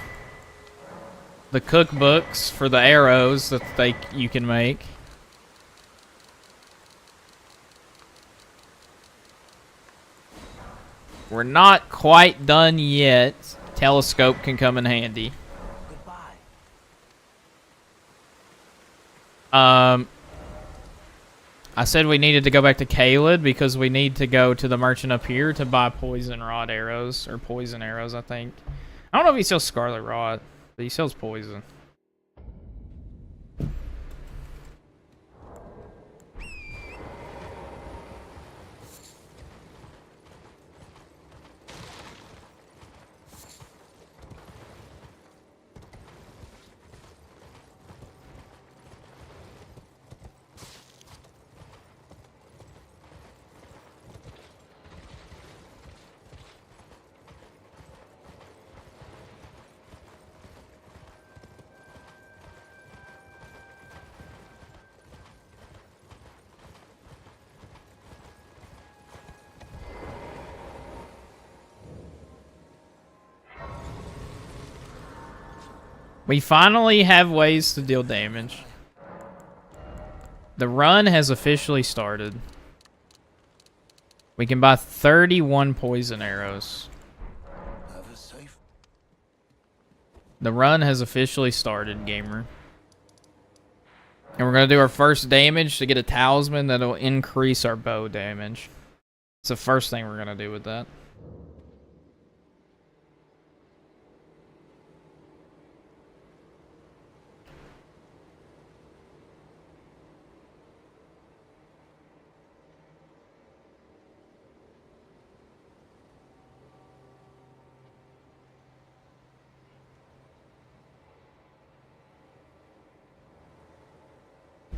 The cookbooks for the arrows that you can make. We're not quite done yet. Telescope can come in handy. Goodbye. I said we needed to go back to Caelid because we need to go to the merchant up here to buy poison rod arrows, or poison arrows, I think. I don't know if he sells scarlet rod, but he sells poison. We finally have ways to deal damage. The run has officially started. We can buy 31 poison arrows. Have a safe. The run has officially started, gamer. And we're going to do our first damage to get a talisman that'll increase our bow damage. It's the first thing we're going to do with that.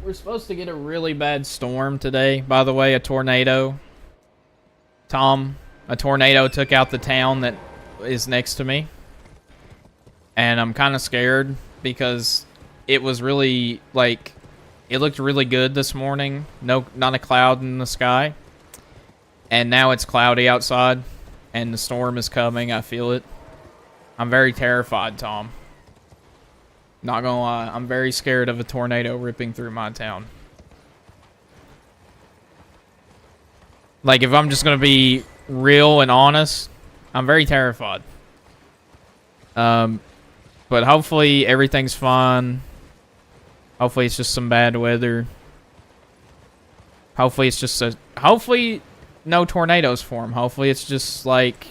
We're supposed to get a really bad storm today, by the way, a tornado. Tom, a tornado took out the town that is next to me. And I'm kind of scared because it was really, like, it looked really good this morning. Not a cloud in the sky. And now it's cloudy outside and the storm is coming. I feel it. I'm very terrified, Tom. Not gonna lie, I'm very scared of a tornado ripping through my town. Like, if I'm just gonna be real and honest, I'm very terrified. But hopefully everything's fine. Hopefully it's just some bad weather. Hopefully it's just hopefully no tornadoes form. Hopefully it's just like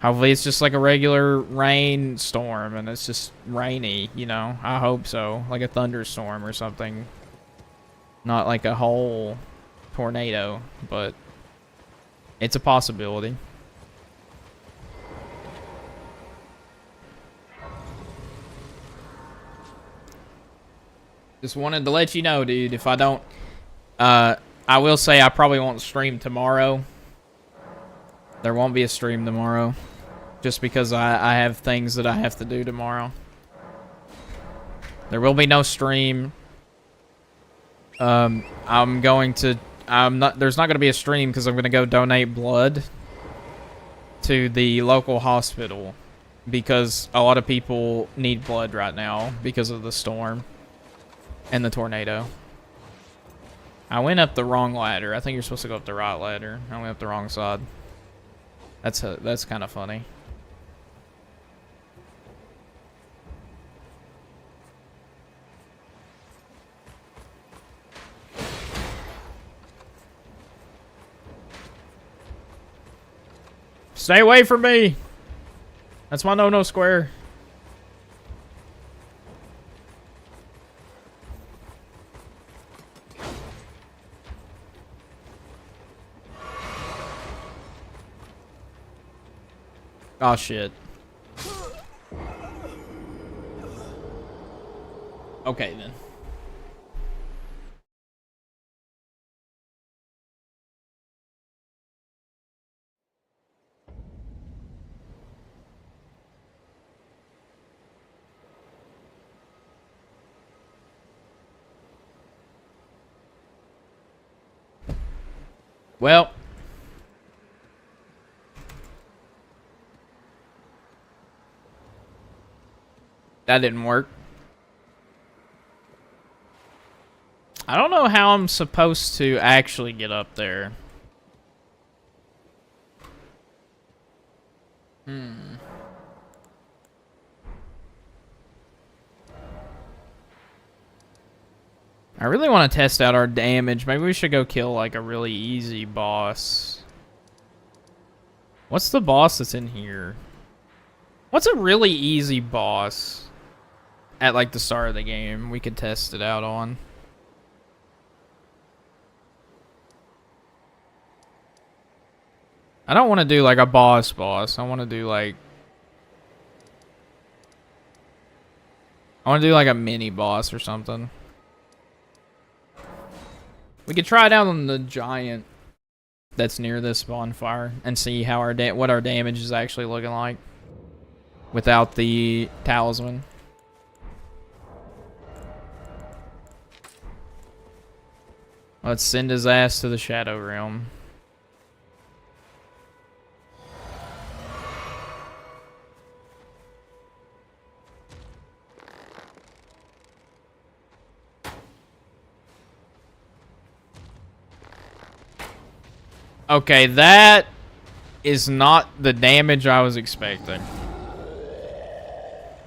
a regular rainstorm and it's just rainy, you know? I hope so. Like a thunderstorm or something. Not like a whole tornado, but it's a possibility. Just wanted to let you know, dude, if I don't... I will say I probably won't stream tomorrow. There won't be a stream tomorrow. Just because I have things that I have to do tomorrow. There will be no stream. There's not going to be a stream because I'm going to go donate blood to the local hospital. Because a lot of people need blood right now because of the storm and the tornado. I went up the wrong ladder. I think you're supposed to go up the right ladder. I went up the wrong side. That's kind of funny. Stay away from me! That's my no-no square. Oh shit. Okay then. Well, that didn't work. I don't know how I'm supposed to actually get up there. I really want to test out our damage. Maybe we should go kill like a really easy boss. What's the boss that's in here? What's a really easy boss at like the start of the game we could test it out on? I don't want to do like a boss. I want to do like... I want to do like a mini boss or something. We could try it out on the giant that's near this bonfire and see how what our damage is actually looking like without the talisman. Let's send his ass to the Shadow Realm. Okay, that is not the damage I was expecting.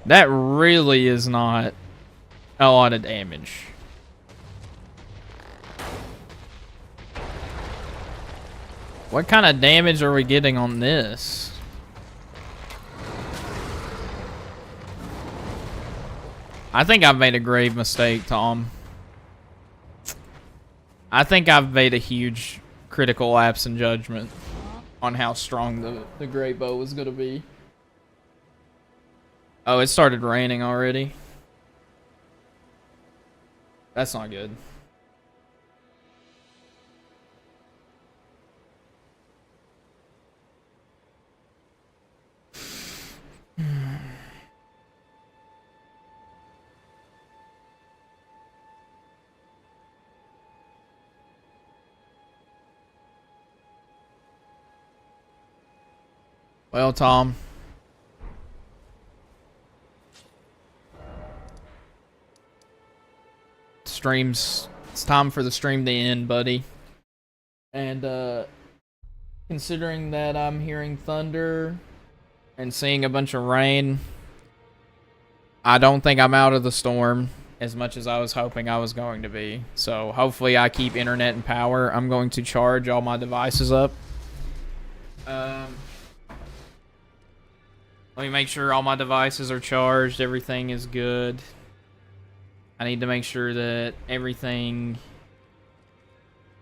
That really is not a lot of damage. What kind of damage are we getting on this? I think I've made a grave mistake, Tom. I think I've made a huge critical lapse in judgment on how strong the great bow was going to be. Oh, it started raining already. That's not good. Well, Tom. It's time for the stream to end, buddy. And, considering that I'm hearing thunder and seeing a bunch of rain, I don't think I'm out of the storm as much as I was hoping I was going to be. So, hopefully I keep internet and power. I'm going to charge all my devices up. Let me make sure all my devices are charged, everything is good. I need to make sure that everything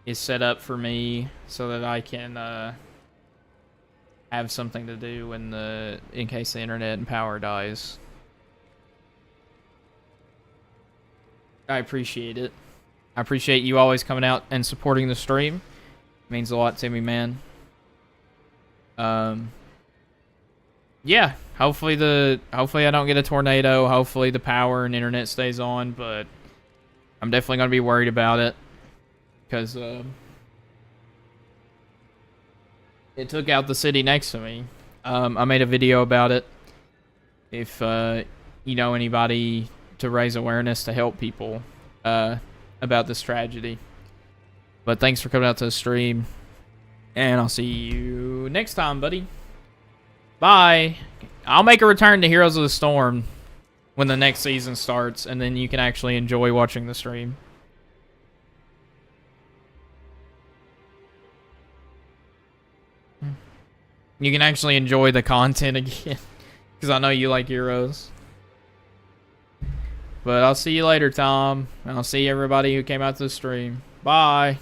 is set up for me so that I can have something to do in case the internet and power dies. I appreciate it. I appreciate you always coming out and supporting the stream. It means a lot to me, man. Yeah, hopefully I don't get a tornado. Hopefully the power and internet stays on, but I'm definitely going to be worried about it because it took out the city next to me. I made a video about it. If you know anybody to raise awareness to help people about this tragedy. But thanks for coming out to the stream, and I'll see you next time, buddy. Bye. I'll make a return to Heroes of the Storm when the next season starts, and then you can actually enjoy watching the stream. You can actually enjoy the content again, because I know you like Heroes. But I'll see you later, Tom, and I'll see everybody who came out to the stream. Bye.